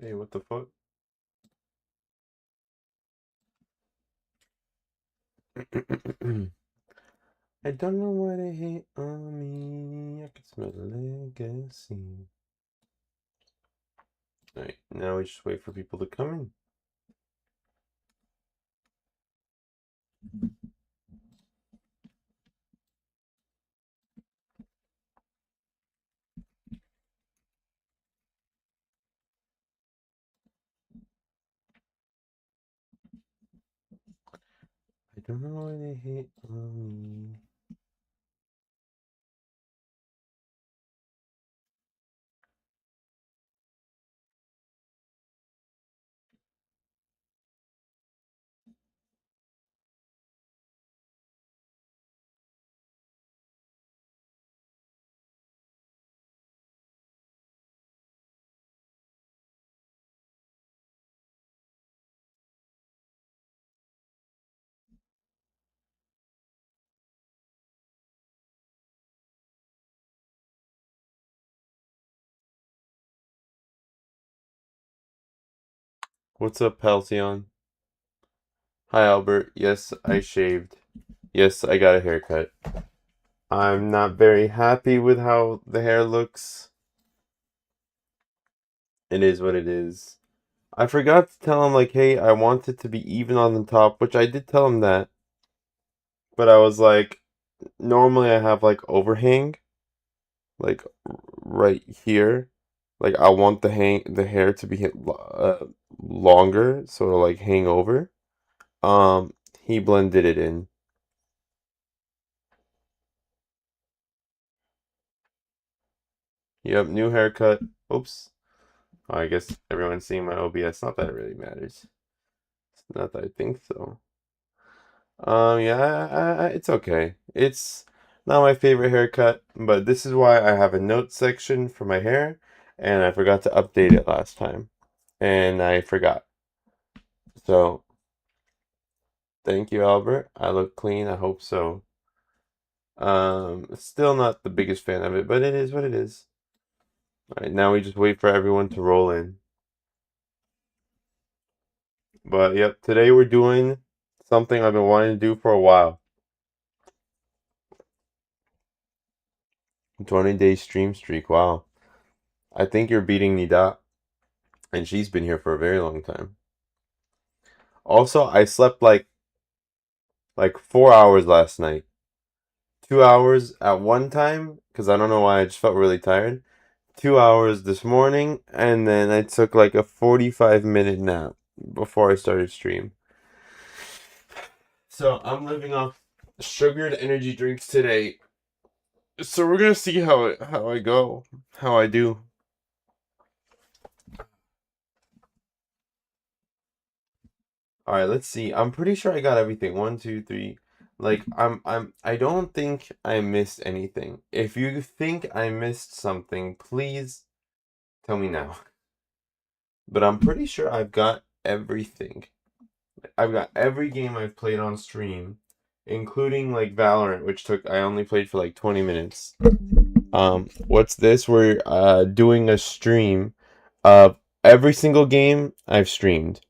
Hey, what the fuck? I don't know why they hate on me. I can smell the legacy. Alright, now we just wait for people to come in. I don't know why they hate on me. What's up, Halcyon? Hi, Albert. Yes, I shaved. Yes, I got a haircut. I'm not very happy with how the hair looks. It is what it is. I forgot to tell him, like, hey, I want it to be even on the top, which I did tell him that. But I was like, normally I have, like, overhang, like, right here. Like, I want the hair to be longer, so it'll, like, hang over. He blended it in. Yep, new haircut. Oops. I guess everyone's seeing my OBS. Not that it really matters. Not that I think so. Yeah, it's okay. It's not my favorite haircut, but this is why I have a notes section for my hair, and I forgot to update it last time, and I forgot. So, thank you, Albert. I look clean. I hope so. Still not the biggest fan of it, but it is what it is. All right, now we just wait for everyone to roll in. But yep, today we're doing something I've been wanting to do for a while. 20-day stream streak. Wow. I think you're beating Nida, and she's been here for a very long time. Also, I slept like 4 hours last night. 2 hours at one time, because I don't know why I just felt really tired. 2 hours this morning, and then I took like a 45-minute nap before I started stream. So I'm living off sugared energy drinks today. So we're gonna see how I go, how I do. All right, let's see. I'm pretty sure I got everything. One, two, three. Like I don't think I missed anything. If you think I missed something, please tell me now. But I'm pretty sure I've got everything. I've got every game I've played on stream, including like Valorant, which I only played for like 20 minutes. What's this? We're doing a stream of every single game I've streamed.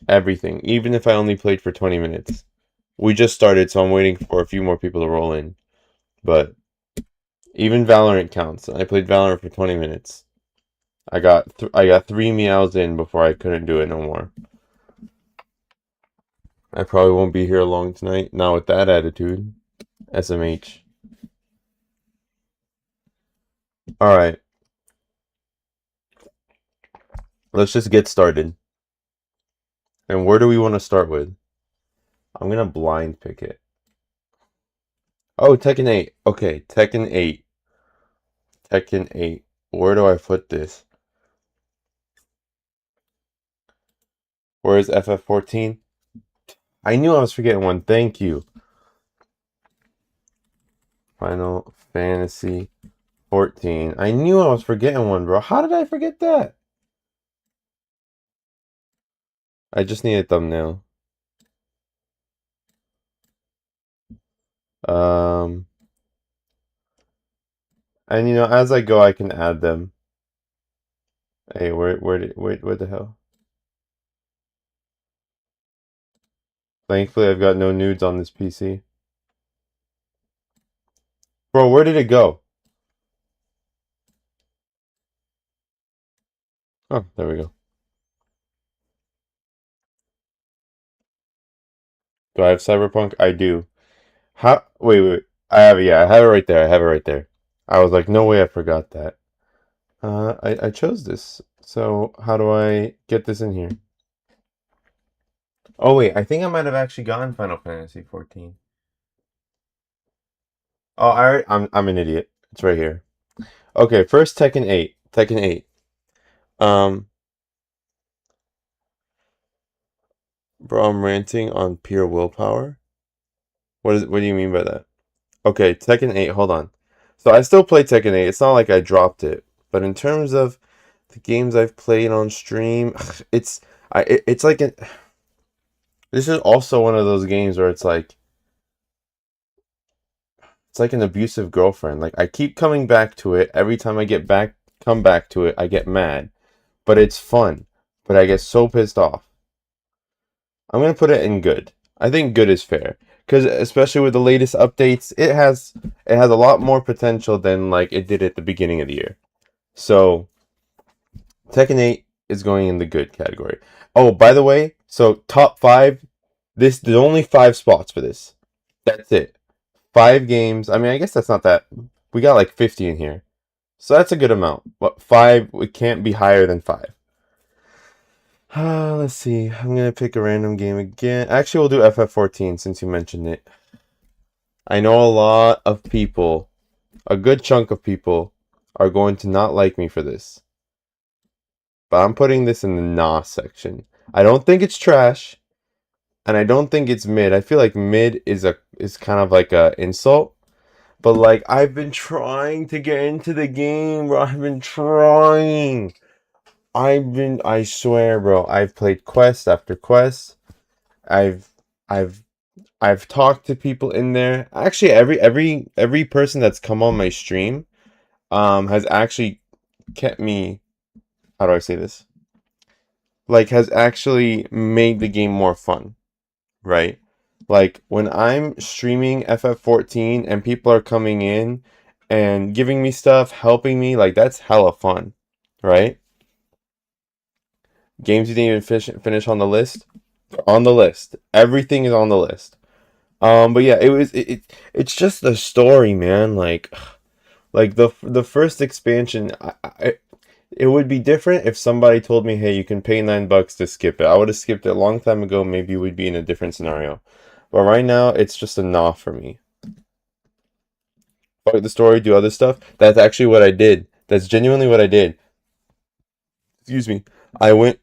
Everything, even if I only played for 20 minutes. We just started, so I'm waiting for a few more people to roll in. But even Valorant counts. I played Valorant for 20 minutes. I got 3 meows in before I couldn't do it no more. I probably won't be here long tonight. Not with that attitude. SMH. Alright, let's just get started. And where do we want to start with? I'm gonna blind pick it. Oh, Tekken 8. Okay, Tekken 8. Tekken 8. Where do I put this? Where is FF14? I knew I was forgetting one. Thank you. Final Fantasy 14. I knew I was forgetting one, bro. How did I forget that? I just need a thumbnail. Um, and as I go, I can add them. Hey, wait, what the hell? Thankfully, I've got no nudes on this PC. Bro, where did it go? Oh, there we go. Do I have Cyberpunk? I do. How? Wait. I have it. Yeah, I have it right there. I have it right there. I was like, no way, I forgot that. I chose this. So how do I get this in here? Oh wait, I think I might have actually gotten Final Fantasy 14. Oh, I'm an idiot. It's right here. Okay, first Tekken 8. Tekken 8. Um, bro, I'm ranting on pure willpower. What do you mean by that? Okay, Tekken 8, hold on. So I still play Tekken 8. It's not like I dropped it. But in terms of the games I've played on stream, it's like this is also one of those games where it's like an abusive girlfriend. Like I keep coming back to it. Every time I come back to it, I get mad. But it's fun. But I get so pissed off. I'm gonna put it in good. I think good is fair. Because especially with the latest updates, it has a lot more potential than like it did at the beginning of the year. So Tekken 8 is going in the good category. Oh, by the way, so top five, there's only five spots for this. That's it. Five games. I mean, I guess that's not that. We got like 50 in here. So that's a good amount. But five, it can't be higher than five. Let's see. I'm gonna pick a random game again. Actually, we'll do FF14 since you mentioned it. I know a lot of people, a good chunk of people, are going to not like me for this. But I'm putting this in the nah section. I don't think it's trash, and I don't think it's mid. I feel like mid is kind of like a insult. But like I've been trying to get into the game, bro. I've been trying. I swear, bro. I've played quest after quest. I've I've I've talked to people in there. Actually, every person that's come on my stream has actually kept me, how do I say this? Like has actually made the game more fun, right? Like when I'm streaming FF14 and people are coming in and giving me stuff, helping me, like that's hella fun, right? Games you didn't even finish on the list, on the list. Everything is on the list. But yeah, it's just the story, man. Like the first expansion, it would be different if somebody told me, "Hey, you can pay $9 to skip it." I would have skipped it a long time ago. Maybe we'd be in a different scenario. But right now, it's just a nah for me. Fuck the story, do other stuff. That's actually what I did. That's genuinely what I did. Excuse me. I went.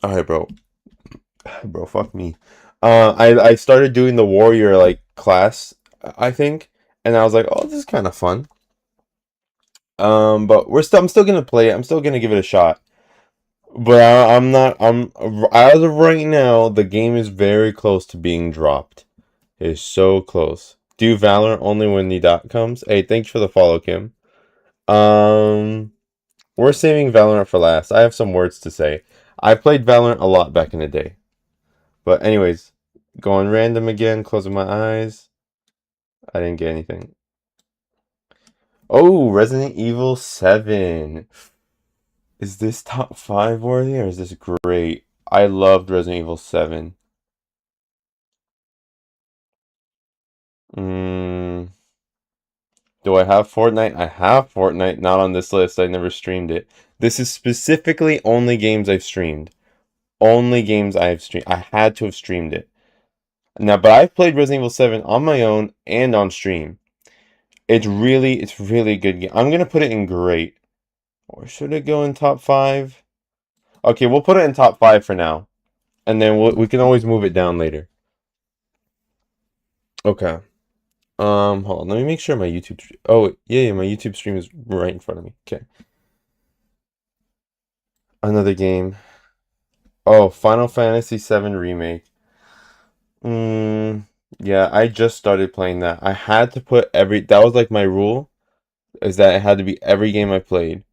All right, bro. Bro, fuck me. I started doing the warrior like class, I think, and I was like, oh, this is kind of fun. But I'm still gonna play it. I'm still gonna give it a shot. But I'm not. As of right now, the game is very close to being dropped. It is so close. Do Valorant only when the dot comes. Hey, thanks for the follow, Kim. Um, we're saving Valorant for last. I have some words to say. I played Valorant a lot back in the day. But anyways, going random again, closing my eyes. I didn't get anything. Oh, Resident Evil 7. Is this top 5 worthy or is this great? I loved Resident Evil 7. Mm, do I have Fortnite? I have Fortnite, not on this list. I never streamed it. This is specifically only games I've streamed. Only games I've streamed. I had to have streamed it. Now, but I've played Resident Evil 7 on my own and on stream. It's really a good game. I'm gonna put it in great. Or should it go in top 5? Okay, we'll put it in top 5 for now. And then we can always move it down later. Okay. Hold on. Let me make sure my YouTube. Oh, yeah, my YouTube stream is right in front of me. Okay. Another game. Oh, Final Fantasy VII Remake. Mm, yeah, I just started playing that. I had to put that was like my rule, is that it had to be every game I played.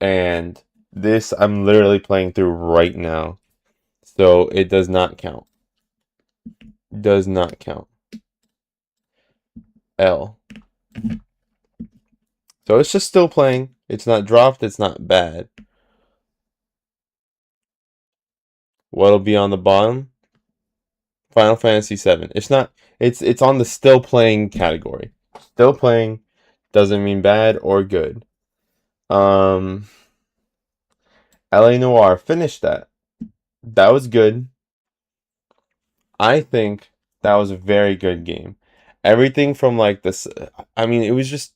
And This I'm literally playing through right now. So it does not count. Does not count. L. So it's just still playing. It's not dropped. It's not bad. What'll be on the bottom? Final Fantasy 7. It's not. It's on the still playing category. Still playing doesn't mean bad or good. Um, LA Noire finished that. That was good. I think that was a very good game. Everything from like this. I mean, it was just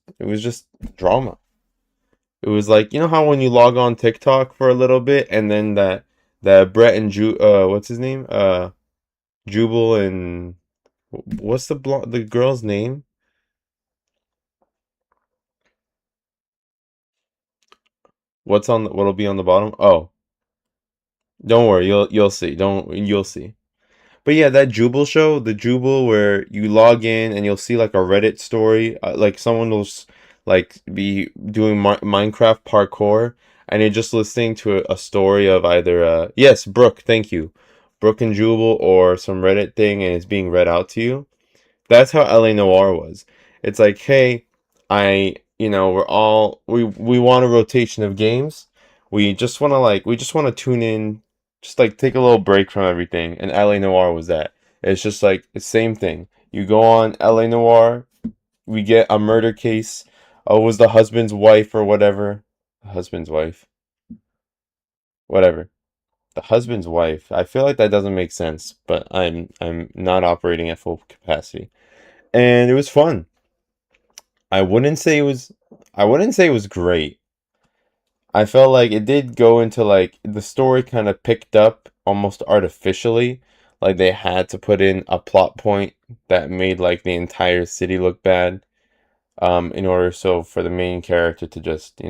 drama. It was like, you know how when you log on TikTok for a little bit and then that Brett and what's his name? Jubal and what's the girl's name? What'll be on the bottom? Oh, don't worry, you'll see. Don't You'll see. But yeah, that Jubal show, the Jubal where you log in and you'll see like a Reddit story, like someone will like be doing Minecraft parkour, and you're just listening to a story of either yes, Brooke, thank you, Brooke and Jubal, or some Reddit thing, and it's being read out to you. That's how LA Noir was. It's like, hey, we want a rotation of games. We just want to tune in, just like take a little break from everything. And LA Noir was that. It's just like the same thing. You go on LA Noir, we get a murder case. Oh, it was the husband's wife or whatever. The husband's wife. Whatever. The husband's wife. I feel like that doesn't make sense, but I'm not operating at full capacity. And it was fun. I wouldn't say it was I wouldn't say it was great. I felt like it did go into like the story kind of picked up almost artificially. Like they had to put in a plot point that made like the entire city look bad in order so for the main character to just,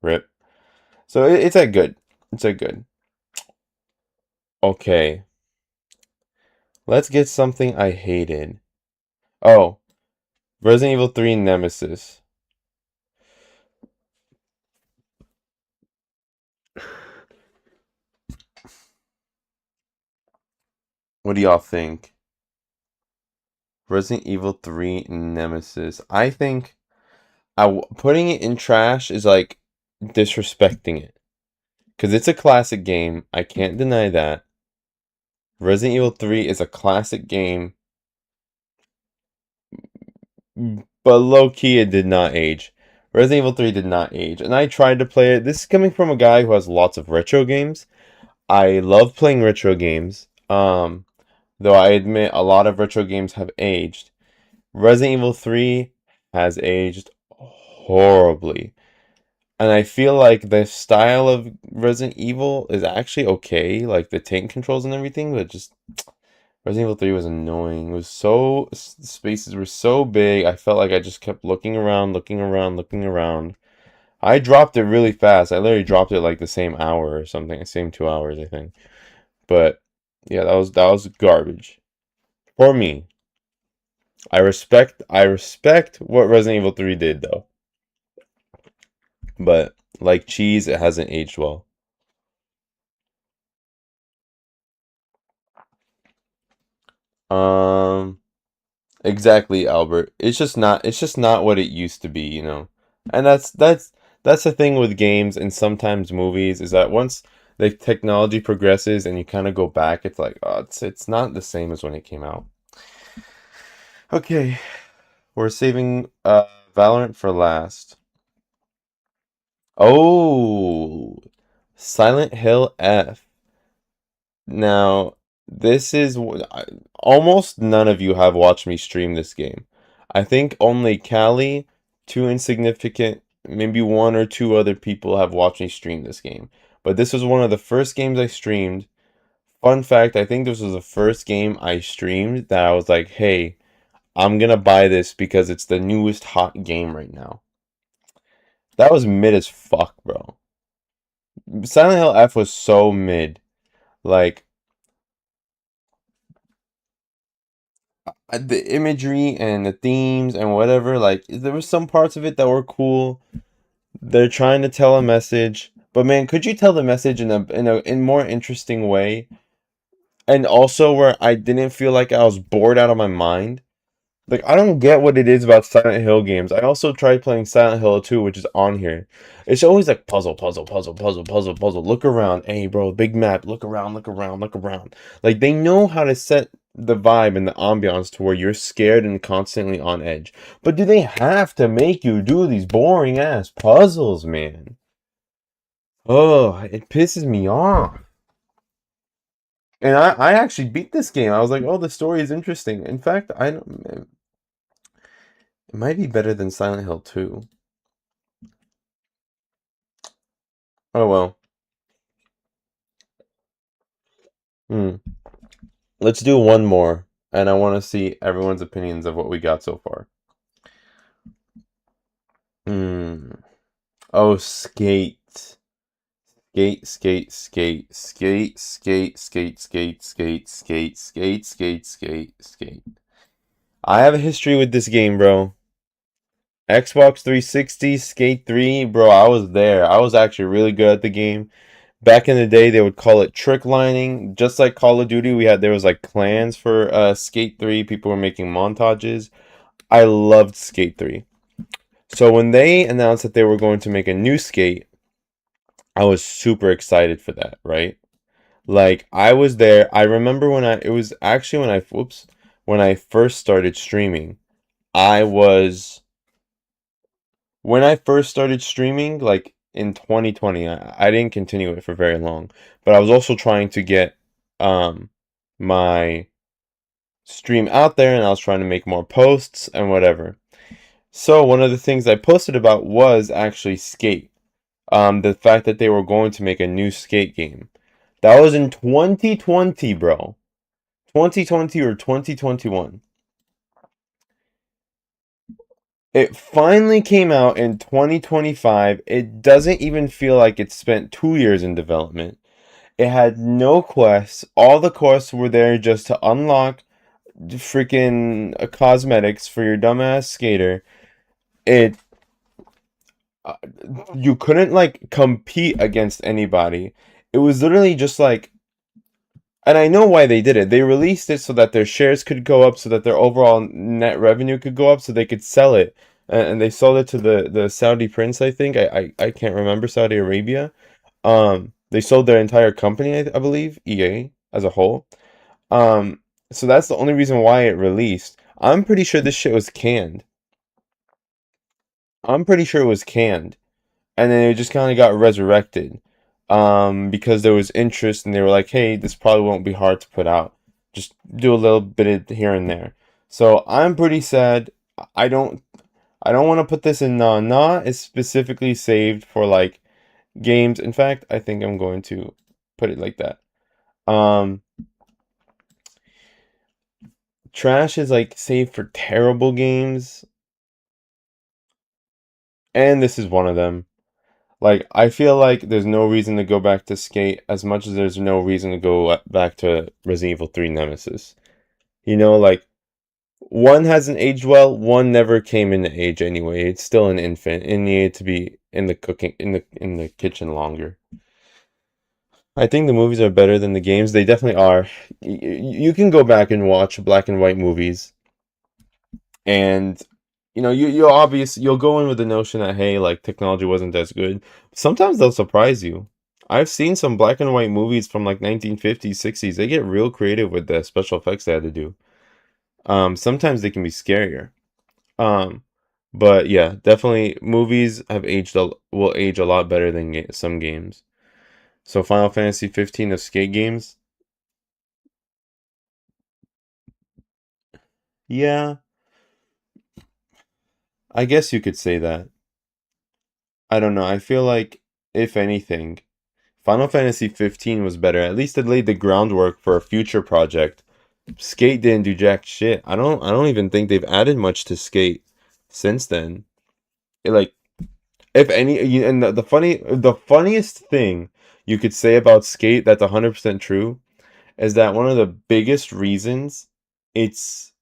rip. So it's a good. It's a good. Okay. Let's get something I hated. Oh, Resident Evil 3 Nemesis. What do y'all think? Resident Evil 3 Nemesis. I think putting it in trash is like disrespecting it. Because it's a classic game. I can't deny that. Resident Evil 3 is a classic game, but low key it did not age. Resident Evil 3 did not age. And I tried to play it. This is coming from a guy who has lots of retro games. I love playing retro games. Though I admit a lot of retro games have aged. Resident Evil 3 has aged horribly. And I feel like the style of Resident Evil is actually okay, like the tank controls and everything, but just Resident Evil 3 was annoying. It was so spaces were so big. I felt like I just kept looking around, looking around, looking around. I dropped it really fast. I literally dropped it like the same hour or something, the same 2 hours, I think. But yeah, that was garbage for me. I respect what Resident Evil 3 did though. But like cheese, it hasn't aged well. Um, exactly, Albert. It's just not what it used to be. And that's the thing with games and sometimes movies is that once the technology progresses and you kind of go back, it's like, oh, it's not the same as when it came out. Okay, we're saving Valorant for last. Oh, Silent Hill F. Now, almost none of you have watched me stream this game. I think only Callie, two insignificant, maybe one or two other people have watched me stream this game. But this was one of the first games I streamed. Fun fact, I think this was the first game I streamed that I was like, hey, I'm gonna buy this because it's the newest hot game right now. That was mid as fuck, bro. Silent Hill F was so mid. Like, the imagery and the themes and whatever, like there were some parts of it that were cool. They're trying to tell a message, But man, could you tell the message in more interesting way? And also where I didn't feel like I was bored out of my mind. Like I don't get what it is about Silent Hill games. I also tried playing Silent Hill 2, which is on here. It's always like puzzle, puzzle, puzzle, puzzle, puzzle, puzzle. Look around. Hey bro, big map. Look around, look around, look around. Like they know how to set the vibe and the ambiance to where you're scared and constantly on edge. But do they have to make you do these boring ass puzzles, man? Oh, it pisses me off. And I actually beat this game. I was like, oh, the story is interesting. In fact, I don't, it might be better than Silent Hill 2. Oh well. Hmm. Let's do one more, and I want to see everyone's opinions of what we got so far. Hmm. Oh, skate. Skate, skate, skate, skate, skate, skate, skate, skate, skate, skate, skate, skate, skate. I have a history with this game, bro. Xbox 360, Skate 3, bro, I was there. I was actually really good at the game. Back in the day, they would call it trick lining. Just like Call of Duty, there was like clans for Skate 3. People were making montages. I loved Skate 3. So when they announced that they were going to make a new Skate, I was super excited for that, right? Like I was there. I remember it was actually when I first started streaming. I was When I first started streaming, like in 2020, I didn't continue it for very long, but I was also trying to get um my stream out there and I was trying to make more posts and whatever. So one of the things I posted about was actually Skate. The fact that they were going to make a new Skate game. That was in 2020, bro. 2020 or 2021. It finally came out in 2025. It doesn't even feel like it spent 2 years in development. It had no quests. All the quests were there just to unlock freaking cosmetics for your dumbass skater. It uh, you couldn't like compete against anybody. It was literally just like, and I know why they did it. They released it so that their shares could go up, so that their overall net revenue could go up, so they could sell it. And they sold it to the Saudi prince, I think. I can't remember, Saudi Arabia. They sold their entire company, I believe, EA as a whole. Um, so that's the only reason why it released. I'm pretty sure this shit was canned. I'm pretty sure it was canned, and then it just kind of got resurrected. Because there was interest, and they were like, "Hey, this probably won't be hard to put out. Just do a little bit of here and there." So I'm pretty sad. I don't, I don't want to put this in nah nah. It's specifically saved for like games. In fact, I think I'm going to put it like that. Um, Trash is like saved for terrible games, and this is one of them. Like, I feel like there's no reason to go back to Skate as much as there's no reason to go back to Resident Evil 3 Nemesis. You know, like, one hasn't aged well, one never came into age anyway. It's still an infant. It needed to be in the cooking in the kitchen longer. I think the movies are better than the games. They definitely are. You can go back and watch black and white movies, and you'll go in with the notion that, hey, like technology wasn't as good. Sometimes they'll surprise you. I've seen some black and white movies from like 1950s, 60s. They get real creative with the special effects they had to do. Sometimes they can be scarier. Um, but yeah, definitely movies will age a lot better than some games. So Final Fantasy 15 of skate games, yeah, I guess you could say that. I don't know. I feel like if anything, Final Fantasy 15 was better. At least it laid the groundwork for a future project. Skate didn't do jack shit. I don't even think they've added much to Skate since then. Like if any and the funniest thing you could say about Skate that's 100% true is that one of the biggest reasons it's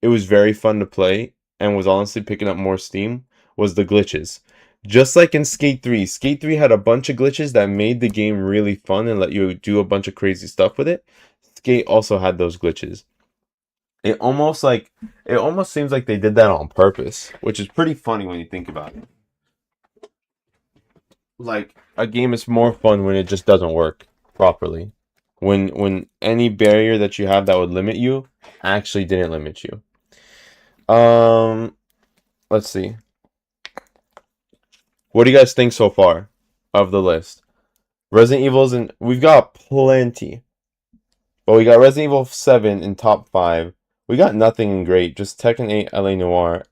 it was very fun to play and was honestly picking up more steam was the glitches. Just like in Skate 3. Skate 3 had a bunch of glitches that made the game really fun and let you do a bunch of crazy stuff with it. Skate also had those glitches. It almost seems like they did that on purpose, which is pretty funny when you think about it. Like a game is more fun when it just doesn't work properly. When any barrier that you have that would limit you actually didn't limit you. Let's see. What do you guys think so far of the list? Resident Evil's and we've got plenty. But we got Resident Evil 7 in top 5. We got nothing great, just Tekken 8, LA Noire.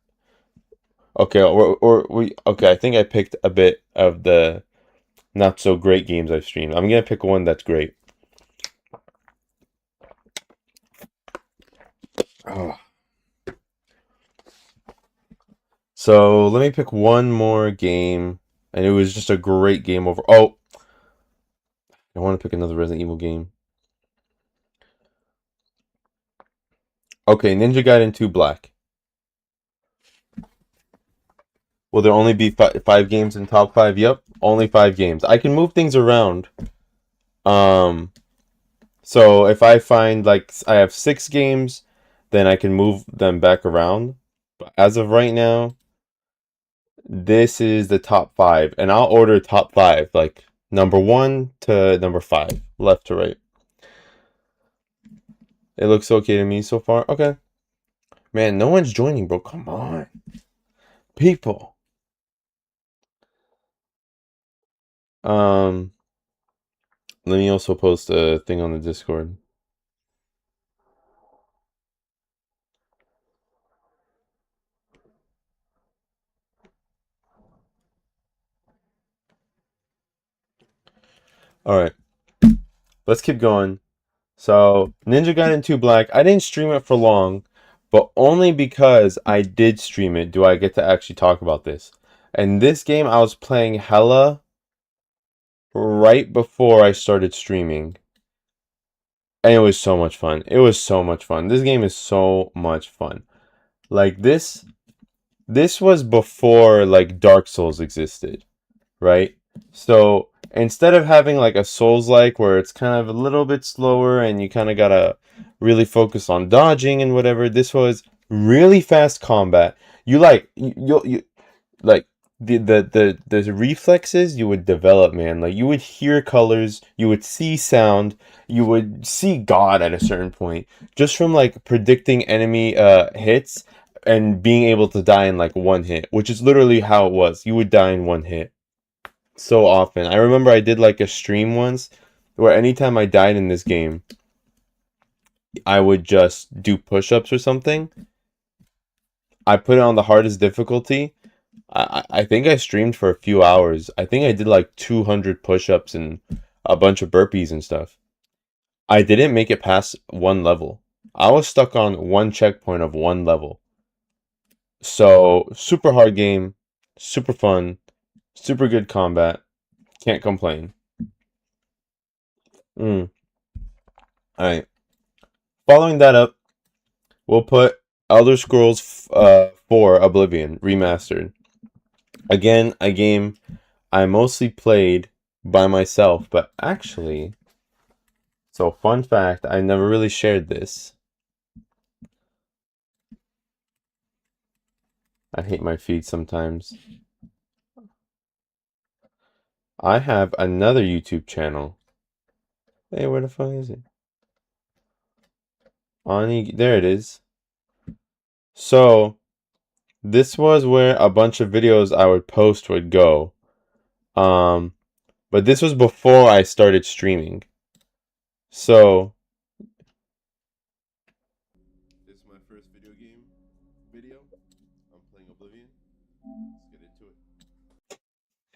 Okay, okay, I think I picked a bit of the not so great games I've streamed. I'm gonna pick one that's great. Oh. So let me pick one more game, and it was just a great game over. Oh, I want to pick another Resident Evil game. Okay, Ninja Gaiden 2 Black. Will there only be five games in top 5? Yep, only 5 games. I can move things around. So if I find like I have 6 games, then I can move them back around. But as of right now, this is the top 5, and I'll order top 5, like number 1 to number 5, left to right. It looks okay to me so far. Okay. Man, no one's joining, bro. Come on. People. Let me also post a thing on the Discord. Alright. Let's keep going. So, Ninja Gaiden 2 Black. I didn't stream it for long, but only because I did stream it do I get to actually talk about this. And this game I was playing hella right before I started streaming. And it was so much fun. It was so much fun. This game is so much fun. Like this was before like Dark Souls existed, right? So instead of having like a Souls-like where it's kind of a little bit slower and you kind of gotta really focus on dodging and whatever, this was really fast combat. You like you like the reflexes you would develop, man. Like you would hear colors, you would see sound, you would see God at a certain point just from like predicting enemy hits and being able to die in like one hit, which is literally how it was. You would die in one hit so often. I remember I did like a stream once where anytime I died in this game, I would just do push-ups or something. I put it on the hardest difficulty. I think I streamed for a few hours. I think I did like 200 push-ups and a bunch of burpees and stuff. I didn't make it past one level. I was stuck on one checkpoint of one level. So, super hard game, super fun, super good combat. Can't complain. Alright. Following that up, we'll put Elder Scrolls 4 Oblivion Remastered. Again, a game I mostly played by myself, but actually, so fun fact, I never really shared this. I hate my feed sometimes. I have another YouTube channel. Hey, where the fuck is it? There it is. So, this was where a bunch of videos I would post would go. But this was before I started streaming. So, this is my first video. I'm playing Oblivion. Let's get into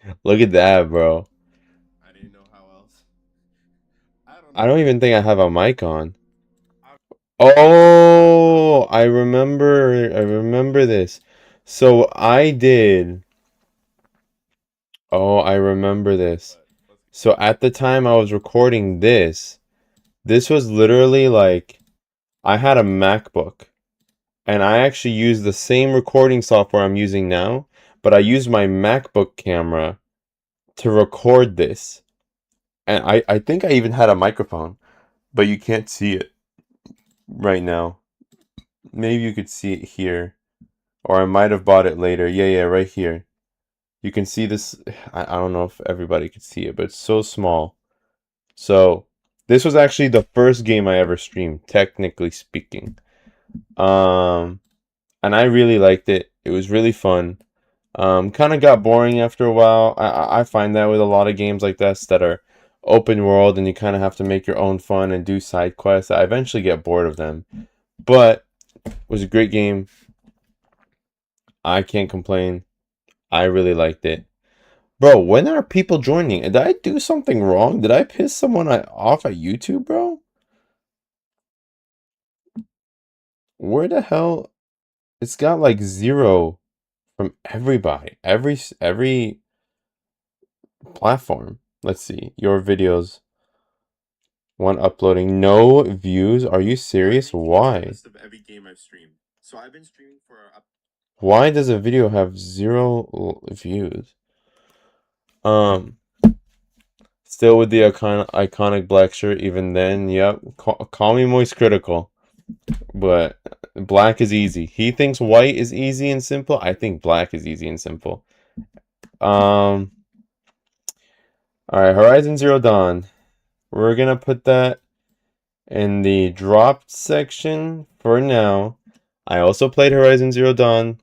it. Look at that, bro. I didn't know how else. I don't even think I have a mic on. Oh, I remember this. So I did. Oh, I remember this. So at the time I was recording this was literally like I had a MacBook and I actually used the same recording software I'm using now, but I used my MacBook camera to record this. And I think I even had a microphone, but you can't see it right now. Maybe you could see it here. Or I might have bought it later. Yeah, right here. You can see this. I don't know if everybody could see it, but it's so small. So, this was actually the first game I ever streamed, technically speaking. And I really liked it. It was really fun. Kind of got boring after a while. I find that with a lot of games like this that are open world and you kind of have to make your own fun and do side quests. I eventually get bored of them. But it was a great game. I can't complain. I really liked it. Bro, when are people joining? Did I do something wrong? Did I piss someone off at YouTube, bro? Where the hell? It's got like 0 from everybody. Every platform. Let's see. Your videos. One uploading. No views? Are you serious? Why? Why does a video have 0 views? Still with the iconic black shirt. Even then, yep. Call me Moist Critical. But black is easy. He thinks white is easy and simple. I think black is easy and simple. Alright, Horizon Zero Dawn. We're gonna put that in the dropped section for now. I also played Horizon Zero Dawn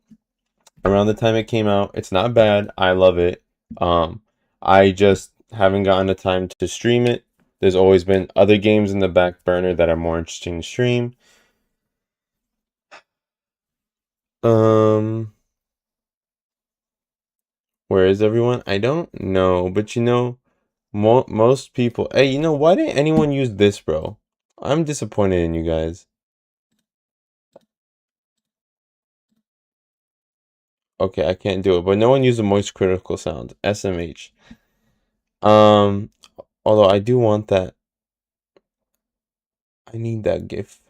around the time it came out. It's not bad. I love it. I just haven't gotten the time to stream it. There's always been other games in the back burner that are more interesting to stream. Where is everyone? I don't know, but you know, most people. Hey, you know, why didn't anyone use this, bro? I'm disappointed in you guys. Okay, I can't do it, but no one used the moist critical sound. SMH. Although I do want that. I need that GIF.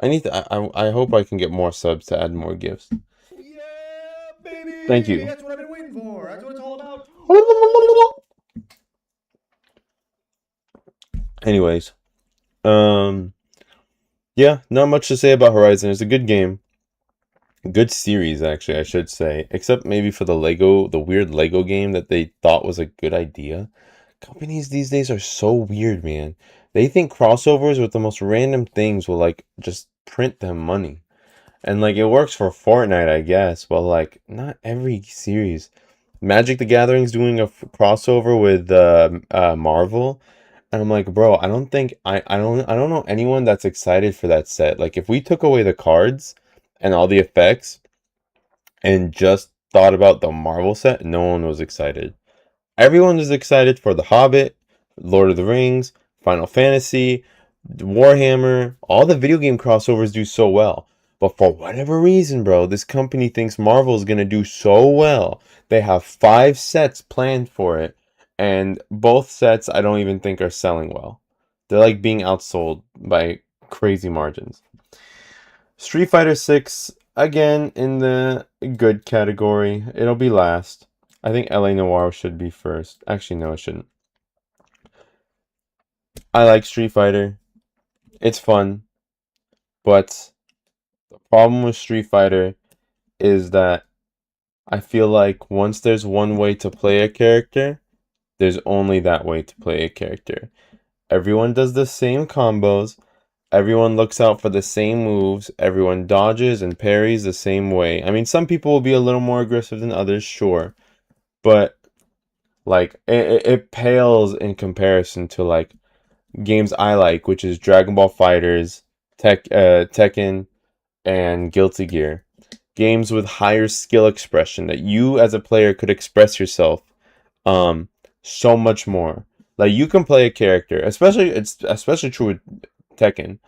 I need to, I hope I can get more subs to add more GIFs. Yeah, baby. Thank you. That's what I've been waiting for. That's what it's all about. Anyways, yeah, not much to say about Horizon. It's a good game. Good series, actually, I should say. Except maybe for the weird Lego game that they thought was a good idea. Companies these days are so weird, man. They think crossovers with the most random things will, like, just print them money. And, like, it works for Fortnite, I guess, but, like, not every series. Magic the Gathering's doing a crossover with Marvel. And I'm like, bro, I don't think I don't know anyone that's excited for that set. Like if we took away the cards and all the effects and just thought about the Marvel set, no one was excited. Everyone was excited for The Hobbit, Lord of the Rings, Final Fantasy, Warhammer. All the video game crossovers do so well. But for whatever reason, bro, this company thinks Marvel is going to do so well. They have 5 sets planned for it. And both sets I don't even think are selling well. They're like being outsold by crazy margins. Street Fighter 6, again, in the good category. It'll be last. I think LA Noire should be first. Actually, no, it shouldn't. I like Street Fighter. It's fun. But the problem with Street Fighter is that I feel like once there's one way to play a character, there's only that way to play a character. Everyone does the same combos. Everyone looks out for the same moves. Everyone dodges and parries the same way. I mean, some people will be a little more aggressive than others, sure. But, like, it pales in comparison to, like, games I like, which is Dragon Ball FighterZ, Tekken, and Guilty Gear. Games with higher skill expression that you as a player could express yourself so much more. Like you can play a character, it's especially true with Tekken.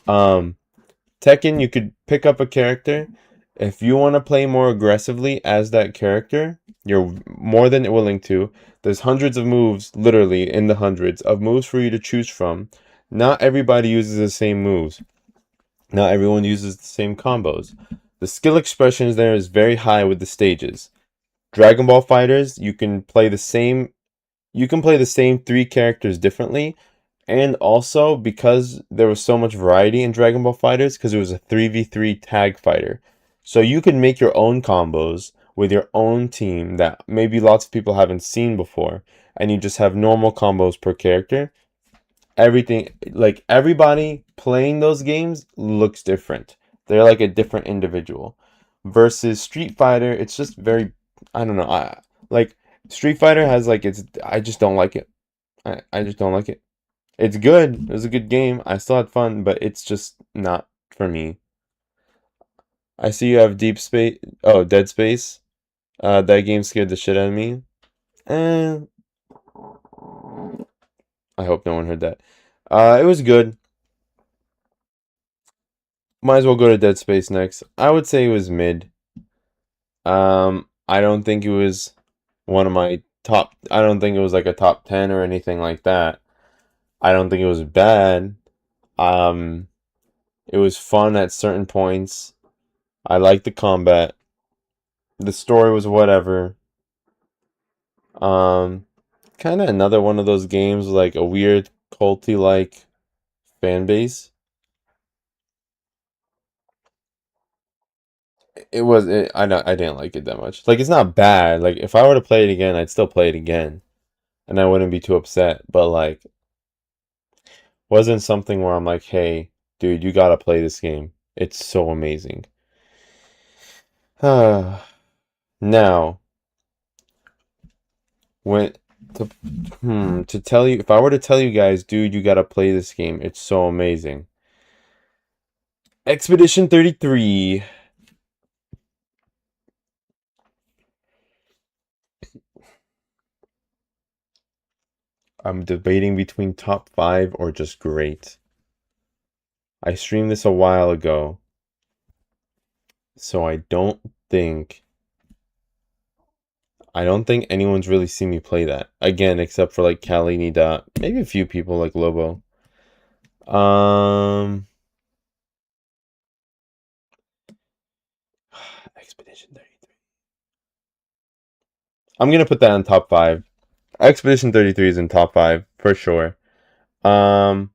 Tekken, you could pick up a character. If you want to play more aggressively as that character, you're more than willing to. There's hundreds of moves, literally in the hundreds of moves for you to choose from. Not everybody uses the same moves. Not everyone uses the same combos. The skill expressions there is very high with the stages. Dragon Ball Fighters, you can play the same three characters differently, and also because there was so much variety in Dragon Ball Fighters, because it was a 3v3 tag fighter. So you can make your own combos with your own team that maybe lots of people haven't seen before, and you just have normal combos per character. Everything, like everybody playing those games looks different. They're like a different individual. Versus Street Fighter, it's just very, I don't know. I like Street Fighter has like it's I just don't like it. I just don't like it. It's good. It was a good game. I still had fun, but it's just not for me. I see you have Deep Space. Oh, Dead Space. That game scared the shit out of me. Eh, I hope no one heard that. It was good. Might as well go to Dead Space next. I would say it was mid. I don't think it was one of my top. I don't think it was like a top 10 or anything like that. I don't think it was bad. Um, it was fun at certain points. I liked the combat. The story was whatever. Um, Kind of another one of those games like a weird culty like fan base. I didn't like it that much. Like it's not bad. Like if I were to play it again, I'd still play it again, and I wouldn't be too upset. But like wasn't something where I'm like, hey, dude, you gotta play this game. It's so amazing. Now, when to to tell you, if I were to tell you guys, dude, you gotta play this game. It's so amazing. Expedition 33. I'm debating between top 5 or just great. I streamed this a while ago, so I don't think anyone's really seen me play that. Again, except for like Kali Nida, maybe a few people like Lobo. Um Expedition 33. I'm gonna put that on top 5. Expedition 33 is in top 5 for sure. Um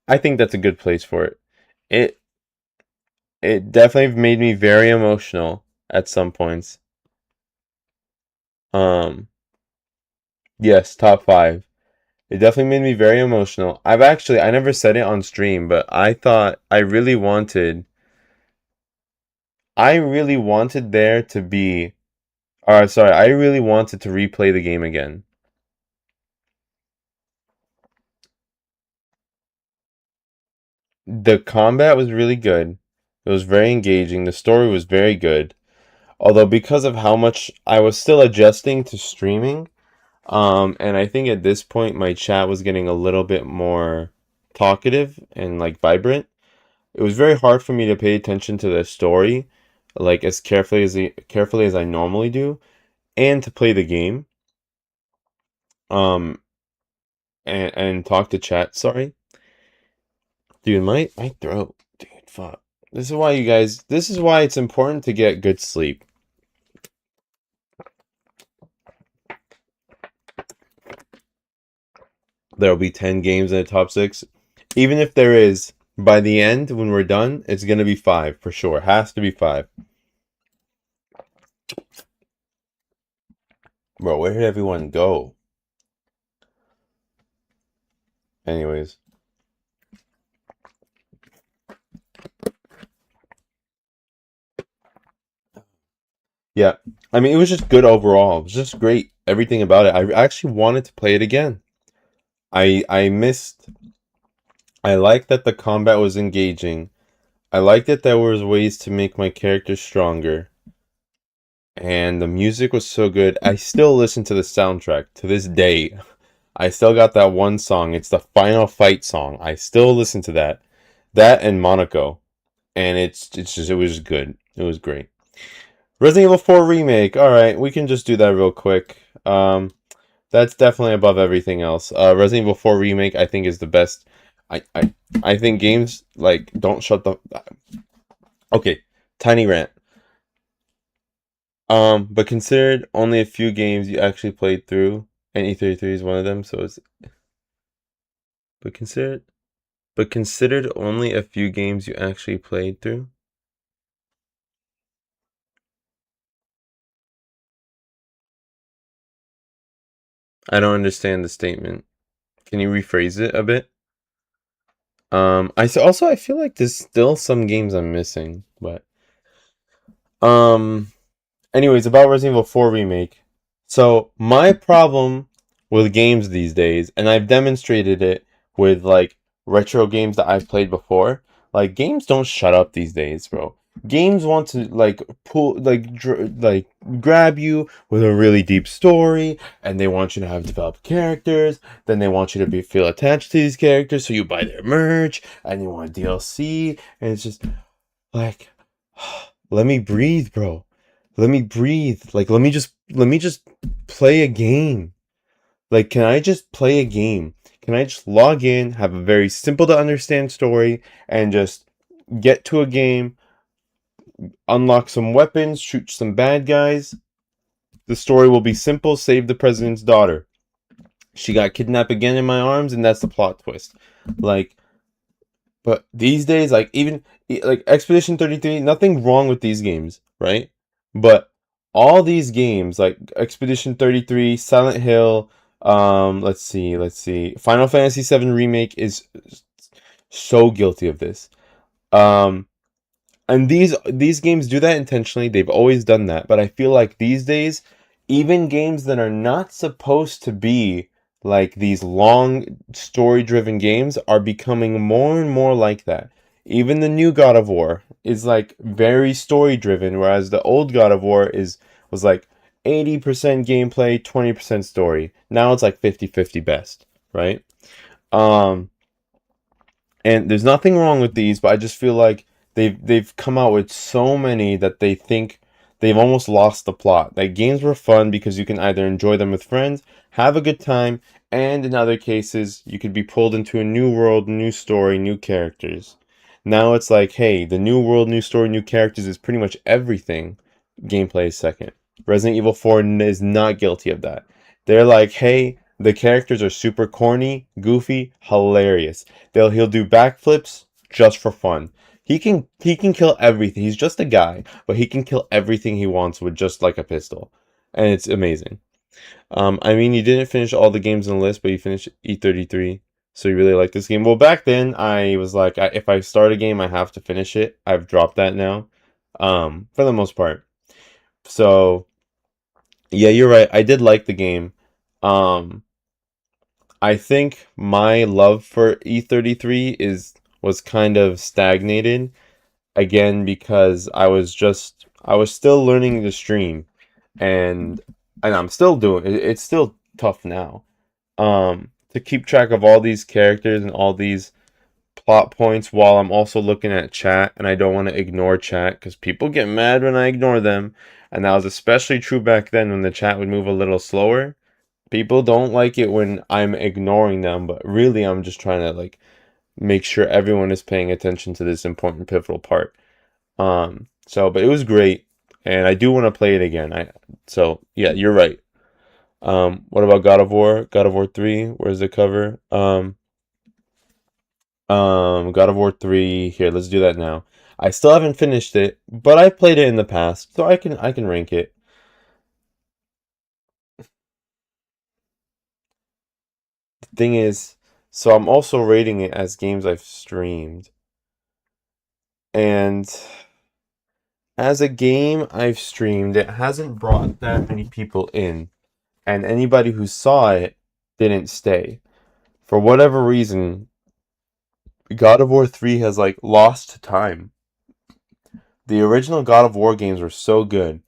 I think that's a good place for it. It it definitely made me very emotional at some points. Um yes, top 5. It definitely made me very emotional. I never said it on stream, but I really wanted there to be, sorry, I really wanted to replay the game again. The combat was really good. It was very engaging. The story was very good. Although because of how much I was still adjusting to streaming, and I think at this point my chat was getting a little bit more talkative and like vibrant. It was very hard for me to pay attention to the story, like as carefully as I normally do, and to play the game, um, and talk to chat. Sorry, dude, my throat, dude, fuck. This is why it's important to get good sleep. There'll be 10 games in the top 6. Even if there is, by the end, when we're done, it's gonna be 5 for sure. Has to be 5. Bro, where did everyone go? Anyways. Yeah. I mean, it was just good overall. It was just great. Everything about it. I actually wanted to play it again. I missed. I liked that the combat was engaging. I liked that there was ways to make my character stronger. And the music was so good. I still listen to the soundtrack to this day. I still got that one song. It's the final fight song. I still listen to that. That and Monaco. And it was good. It was great. Resident Evil 4 remake. All right, we can just do that real quick. That's definitely above everything else. Resident Evil 4 remake, I think, is the best. I think games like don't shut the. Okay, tiny rant. But considered only a few games you actually played through, and E33 is one of them. So it's but considered only a few games you actually played through. I don't understand the statement. Can you rephrase it a bit? Also I feel like there's still some games I'm missing, but um anyways, about Resident Evil 4 remake. So my problem with games these days, and I've demonstrated it with like retro games that I've played before, like games don't shut up these days, bro. Games want to like pull like grab you with a really deep story, and they want you to have developed characters. Then they want you to be feel attached to these characters, so you buy their merch and you want DLC, and it's just like let me breathe, bro. Let me breathe. Like let me just play a game. Like can I just play a game? Can I just log in, have a very simple to understand story and just get to a game, unlock some weapons, shoot some bad guys. The story will be simple, save the president's daughter. She got kidnapped again in my arms and that's the plot twist. Like but these days, like even like Expedition 33, nothing wrong with these games, right? But all these games, like Expedition 33, Silent Hill, let's see, Final Fantasy 7 Remake is so guilty of this. Um, and these games do that intentionally. They've always done that. But I feel like these days, even games that are not supposed to be like these long story-driven games are becoming more and more like that. Even the new God of War is like very story-driven, whereas the old God of War is was like 80% gameplay, 20% story. Now it's like 50-50 best, right? Um, and there's nothing wrong with these, but I just feel like they've come out with so many that they think they've almost lost the plot. Like games were fun because you can either enjoy them with friends, have a good time, and in other cases you could be pulled into a new world, new story, new characters. Now it's like, hey, the new world, new story, new characters is pretty much everything. Gameplay is second. Resident Evil 4 is not guilty of that. They're like, hey, the characters are super corny, goofy, hilarious. He'll do backflips just for fun. He can kill everything. He's just a guy, but he can kill everything he wants with just like a pistol, and it's amazing. I mean, you didn't finish all the games on the list, but you finished E33, so you really like this game. Well, back then I was like, if I start a game, I have to finish it. I've dropped that now, for the most part. So yeah, you're right. I did like the game. Um, I think my love for E33 is was kind of stagnated again because I was still learning the stream and I'm still doing it. It's still tough now. To keep track of all these characters and all these plot points while I'm also looking at chat and I don't want to ignore chat because people get mad when I ignore them. And that was especially true back then when the chat would move a little slower. People don't like it when I'm ignoring them, but really I'm just trying to like make sure everyone is paying attention to this important pivotal part. But it was great, and I do want to play it again. So yeah, you're right. What about God of War? God of War 3, where's the cover? God of War 3, here, let's do that now. I still haven't finished it, but I played it in the past, so I can rank it. The thing is, so I'm also rating it as games I've streamed. And as a game I've streamed, it hasn't brought that many people in. And anybody who saw it didn't stay. For whatever reason, God of War 3 has like lost time. The original God of War games were so good.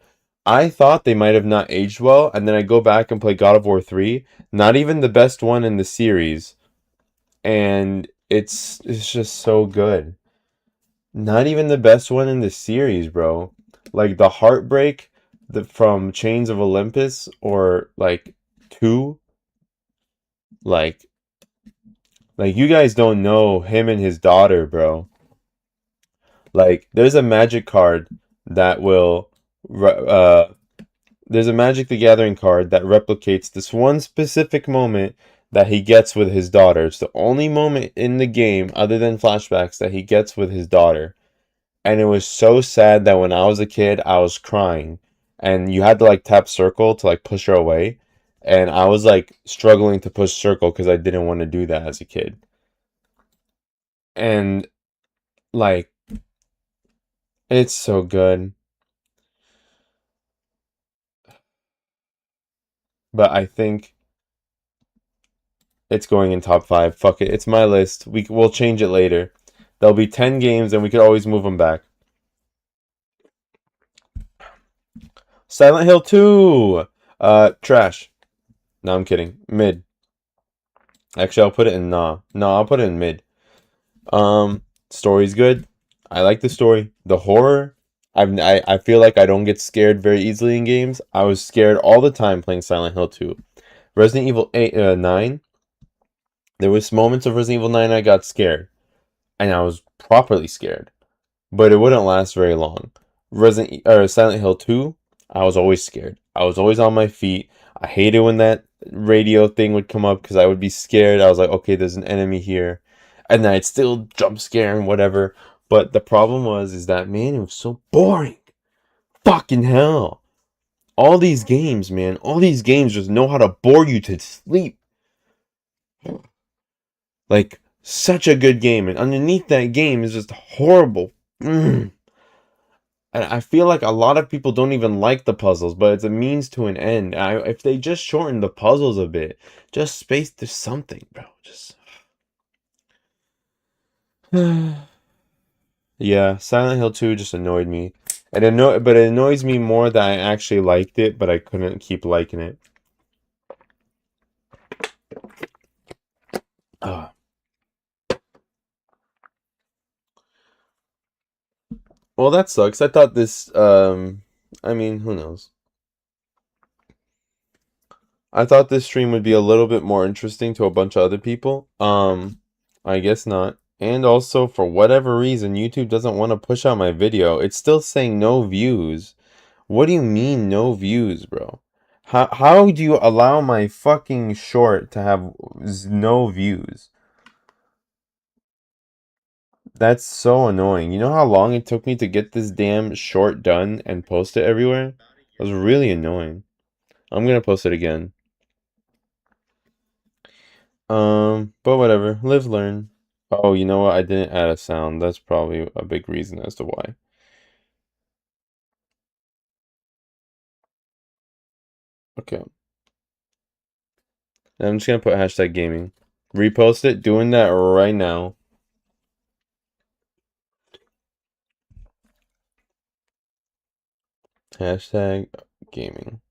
I thought they might have not aged well, and then I go back and play God of War 3, not even the best one in the series, and it's just so good. Not even the best one in the series, bro. Like the heartbreak from Chains of Olympus or like 2, like you guys don't know him and his daughter, bro. Like there's a magic card that will There's a Magic the Gathering card that replicates this one specific moment that he gets with his daughter. It's the only moment in the game, other than flashbacks, that he gets with his daughter. And it was so sad that when I was a kid, I was crying. And you had to like tap circle to like push her away. And I was like struggling to push circle because I didn't want to do that as a kid. And like, it's so good. But I think it's going in top five. Fuck it. It's my list. We'll change it later. There'll be 10 games and we could always move them back. Silent Hill 2. Trash. No, I'm kidding. Mid. Actually, I'll put it in nah. No, I'll put it in mid. Story's good. I like the story. The horror. I feel like I don't get scared very easily in games. I was scared all the time playing Silent Hill 2. Resident Evil 8, 9. There was moments of Resident Evil 9 I got scared. And I was properly scared. But it wouldn't last very long. Silent Hill 2, I was always scared. I was always on my feet. I hated when that radio thing would come up because I would be scared. I was like, okay, there's an enemy here. And then I'd still jump scare and whatever. But the problem is that, man, it was so boring. Fucking hell. All these games, man, all these games just know how to bore you to sleep. Like, such a good game. And underneath that game is just horrible. And I feel like a lot of people don't even like the puzzles, but it's a means to an end. If they just shorten the puzzles a bit, just space to something, bro. Just yeah, Silent Hill 2 just annoyed me. But it annoys me more that I actually liked it, but I couldn't keep liking it. Ugh. Well, that sucks. I thought this I mean, who knows? I thought this stream would be a little bit more interesting to a bunch of other people. I guess not. And also, for whatever reason, YouTube doesn't want to push out my video. It's still saying no views. What do you mean no views, bro? How do you allow my fucking short to have no views? That's so annoying. You know how long it took me to get this damn short done and post it everywhere? It was really annoying. I'm gonna post it again. But whatever. Live, learn. Oh, you know what? I didn't add a sound. That's probably a big reason as to why. Okay. I'm just gonna put hashtag gaming. Repost it. Doing that right now. Hashtag gaming.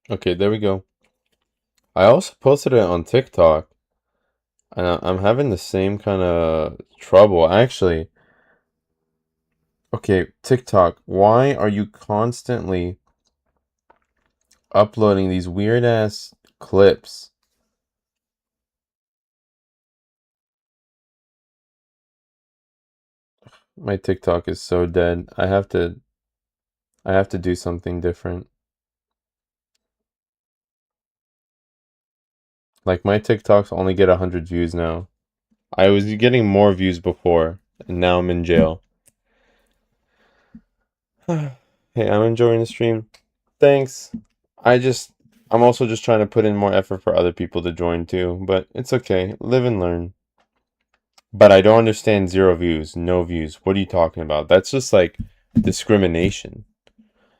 Okay, there we go. I also posted it on TikTok. And I'm having the same kind of trouble. Actually, okay, TikTok, why are you constantly uploading these weird ass clips? My TikTok is so dead. I have to do something different. Like my TikToks only get 100 views now. I was getting more views before, and now I'm in jail. Hey, I'm enjoying the stream. Thanks. I'm also just trying to put in more effort for other people to join too, but it's okay. Live and learn. But I don't understand zero views, no views. What are you talking about? That's just like discrimination.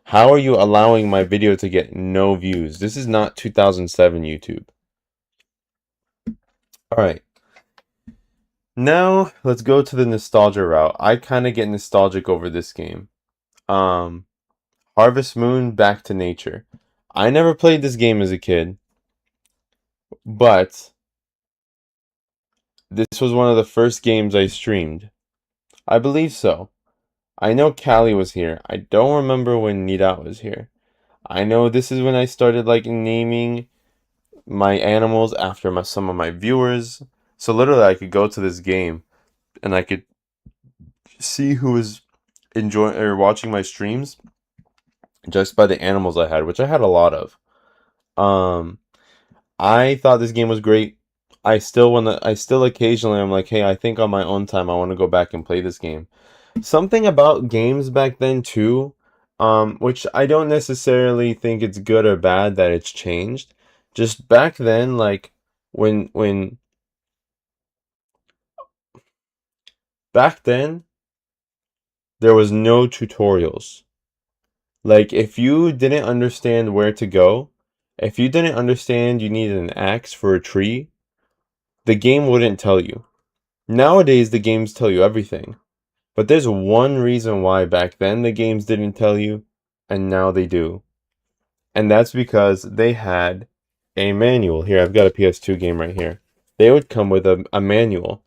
How are you allowing my video to get no views? This is not 2007 YouTube. Alright. Now, let's go to the nostalgia route. I kind of get nostalgic over this game. Harvest Moon, Back to Nature. I never played this game as a kid, but this was one of the first games I streamed. I believe so. I know Callie was here. I don't remember when Nidat was here. I know this is when I started like naming my animals after some of my viewers. So literally I could go to this game and I could see who was enjoying or watching my streams just by the animals I had, which I had a lot of. Um, I thought this game was great. I still occasionally I'm like, hey, I think on my own time I want to go back and play this game. Something about games back then too, which I don't necessarily think it's good or bad that it's changed. Just back then, like when back then there was no tutorials. Like if you didn't understand where to go, if you didn't understand you needed an axe for a tree, the game wouldn't tell you. Nowadays the games tell you everything. But there's one reason why back then the games didn't tell you, and now they do. And that's because they had a manual. Here, I've got a PS2 game right here. They would come with a manual.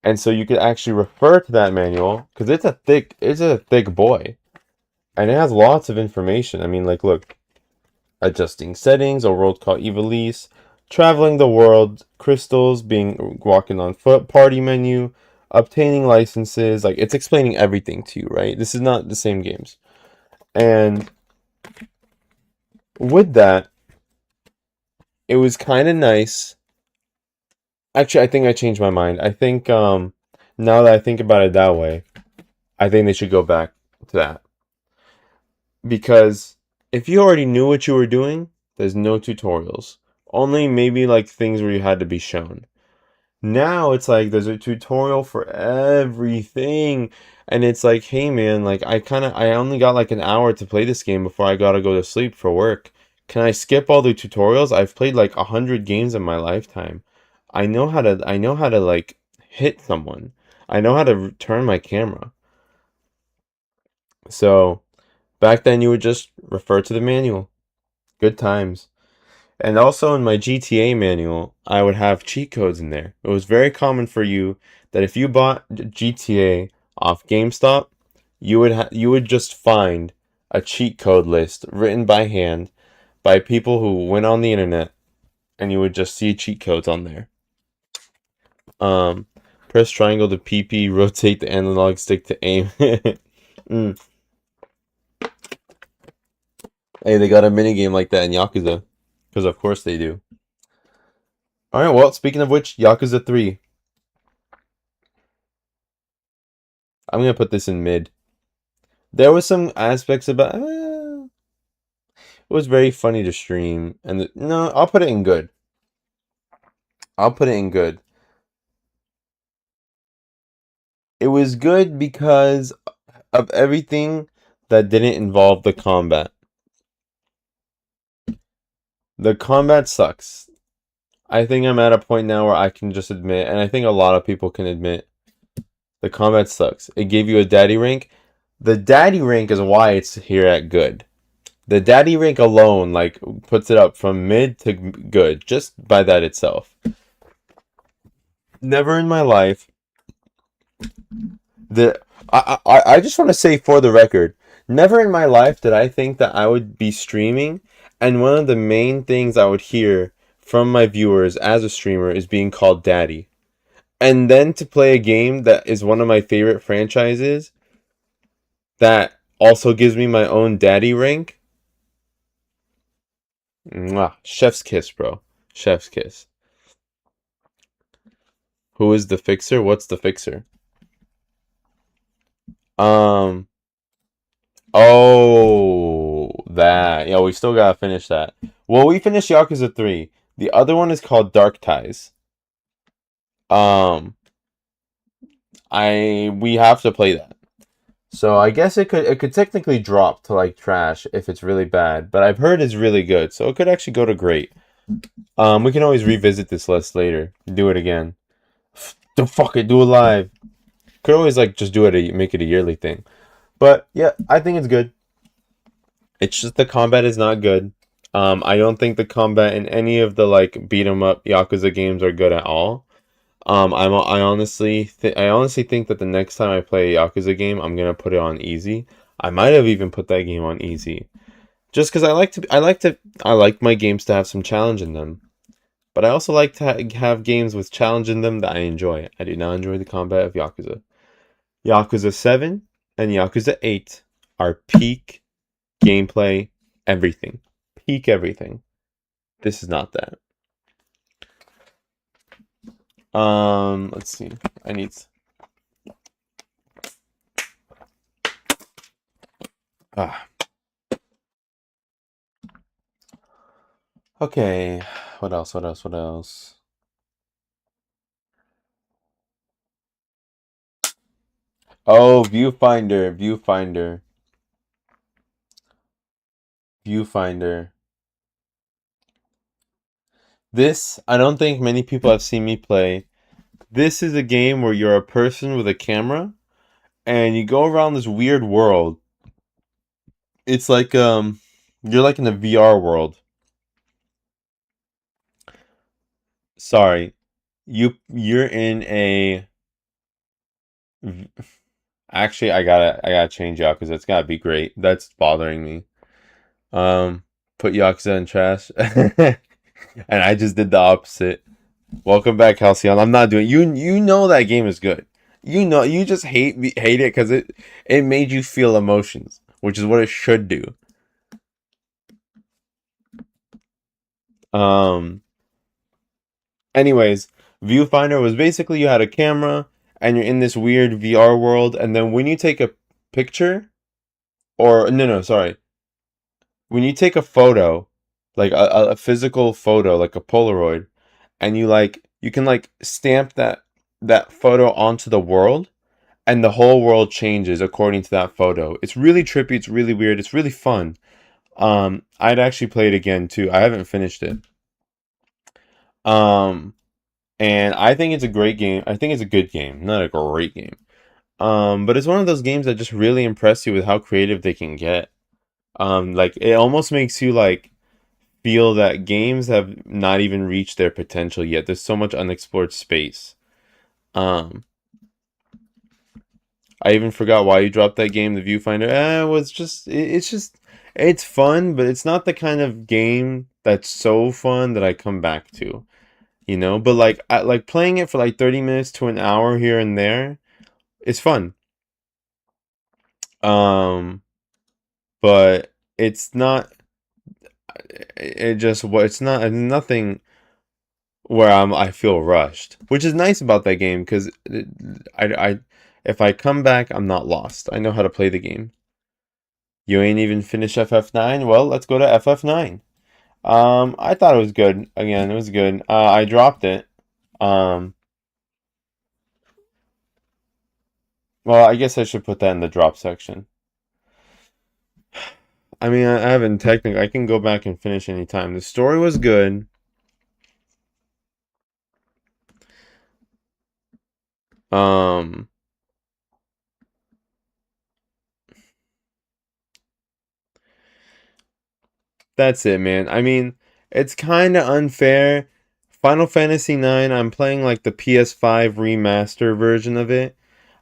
And so you could actually refer to that manual, because it's a thick boy. And it has lots of information. I mean, like, look, adjusting settings, a world called Evilise, traveling the world, crystals, walking on foot, party menu, obtaining licenses. Like, it's explaining everything to you, right? This is not the same games. And with that, it was kind of nice. Actually, I think I changed my mind. I think now that I think about it that way, I think they should go back to that. Because if you already knew what you were doing, there's no tutorials. Only maybe like things where you had to be shown. Now it's like there's a tutorial for everything. And it's like, hey man, like I only got like an hour to play this game before I gotta go to sleep for work. Can I skip all the tutorials? I've played like 100 games in my lifetime. I know how to like hit someone. I know how to turn my camera. So back then you would just refer to the manual. Good times. And also in my GTA manual, I would have cheat codes in there. It was very common for you that if you bought GTA off GameStop, you would just find a cheat code list written by hand by people who went on the internet, and you would just see cheat codes on there. Um, Press triangle to PP, rotate the analog stick to aim. Mm. Hey, they got a minigame like that in Yakuza. Because of course they do. Alright, well, speaking of which, Yakuza 3. I'm going to put this in mid. There was some aspects about... it was very funny to stream. And no, I'll put it in good. I'll put it in good. It was good because of everything that didn't involve the combat. The combat sucks. I think I'm at a point now where I can just admit, and I think a lot of people can admit, the combat sucks. It gave you a daddy rank. The daddy rank is why it's here at good. The daddy rank alone, like, puts it up from mid to good, just by that itself. Never in my life. I just want to say for the record, never in my life did I think that I would be streaming, and one of the main things I would hear from my viewers as a streamer is being called daddy. And then to play a game that is one of my favorite franchises that also gives me my own daddy rank. Mwah. Chef's kiss, bro. Chef's kiss. Who is the fixer? What's the fixer? Oh, that. Yeah, we still gotta finish that. Well, we finished Yakuza 3. The other one is called Dark Ties. We have to play that. So I guess it could technically drop to like trash if it's really bad, but I've heard it's really good, so it could actually go to great. We can always revisit this list later. Do it again. Fuck it, do it live. Could always like just do it, make it a yearly thing. But yeah, I think it's good. It's just the combat is not good. I don't think the combat in any of the like beat 'em up Yakuza games are good at all. I honestly think that the next time I play a Yakuza game, I'm gonna put it on easy. I might have even put that game on easy, just because I like my games to have some challenge in them. But I also like to have games with challenge in them that I enjoy. I do not enjoy the combat of Yakuza. Yakuza 7. and Yakuza 8 are peak gameplay, everything. Peak everything. This is not that. Let's see. I need. Ah. Okay. What else? What else? What else? Oh, viewfinder, viewfinder, viewfinder. This, I don't think many people have seen me play. This is a game where you're a person with a camera and you go around this weird world. It's like you're like in a VR world. Sorry. You're in a actually I gotta change y'all because it's gotta be great. That's bothering me. Um put Yakuza in trash. And I just did the opposite. Welcome back, Halcyon. I'm not doing you know that game is good. You know you just hate it because it made you feel emotions, which is what it should do. Um anyways, Viewfinder was basically you had a camera and you're in this weird VR world, and then when you take a picture, or no, sorry. When you take a photo, like a physical photo, like a Polaroid, and you can like stamp that photo onto the world, and the whole world changes according to that photo. It's really trippy, it's really weird, it's really fun. I'd actually play it again too. I haven't finished it. Um, and I think it's a great game. I think it's a good game, not a great game. But it's one of those games that just really impress you with how creative they can get. Like it almost makes you like feel that games have not even reached their potential yet. There's so much unexplored space. Um, I even forgot why you dropped that game, the Viewfinder. It was just it's fun, but it's not the kind of game that's so fun that I come back to, you know? But like I like playing it for like 30 minutes to an hour here and there. It's fun. Um, but it's not it just what it's not nothing where I feel rushed, which is nice about that game because I if I come back, I'm not lost. I know how to play the game. You ain't even finished FF9? Well, let's go to FF9. I thought it was good. Again, it was good. I dropped it. Um, well, I guess I should put that in the drop section. I mean, I haven't technically. I can go back and finish anytime. The story was good. Um, that's it, man. I mean, it's kind of unfair. Final Fantasy 9, I'm playing like the PS5 remaster version of it.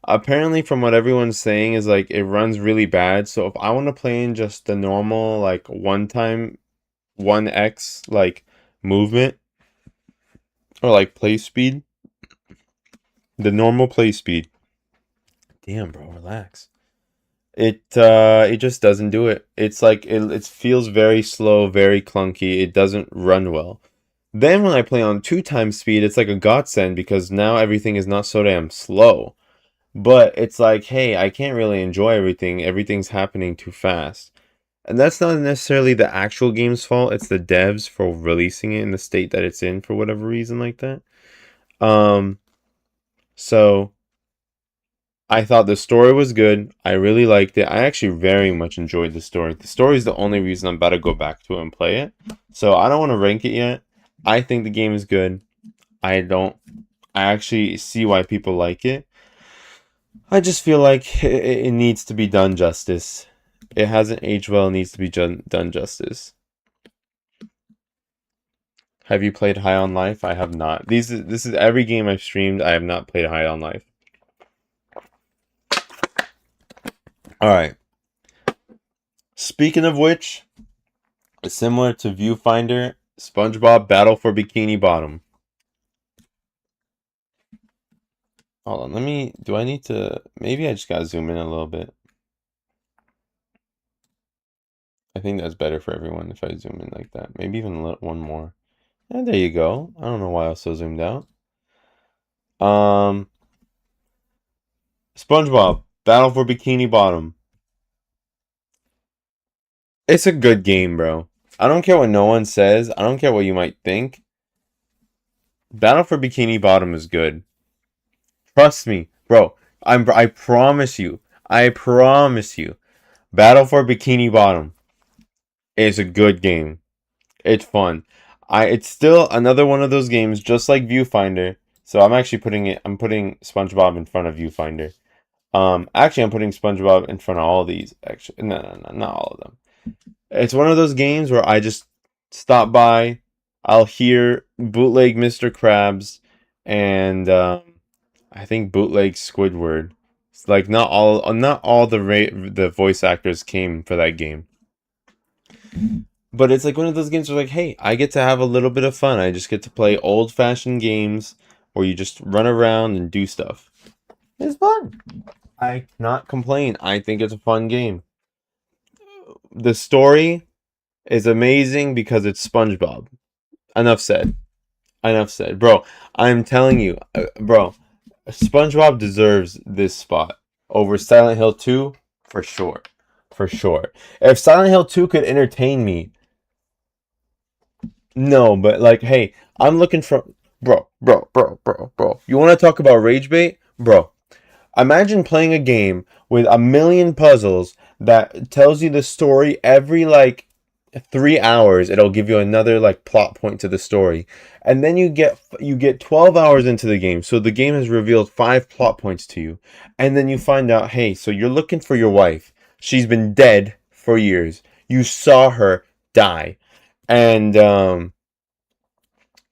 Apparently, from what everyone's saying, is like it runs really bad. So if I want to play in just the normal like one time 1x like movement or like play speed, the normal play speed. Damn, bro, relax. It just doesn't do it. It's like it feels very slow, very clunky. It doesn't run well. Then when I play on 2 times speed, it's like a godsend because now everything is not so damn slow. But it's like, hey, I can't really enjoy everything. Everything's happening too fast. And that's not necessarily the actual game's fault. It's the devs for releasing it in the state that it's in for whatever reason like that. Um, so I thought the story was good. I really liked it. I actually very much enjoyed the story. The story is the only reason I'm about to go back to it and play it. So I don't want to rank it yet. I think the game is good. I don't. I actually see why people like it. I just feel like it needs to be done justice. It hasn't aged well. It needs to be done justice. Have you played High on Life? I have not. This is every game I've streamed. I have not played High on Life. All right. Speaking of which, similar to Viewfinder, SpongeBob Battle for Bikini Bottom. Hold on, let me. Do I need to? Maybe I just gotta zoom in a little bit. I think that's better for everyone if I zoom in like that. Maybe even one more. And there you go. I don't know why I was so zoomed out. Um, SpongeBob, Battle for Bikini Bottom. It's a good game, bro. I don't care what no one says. I don't care what you might think. Battle for Bikini Bottom is good. Trust me, bro. I promise you. I promise you. Battle for Bikini Bottom is a good game. It's fun. It's still another one of those games just like Viewfinder. So I'm putting SpongeBob in front of Viewfinder. Actually I'm putting SpongeBob in front of all these. Actually, no, not all of them. It's one of those games where I just stop by, I'll hear bootleg Mr. Krabs and I think bootleg Squidward. It's like not all the voice actors came for that game. But it's like one of those games where like, hey, I get to have a little bit of fun. I just get to play old-fashioned games where you just run around and do stuff. It's fun. I cannot complain. I think it's a fun game. The story is amazing because it's SpongeBob. Enough said. Enough said. Bro, I'm telling you, bro, SpongeBob deserves this spot over Silent Hill 2 for sure. For sure. If Silent Hill 2 could entertain me, no, but like, hey, I'm looking for bro. You want to talk about rage bait? Bro, imagine playing a game with a million puzzles that tells you the story every like 3 hours. It'll give you another like plot point to the story, and then you get 12 hours into the game. So the game has revealed 5 plot points to you, and then you find out, hey, so you're looking for your wife. She's been dead for years. You saw her die, and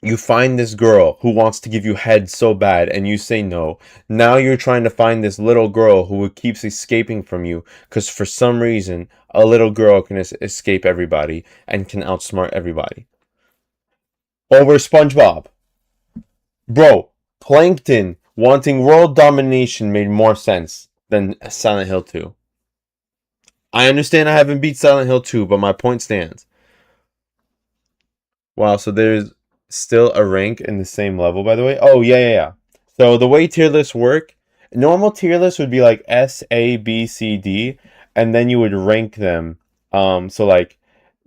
you find this girl who wants to give you head so bad and you say no. Now you're trying to find this little girl who keeps escaping from you because for some reason a little girl can escape everybody and can outsmart everybody. Over SpongeBob. Bro, Plankton wanting world domination made more sense than Silent Hill 2. I understand I haven't beat Silent Hill 2, but my point stands. Wow, so there's still a rank in the same level, by the way. Oh, yeah. So the way tier lists work, normal tier lists would be like S, A, B, C, D, and then you would rank them. So like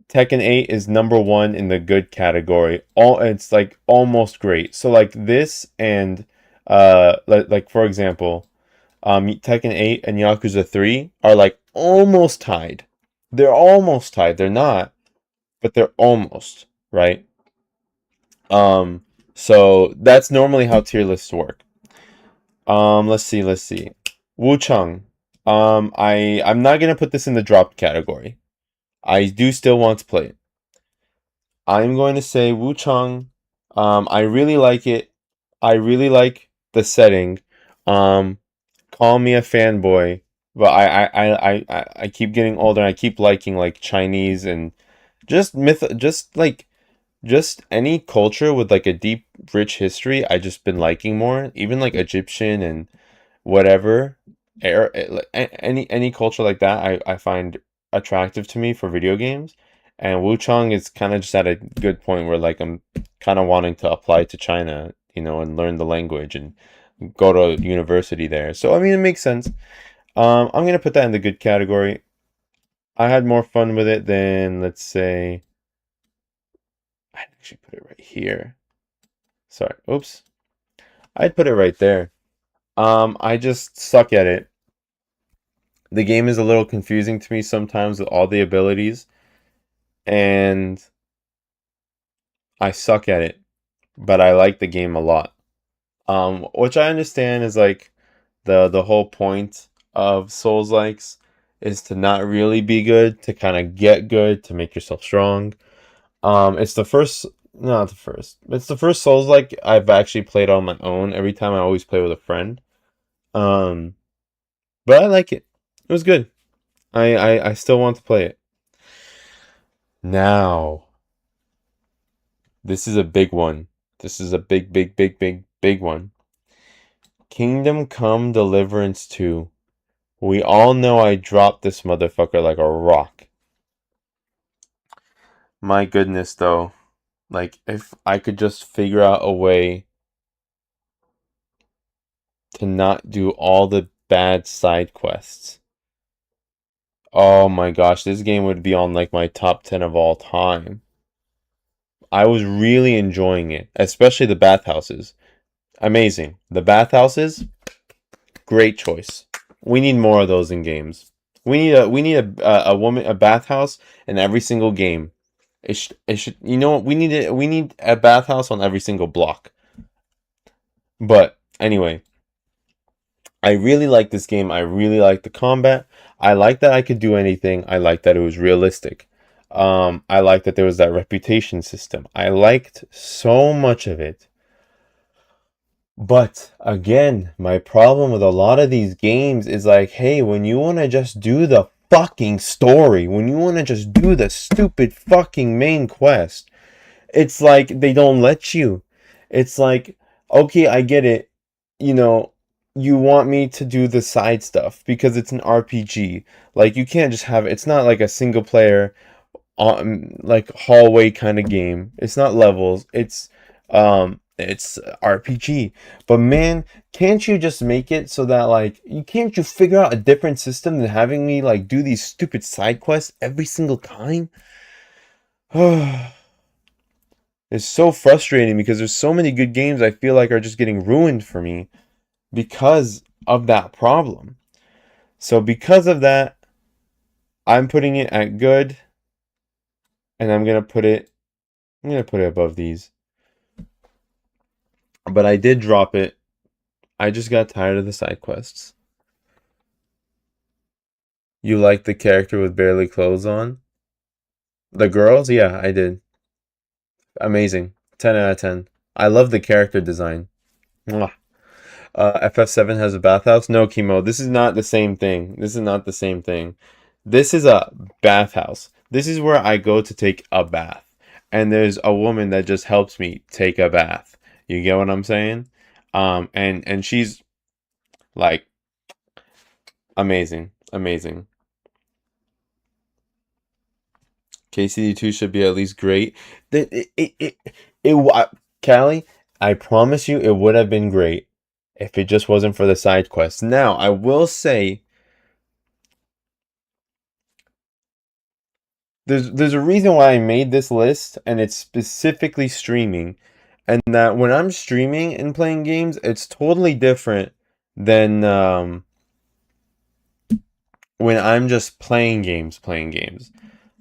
Tekken 8 is number 1 in the good category. It's like almost great. So like this and like for example, Tekken 8 and Yakuza 3 are like almost tied. They're almost tied. They're not, but they're almost, right? So that's normally how tier lists work. Let's see. Wu Chang. I'm not gonna put this in the dropped category. I do still want to play it. I'm going to say Wu Chang. I really like it. I really like the setting. Call me a fanboy, but I keep getting older. And I keep liking like Chinese and just any culture with like a deep, rich history. I just been liking more, even like Egyptian and whatever, any culture like that. I find attractive to me for video games. And Wu Chang is kind of just at a good point where like I'm kind of wanting to apply to China, and learn the language and go to university there. So I mean, it makes sense. I'm gonna put that in the good category. I had more fun with it than, let's say, I'd actually put it right here. Sorry, oops. I'd put it right there. I just suck at it. The game is a little confusing to me sometimes with all the abilities, and I suck at it, but I like the game a lot. Which I understand is like the whole point of Souls likes is to not really be good, to kind of get good, to make yourself strong. It's the first, not the first. It's the first Souls like I've actually played on my own. Every time I always play with a friend. Um, but I like it. It was good. I still want to play it. Now, this is a big one. This is a big one. Kingdom Come Deliverance 2. We all know I dropped this motherfucker like a rock. My goodness, though. Like, if I could just figure out a way to not do all the bad side quests. Oh my gosh, this game would be on like my top 10 of all time. I was really enjoying it, especially the bathhouses. Amazing. The bathhouses, great choice. We need more of those in games. We need a woman a bathhouse in every single game. It should you know what we need a bathhouse on every single block. But anyway, I really like this game. I really like the combat. I like that I could do anything. I like that it was realistic. I like that there was that reputation system. I liked so much of it. But again, my problem with a lot of these games is like, hey, when you want to just do the fucking story, when you want to just do the stupid fucking main quest, it's like they don't let you. It's like, okay, I get it. You know, you want me to do the side stuff because it's an RPG. Like you can't just have it's not like a single player like hallway kind of game. It's not levels. It's RPG. But man, can't you just make it so that like you can't you figure out a different system than having me like do these stupid side quests every single time? It's so frustrating because there's so many good games I feel like are just getting ruined for me because of that problem. So because of that, I'm putting it at good and I'm gonna put it above these. But I did drop it. I just got tired of the side quests. You like the character with barely clothes on? The girls? Yeah, I did. Amazing. 10 out of 10. I love the character design. Mwah. FF7 has a bathhouse? No, Chemo. This is not the same thing. This is not the same thing. This is a bathhouse. This is where I go to take a bath. And there's a woman that just helps me take a bath. You get what I'm saying? And she's like amazing. Amazing. KCD2 should be at least great. Callie, I promise you it would have been great if it just wasn't for the side quests. Now, I will say there's a reason why I made this list and it's specifically streaming. And that when I'm streaming and playing games, it's totally different than when I'm just playing games.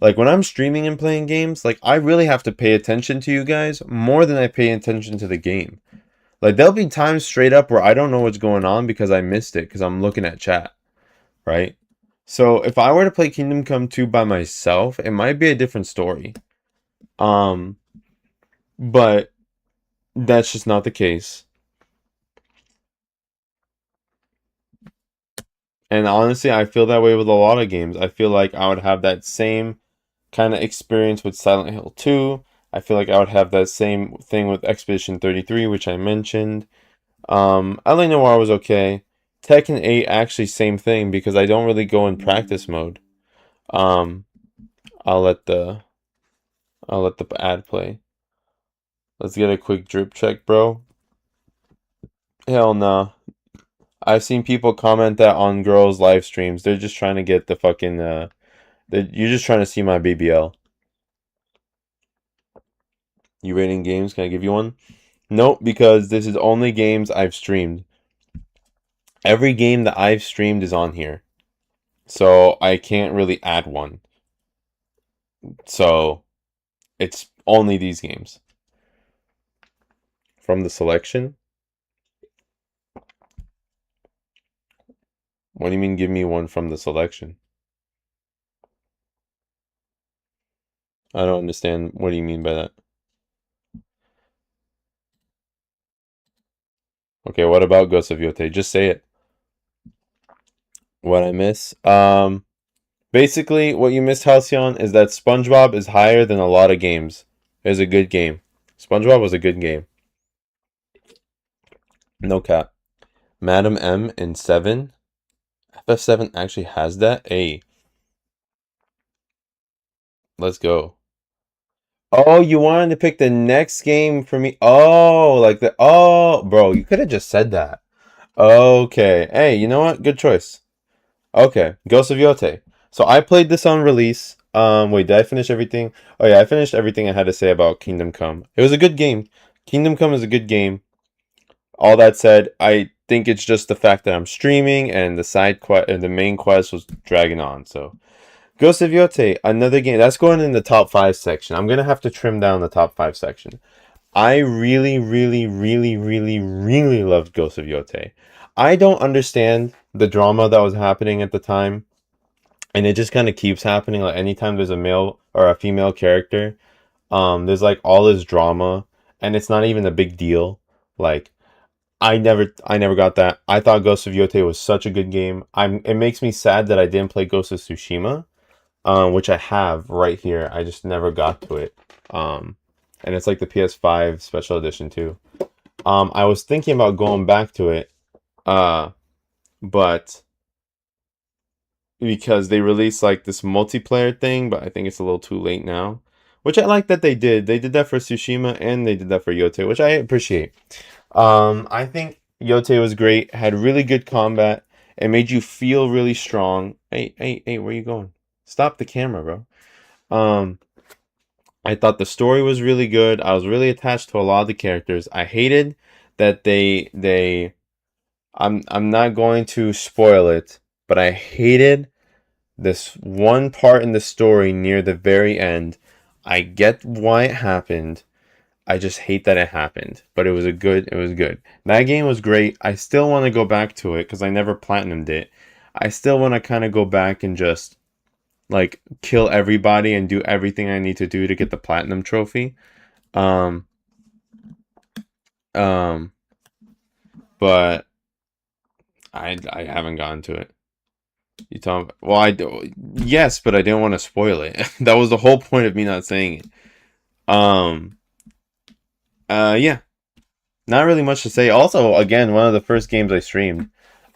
Like when I'm streaming and playing games, like I really have to pay attention to you guys more than I pay attention to the game. Like there'll be times straight up where I don't know what's going on because I missed it because I'm looking at chat, right? So if I were to play Kingdom Come 2 by myself, it might be a different story. Um, but that's just not the case. And honestly, I feel that way with a lot of games. I feel like I would have that same kind of experience with Silent Hill 2. I feel like I would have that same thing with Expedition 33, which I mentioned. LA Noire was okay. Tekken 8 actually same thing because I don't really go in practice mode. Um, I'll let the I'll let the ad play. Let's get a quick drip check, bro. Hell nah. I've seen people comment that on girls' live streams. They're just trying to get the fucking you're just trying to see my BBL. You rating games? Can I give you one? Nope, because this is only games I've streamed. Every game that I've streamed is on here. So I can't really add one. So it's only these games. From the selection? What do you mean give me one from the selection? I don't understand. What do you mean by that? Okay, what about Ghost of Yote? Just say it. What I miss? Basically, what you missed, Halcyon, is that SpongeBob is higher than a lot of games. It was a good game. SpongeBob was a good game. No cap. Madam M in 7. FF7 actually has that? Hey, let's go. Oh, you wanted to pick the next game for me? Oh, like the oh, bro, you could have just said that. Okay. Hey, you know what? Good choice. Okay, Ghost of Yote. So I played this on release. Wait, did I finish everything? Oh yeah, I finished everything I had to say about Kingdom Come. It was a good game. Kingdom Come is a good game. All that said, I think it's just the fact that I'm streaming and the main quest was dragging on. So Ghost of Yote, another game that's going in the top five section. I'm gonna have to trim down the top five section. I really, really, really, really, really loved Ghost of Yote. I don't understand the drama that was happening at the time, and it just kind of keeps happening. Like anytime there's a male or a female character, there's like all this drama, and it's not even a big deal. Like I never got that. I thought Ghost of Yote was such a good game. It makes me sad that I didn't play Ghost of Tsushima, which I have right here. I just never got to it. Um, and it's like the PS5 special edition too. I was thinking about going back to it, uh, but because they released like this multiplayer thing, but I think it's a little too late now. Which I like that they did. They did that for Tsushima and they did that for Yote, which I appreciate. I think Yote was great, had really good combat, it made you feel really strong. Hey, hey, hey, where you going? Stop the camera, bro. Um, I thought the story was really good. I was really attached to a lot of the characters. I hated that they I'm not going to spoil it, but I hated this one part in the story near the very end. I get why it happened. I just hate that it happened, but it was good. That game was great. I still want to go back to it because I never platinumed it. I still want to kind of go back and just like kill everybody and do everything I need to do to get the platinum trophy. Um, um, but I haven't gotten to it. You tell me, well, I do, yes, but I didn't want to spoil it. That was the whole point of me not saying it. Um, yeah, not really much to say. Also, again, one of the first games I streamed.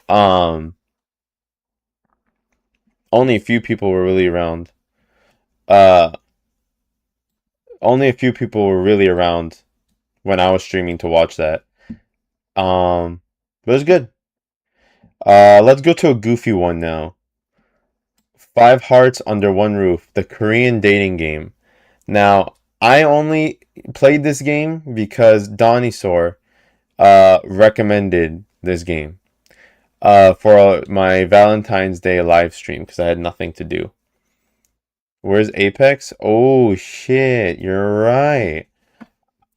Um, only a few people were really around. Uh, only a few people were really around when I was streaming to watch that. But it was good. Let's go to a goofy one now. Five Hearts Under One Roof, the Korean dating game. Now, I only played this game because Dinosaur recommended this game for my Valentine's Day live stream because I had nothing to do. Where's Apex? Oh shit, you're right.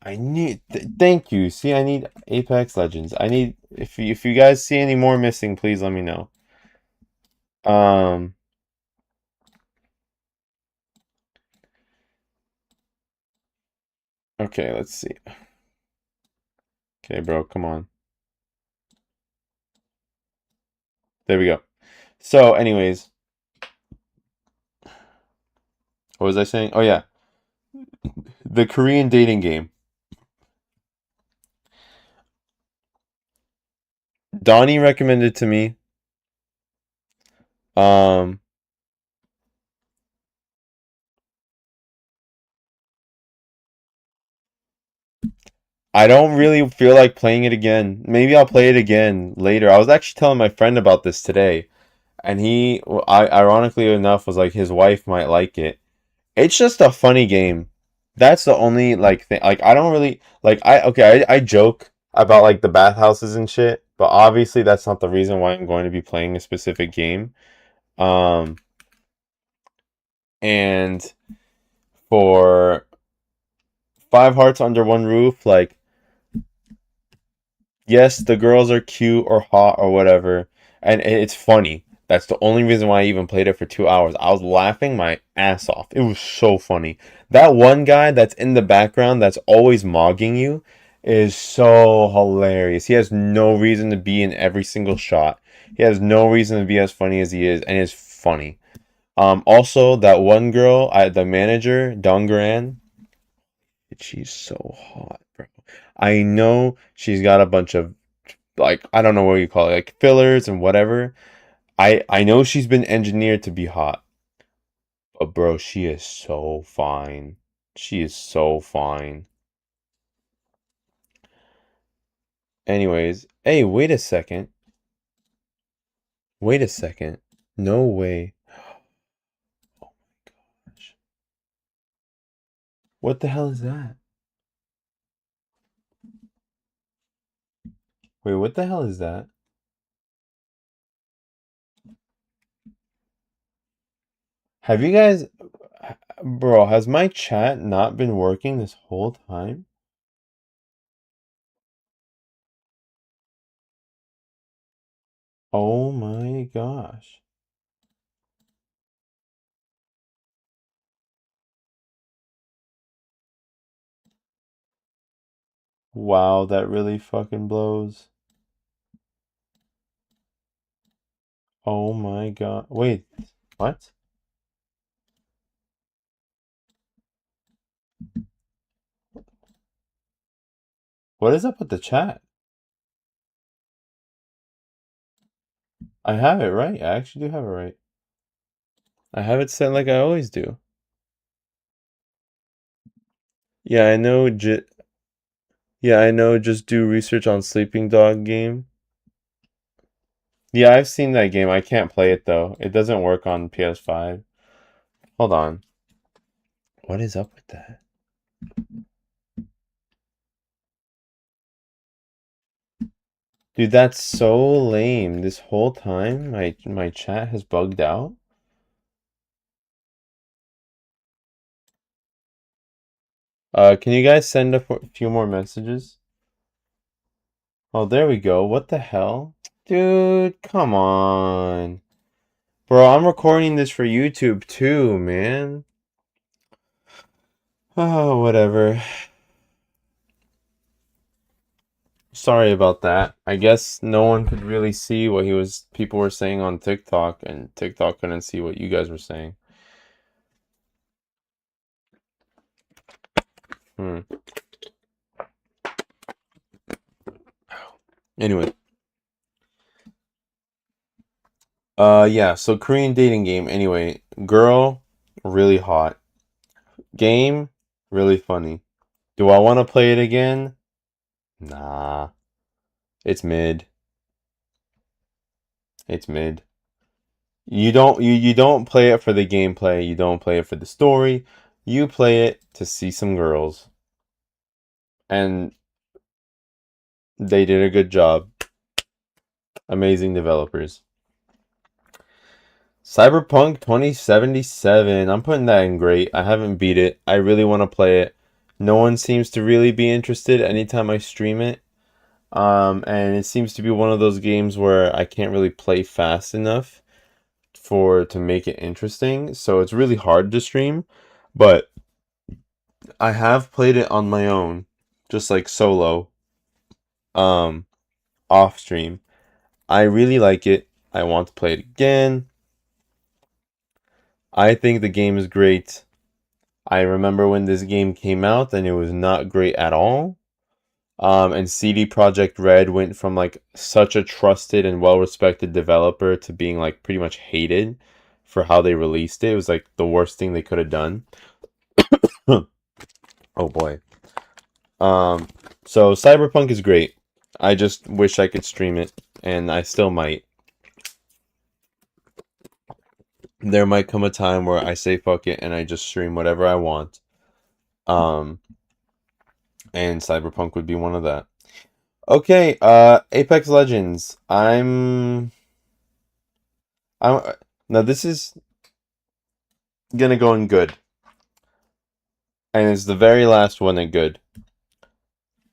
Thank you. See, I need Apex Legends. I need if you guys see any more missing, please let me know. Um, okay, let's see. Okay, bro, come on. There we go. So, anyways, what was I saying? Oh yeah, the Korean dating game. Donnie recommended to me. Um, I don't really feel like playing it again. Maybe I'll play it again later. I was actually telling my friend about this today, and ironically enough, was like his wife might like it. It's just a funny game. That's the only like thing. Like I don't really like. I joke about like the bathhouses and shit, but obviously that's not the reason why I'm going to be playing a specific game. Um, and for Five Hearts Under One Roof, like yes, the girls are cute or hot or whatever, and it's funny. That's the only reason why I even played it for 2 hours. I was laughing my ass off. It was so funny. That one guy that's in the background that's always mogging you is so hilarious. He has no reason to be in every single shot. He has no reason to be as funny as he is, and it's funny. Also that one girl, the manager, Dongran, she's so hot, bro. I know she's got a bunch of like I don't know what you call it, like fillers and whatever. I know she's been engineered to be hot, but bro, she is so fine. She is so fine. Anyways, hey, wait a second. Wait a second. No way. Oh my gosh. What the hell is that? Wait, what the hell is that? Have you guys... Bro, has my chat not been working this whole time? Oh my gosh. Wow, that really fucking blows. Oh my god. Wait, what? What is up with the chat? I have it right. I actually do have it right. I have it set like I always do. Yeah, I know. Yeah, I know. Just do research on Sleeping Dog game. Yeah, I've seen that game. I can't play it though. It doesn't work on PS5. Hold on. What is up with that? Dude, that's so lame. This whole time my chat has bugged out. Can you guys send a few more messages? Oh, there we go. What the hell? Dude, come on. Bro, I'm recording this for YouTube too, man. Oh, whatever. Sorry about that. I guess no one could really see what people were saying on TikTok, and TikTok couldn't see what you guys were saying. Hmm. Anyway. Yeah, so Korean dating game. Anyway, girl, really hot. Game, really funny. Do I want to play it again? Nah. It's mid. It's mid. You don't play it for the gameplay, you don't play it for the story. You play it to see some girls. And they did a good job. Amazing developers. Cyberpunk 2077. I'm putting that in great. I haven't beat it. I really want to play it. No one seems to really be interested anytime I stream it. And it seems to be one of those games where I can't really play fast enough to make it interesting. So it's really hard to stream. But I have played it on my own, just like solo, um, off stream. I really like it. I want to play it again. I think the game is great. I remember when this game came out and it was not great at all. And CD Projekt Red went from like such a trusted and well-respected developer to being like pretty much hated for how they released it. It was like the worst thing they could have done. Oh boy. So Cyberpunk is great. I just wish I could stream it, and I still might. There might come a time where I say fuck it and I just stream whatever I want. Um, and Cyberpunk would be one of that. Okay, Apex Legends. I'm now this is gonna go in good. And it's the very last one in good.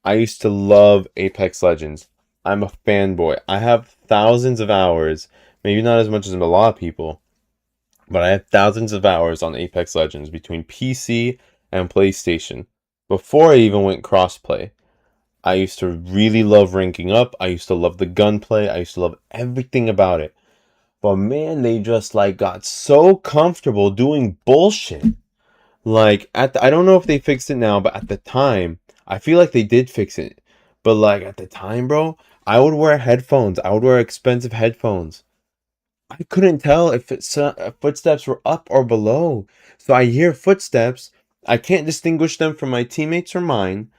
I used to love Apex Legends. I'm a fanboy. I have thousands of hours, maybe not as much as a lot of people, but I have thousands of hours on Apex Legends between PC and PlayStation. Before I even went crossplay, I used to really love ranking up. I used to love the gunplay. I used to love everything about it. But man, they just like got so comfortable doing bullshit. Like I don't know if they fixed it now, but at the time, I feel like they did fix it. But like at the time, bro, I would wear headphones. I would wear expensive headphones. I couldn't tell if footsteps were up or below. So I hear footsteps. I can't distinguish them from my teammates or mine,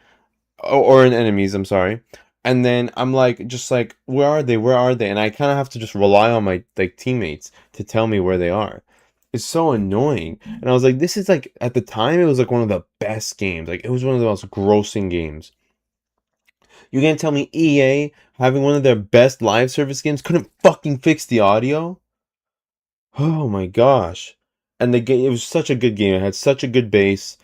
or in enemies, I'm sorry. And then I'm like, just like, where are they? Where are they? And I kind of have to just rely on my like teammates to tell me where they are. It's so annoying. And I was like, this is like at the time it was like one of the best games. Like it was one of the most grossing games. You can't tell me EA having one of their best live service games couldn't fucking fix the audio? Oh my gosh. And the game, it was such a good game. It had such a good base.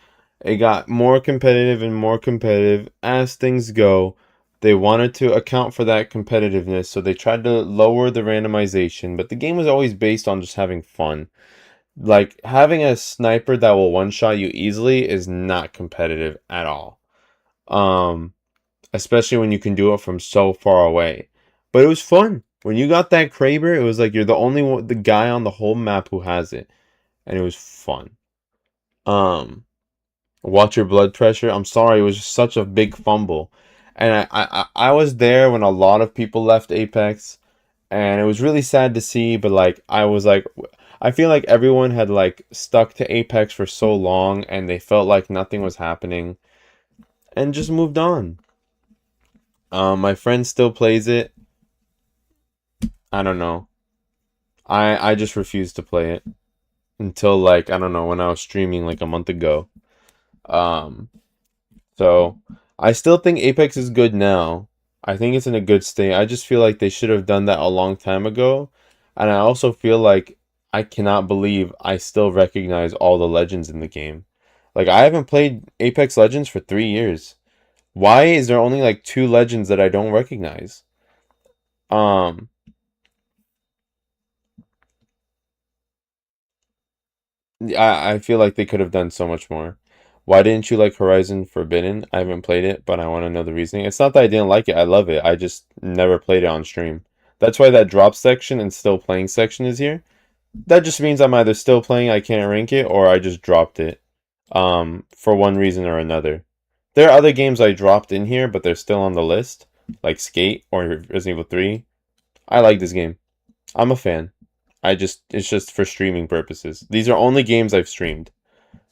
It got more competitive and more competitive as things go. They wanted to account for that competitiveness, so they tried to lower the randomization, but the game was always based on just having fun. Like having a sniper that will one-shot you easily is not competitive at all. Um, Especially when you can do it from so far away. But it was fun. When you got that Kraber, it was like you're the only one, the guy on the whole map who has it, and it was fun. Um, Watch your blood pressure. I'm sorry, it was just such a big fumble, and I was there when a lot of people left Apex, and it was really sad to see. But like I was like, I feel like everyone had like stuck to Apex for so long, and they felt like nothing was happening, and just moved on. My friend still plays it. I don't know. I just refused to play it until like I don't know when I was streaming like a month ago. Um, so I still think Apex is good now. I think it's in a good state. I just feel like they should have done that a long time ago. And I also feel like I cannot believe I still recognize all the legends in the game. Like I haven't played Apex Legends for 3 years. Why is there only like two legends that I don't recognize? Um, I feel like they could have done so much more. Why didn't you like Horizon Forbidden? I haven't played it, but I want to know the reasoning. It's not that I didn't like it. I love it. I just never played it on stream. That's why that drop section and still playing section is here. That just means I'm either still playing, I can't rank it, or I just dropped it. For one reason or another. There are other games I dropped in here, but they're still on the list, like Skate or Resident Evil 3. I like this game. I'm a fan. It's just for streaming purposes. These are only games I've streamed.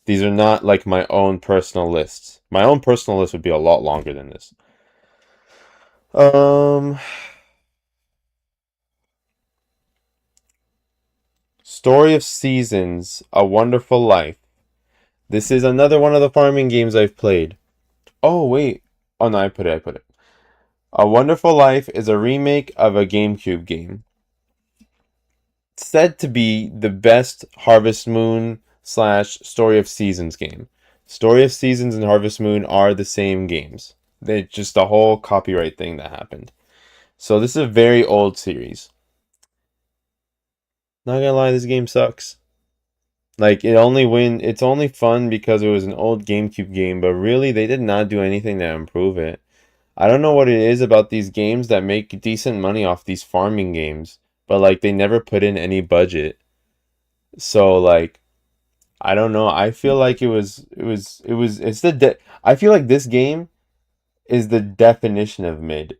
These are not like my own personal lists. My own personal list would be a lot longer than this. Um, Story of Seasons, A Wonderful Life. This is another one of the farming games I've played. Oh, wait. Oh, no, I put it. A Wonderful Life is a remake of a GameCube game. Said to be the best Harvest Moon slash Story of Seasons game. Story of Seasons and Harvest Moon are the same games. They're just a whole copyright thing that happened. So this is a very old series. Not gonna lie, this game sucks. Like it's only fun because it was an old GameCube game, but really they did not do anything to improve it. I don't know what it is about these games that make decent money off these farming games, but like they never put in any budget. So like I don't know. I feel like it's I feel like this game is the definition of mid.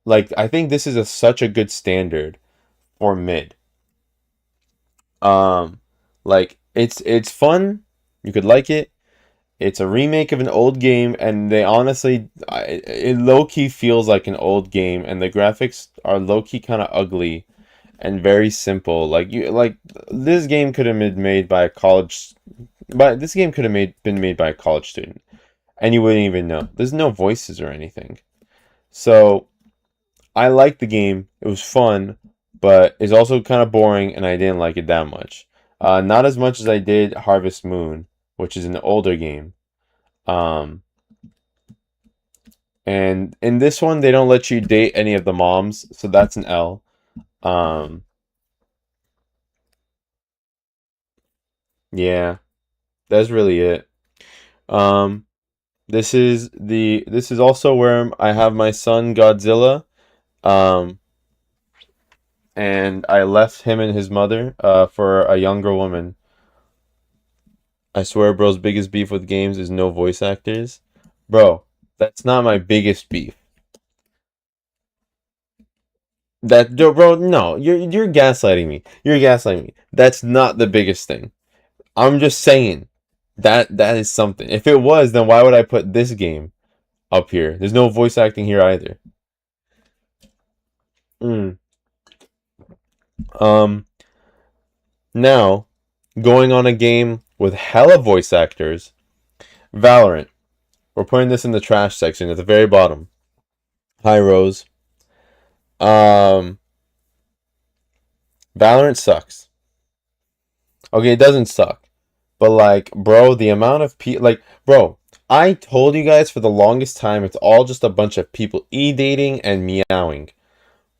Like I think this is such a good standard for mid. Um like it's fun. You could like it. It's a remake of an old game and they honestly it low key feels like an old game and the graphics are low key kind of ugly and very simple. Like this game could have been made by a college but this game could have been made by a college student and you wouldn't even know. There's no voices or anything. So I liked the game. It was fun, but it's also kind of boring, and I didn't like it that much. Not as much as I did Harvest Moon, which is an older game. Um, and in this one, they don't let you date any of the moms, so that's an L. Um, yeah, that's really it. Um, this is also where I have my son Godzilla. Um, and I left him and his mother for a younger woman. I swear, bro's biggest beef with games is no voice actors. Bro, that's not my biggest beef. Bro, no, you're gaslighting me. You're gaslighting me. That's not the biggest thing. I'm just saying, That is something. If it was, then why would I put this game up here? There's no voice acting here either. Mm. Um, Now, going on a game with hella voice actors, Valorant. We're putting this in the trash section at the very bottom. Hi, Rose. Um, Valorant sucks. Okay, it doesn't suck. But like, bro, the amount of people, like, bro, I told you guys for the longest time it's all just a bunch of people e-dating and meowing.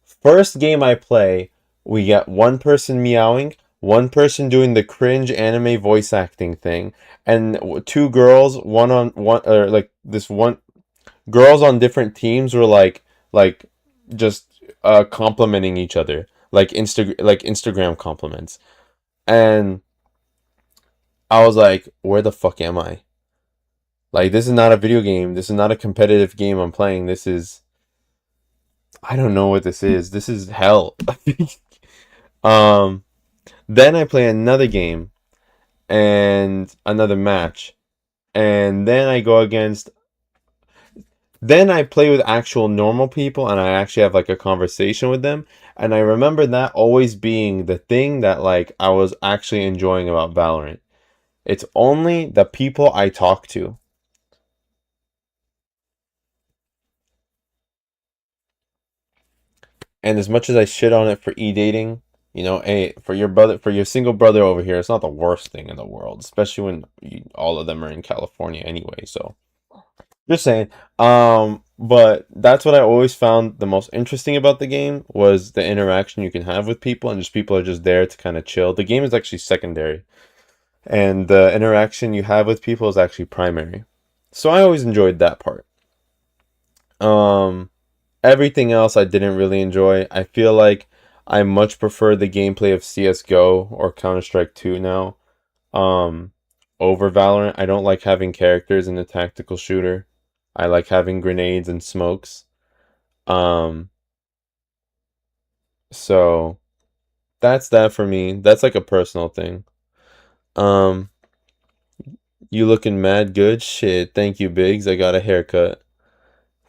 First game I play, we get one person meowing, one person doing the cringe anime voice acting thing, and two girls, one on one, or like this one, girls on different teams were like just complimenting each other, like Instagram compliments. And I was like, where the fuck am I? Like, this is not a video game. This is not a competitive game I'm playing. This is, I don't know what this is. This is hell. um, then I play another game and another match. And then I go against, then I play with actual normal people and I actually have like a conversation with them. And I remember that always being the thing that like I was actually enjoying about Valorant. It's only the people I talk to. And as much as I shit on it for e-dating, you know, hey, for your brother, for your single brother over here, it's not the worst thing in the world, especially when all of them are in California anyway. So just saying. But that's what I always found the most interesting about the game was the interaction you can have with people, and just people are just there to kind of chill. The game is actually secondary, and the interaction you have with people is actually primary. So I always enjoyed that part. Um, Everything else I didn't really enjoy. I feel like I much prefer the gameplay of CS:GO or Counter-Strike 2 now, um, over Valorant. I don't like having characters in a tactical shooter. I like having grenades and smokes. Um, so that's that for me. That's like a personal thing. Um, you looking mad good? Shit, thank you, Biggs. I got a haircut.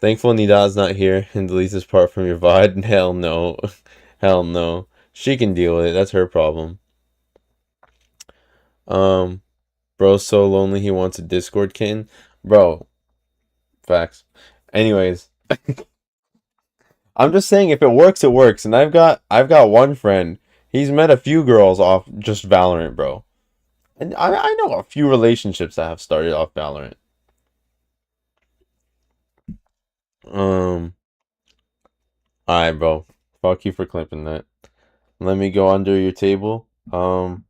Thankful Nida's not here and deletes this part from your VOD. Hell no. Hell no. She can deal with it. That's her problem. Um, Bro's so lonely he wants a Discord kitten. Bro, facts. Anyways, I'm just saying if it works, it works. And I've got one friend. He's met a few girls off just Valorant, bro. And I know a few relationships that have started off Valorant. Um, alright, bro. Fuck you for clipping that. Let me go under your table. Yakuza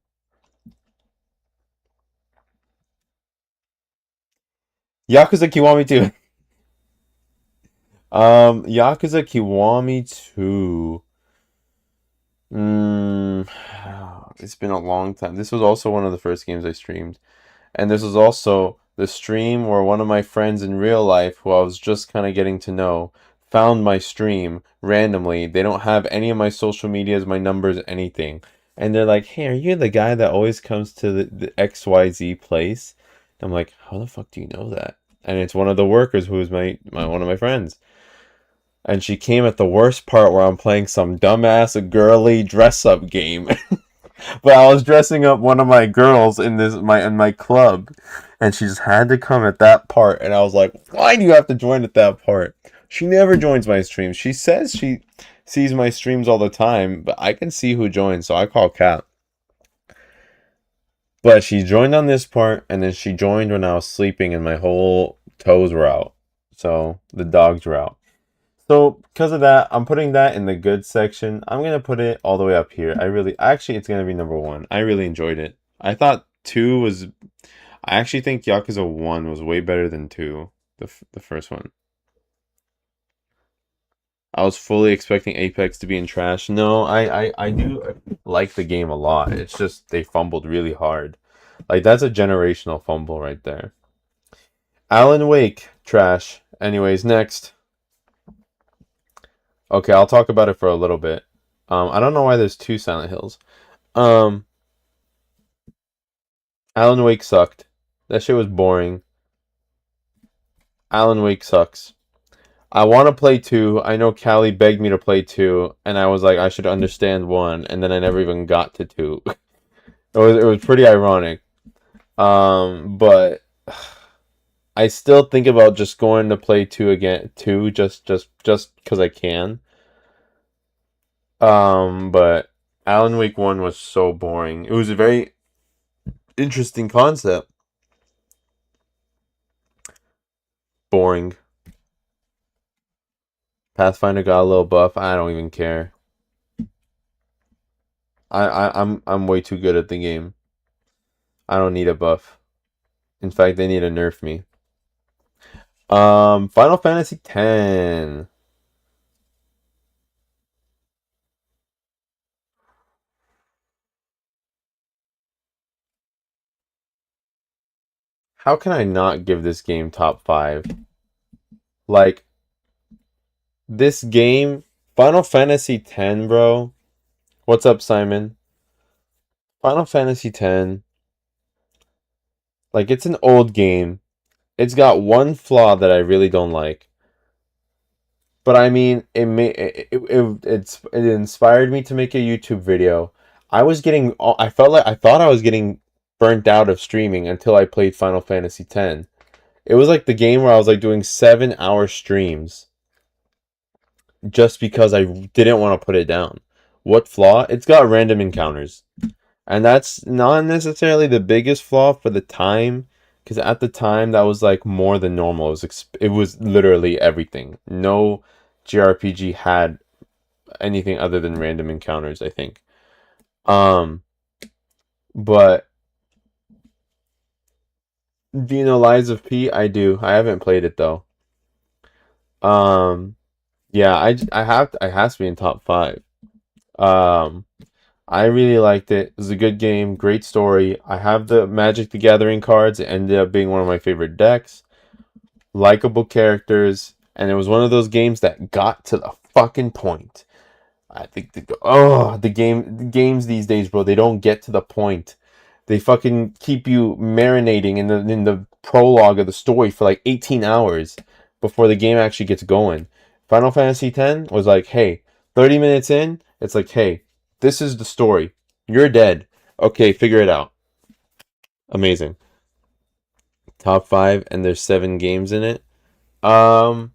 Kiwami 2. Yakuza Kiwami 2. Mm, it's been a long time. This was also one of the first games I streamed. And this was also the stream where one of my friends in real life, who I was just kind of getting to know, found my stream randomly. They don't have any of my social medias, my numbers, anything. And they're like, hey, are you the guy that always comes to the XYZ place? I'm like, how the fuck do you know that? And it's one of the workers who is my one of my friends. And she came at the worst part where I'm playing some dumbass girly dress up game. But I was dressing up one of my girls in my club, and she just had to come at that part, and I was like, "Why do you have to join at that part?" She never joins my streams. She says she sees my streams all the time, but I can see who joins, so I call Kat. But she joined on this part, and then she joined when I was sleeping, and my whole toes were out. So the dogs were out. So because of that, I'm putting that in the good section. I'm gonna put it all the way up here. Actually, it's gonna be number one. I really enjoyed it. I thought two was. I actually think Yakuza 1 was way better than 2, the first one. I was fully expecting Apex to be in trash. No, I do like the game a lot. It's just they fumbled really hard. Like, that's a generational fumble right there. Alan Wake, trash. Anyways, next. Okay, I'll talk about it for a little bit. I don't know why there's two Silent Hills. Um, Alan Wake sucked. That shit was boring. Alan Wake sucks. I want to play 2. I know Callie begged me to play 2, and I was like, I should understand 1, and then I never even got to 2. It was pretty ironic. But I still think about just going to play 2 again, 2 just because I can. But Alan Wake 1 was so boring. It was a very interesting concept. Boring. Pathfinder got a little buff. I don't even care. I'm way too good at the game. I don't need a buff. In fact, they need to nerf me. Final Fantasy X. How can I not give this game top 5? Like, this game, Final Fantasy X, bro. What's up, Simon? Final Fantasy X, like, it's an old game. It's got one flaw that I really don't like. But I mean, it inspired me to make a YouTube video. I thought I was getting burnt out of streaming until I played Final Fantasy X. It was like the game where I was like doing 7-hour streams just because I didn't want to put it down. What flaw? It's got random encounters. And that's not necessarily the biggest flaw for the time, because at the time that was like more than normal. It was literally everything. No JRPG had anything other than random encounters, I think. But do you know Lies of P? I do. I haven't played it though. Um, yeah, I has to be in top 5. Um, I really liked it. It was a good game, great story. I have the Magic the Gathering cards. It ended up being one of my favorite decks. Likable characters, and it was one of those games that got to the fucking point. I think the games these days, bro, they don't get to the point. They fucking keep you marinating in the prologue of the story for like 18 hours before the game actually gets going. Final Fantasy X was like, hey, 30 minutes in, it's like, hey, this is the story. You're dead. Okay, figure it out. Amazing. Top 5, and there's 7 games in it. Um,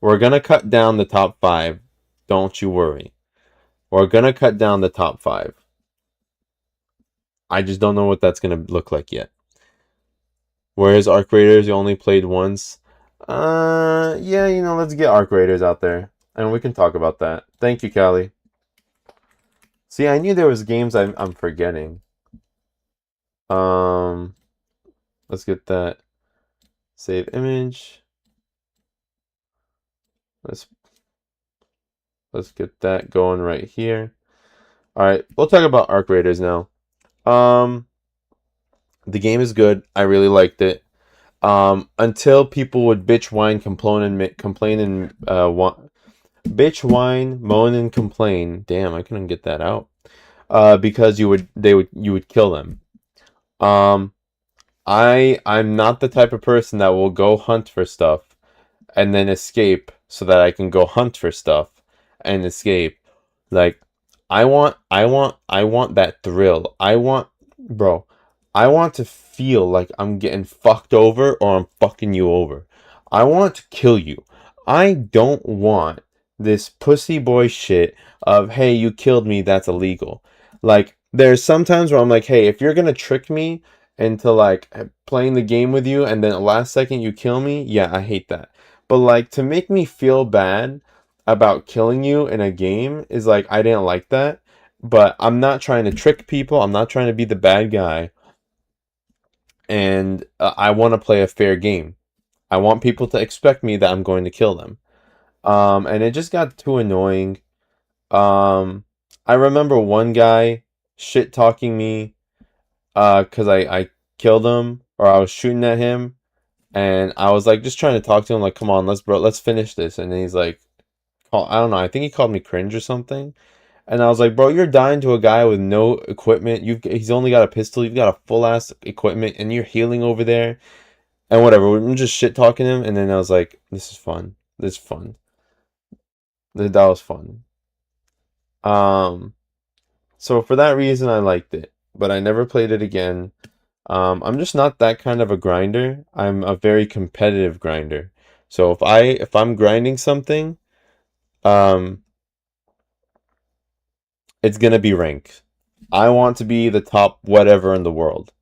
we're gonna cut down the top 5. Don't you worry. We're gonna cut down the top 5. I just don't know what that's gonna look like yet. Whereas Arc Raiders, you only played once. Yeah, let's get Arc Raiders out there, and we can talk about that. Thank you, Callie. See, I knew there was games I'm forgetting. Let's get that. Save image. Let's get that going right here. All right, we'll talk about Arc Raiders now. The game is good. I really liked it. Until people would bitch, whine, complain, and bitch, whine, moan, and complain. Damn, I couldn't get that out. Because you would kill them. I'm not the type of person that will go hunt for stuff and then escape so that I can go hunt for stuff and escape. Like, I want that thrill. Bro, I want to feel like I'm getting fucked over or I'm fucking you over. I want to kill you. I don't want this pussy boy shit of, hey, you killed me, that's illegal. Like, there's sometimes where I'm like, hey, if you're gonna trick me into like playing the game with you and then the last second you kill me, yeah, I hate that. But like, to make me feel bad about killing you in a game is like, I didn't like that. But I'm not trying to trick people. I'm not trying to be the bad guy. And I want to play a fair game. I want people to expect me that I'm going to kill them. And it just got too annoying. I remember one guy shit talking me because I killed him or I was shooting at him. And I was like just trying to talk to him like, come on, let's finish this. And then he's like, I don't know, I think he called me cringe or something. And I was like, bro, you're dying to a guy with no equipment. He's only got a pistol. You've got a full ass equipment, and you're healing over there, and whatever. I'm just shit talking him, and then I was like, this is fun. This is fun. That was fun. Um, so for that reason, I liked it, but I never played it again. I'm just not that kind of a grinder. I'm a very competitive grinder. So if I'm grinding something, um, it's gonna be ranked. I want to be the top whatever in the world.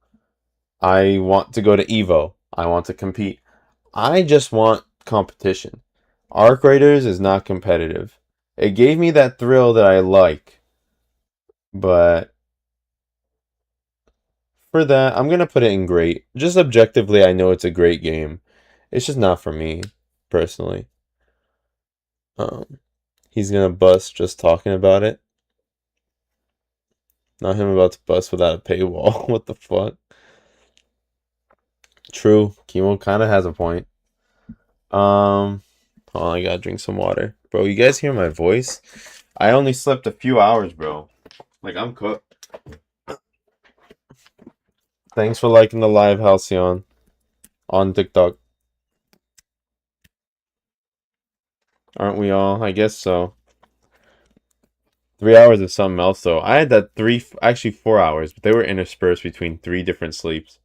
I want to go to Evo. I want to compete. I just want competition. Arc Raiders is not competitive. It gave me that thrill that I like, but for that, I'm gonna put it in great. Just objectively, I know it's a great game. It's just not for me, personally. Um, he's gonna bust just talking about it. Not him about to bust without a paywall. What the fuck? True, Kimo kind of has a point. Hold on, I gotta drink some water. Bro, you guys hear my voice? I only slept a few hours, bro. Like, I'm cooked. Thanks for liking the live, Halcyon, on TikTok. Aren't we all? I guess so. 3 hours of something else, though. I had that actually 4 hours, but they were interspersed between 3 different sleeps.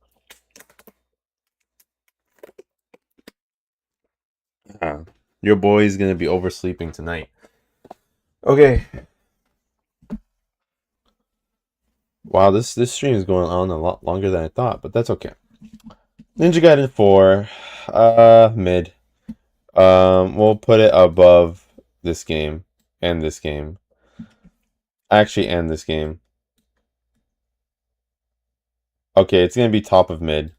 Your boy is gonna be oversleeping tonight. Okay. Wow, this stream is going on a lot longer than I thought, but that's okay. Ninja Gaiden 4, mid. We'll put it above this game and this game. Actually, and this game. Okay, it's gonna be top of mid.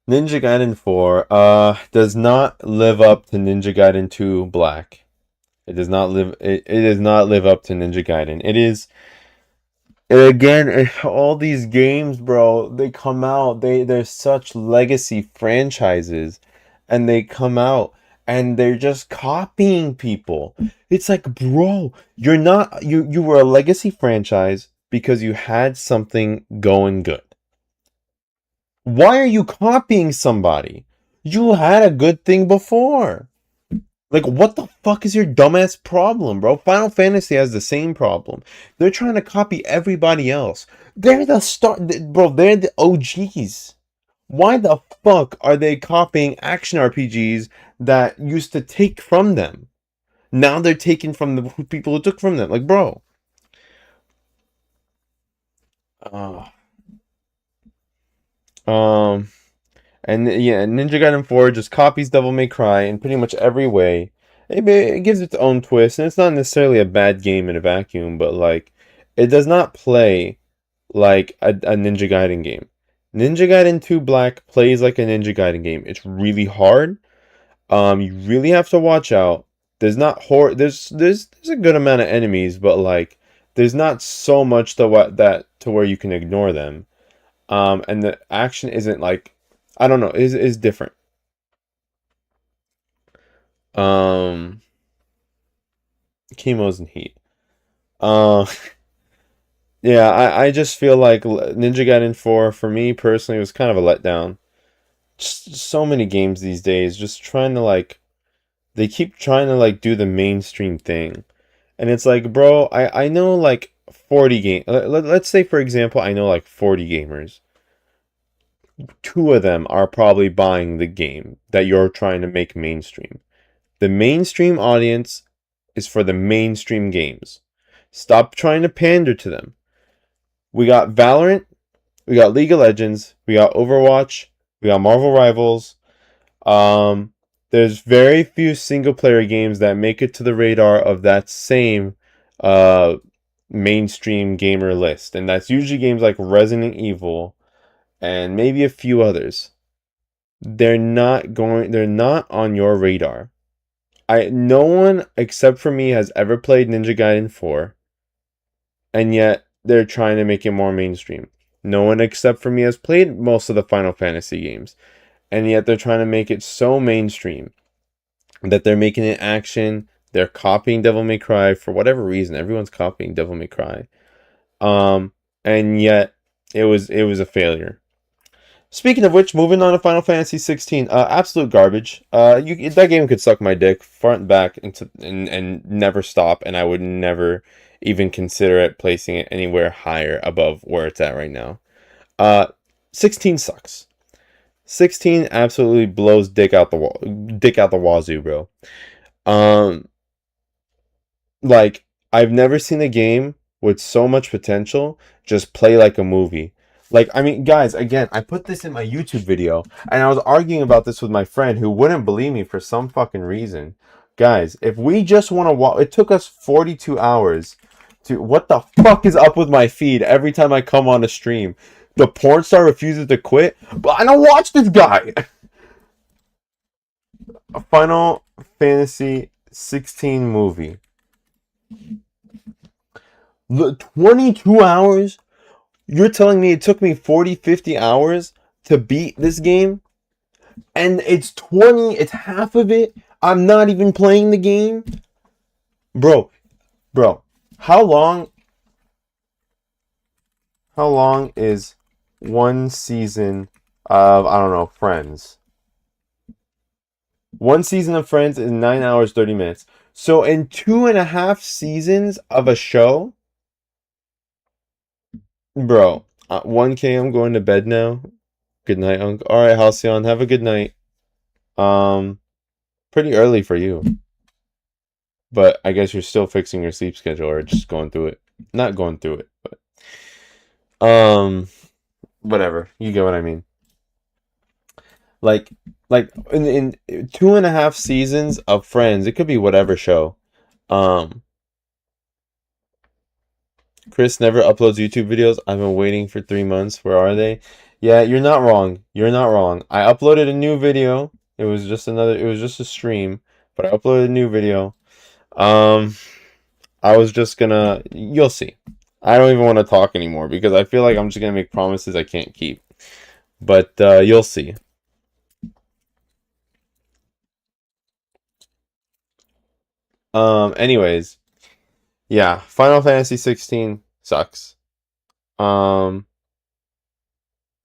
Ninja Gaiden 4 does not live up to Ninja Gaiden 2 Black. It does not live up to Ninja Gaiden. It is again all these games, bro, they come out, they're such legacy franchises, and they come out and they're just copying people. It's like, bro, you were a legacy franchise because you had something going good. Why are you copying somebody? You had a good thing before. Like, what the fuck is your dumbass problem, bro? Final Fantasy has the same problem. They're trying to copy everybody else. They're the bro. They're the OGs. Why the fuck are they copying action RPGs that used to take from them? Now they're taking from the people who took from them. Like, bro. Uh, um. And yeah, Ninja Gaiden 4 just copies Devil May Cry in pretty much every way. It gives its own twist, and it's not necessarily a bad game in a vacuum, but like, it does not play like a Ninja Gaiden game. Ninja Gaiden 2 Black plays like a Ninja Gaiden game. It's really hard. You really have to watch out. There's not there's a good amount of enemies, but like, there's not so much to where you can ignore them. And the action isn't like, I don't know, is different. Um, Chemo's and Heat. Uh, yeah, I just feel like Ninja Gaiden 4 for me personally was kind of a letdown. Just so many games these days, just trying to like, they keep trying to like do the mainstream thing, and it's like, bro, I know like 40 game. Let's say for example, I know like 40 gamers. 2 of them are probably buying the game that you're trying to make mainstream. The mainstream audience is for the mainstream games. Stop trying to pander to them. We got Valorant, we got League of Legends, we got Overwatch, we got Marvel Rivals. There's very few single player games that make it to the radar of that same mainstream gamer list, and that's usually games like Resident Evil and maybe a few others. They're not on your radar. No one except for me has ever played Ninja Gaiden 4, and yet they're trying to make it more mainstream. No one except for me has played most of the Final Fantasy games, and yet they're trying to make it so mainstream that they're making it action. They're copying Devil May Cry for whatever reason. Everyone's copying Devil May Cry. Um, and yet it was a failure. Speaking of which, moving on to Final Fantasy 16, absolute garbage. That game could suck my dick front and back and never stop, and I would never even consider it placing it anywhere higher above where it's at right now. Uh, 16 sucks. 16 absolutely blows dick out the wazoo, bro. Um, like I've never seen a game with so much potential just play like a movie. Like, I mean, guys, again, I put this in my YouTube video, and I was arguing about this with my friend who wouldn't believe me for some fucking reason. Guys, if we just want to watch, it took us 42 hours to. What the fuck is up with my feed every time I come on a stream? The porn star refuses to quit, but I don't watch this guy. A Final Fantasy 16 movie. 22 hours? You're telling me it took me 40, 50 hours to beat this game? And it's half of it. I'm not even playing the game. Bro, bro, how long is one season of, I don't know, Friends? One season of Friends is 9 hours, 30 minutes. So in 2.5 seasons of a show, bro, 1K, I'm going to bed now. Good night, Uncle. All right, Halcyon, have a good night. Um, Pretty early for you, but I guess you're still fixing your sleep schedule or just going through it. Not going through it, but whatever. You get what I mean. Like, in 2.5 seasons of Friends, it could be whatever show. Um, Chris never uploads YouTube videos. I've been waiting for 3 months. Where are they? Yeah, you're not wrong. You're not wrong. I uploaded a new video. It was just a stream, but I uploaded a new video. Um, I was just gonna, you'll see. I don't even want to talk anymore because I feel like I'm just gonna make promises I can't keep. But you'll see. Anyways, yeah, Final Fantasy 16 sucks. Um,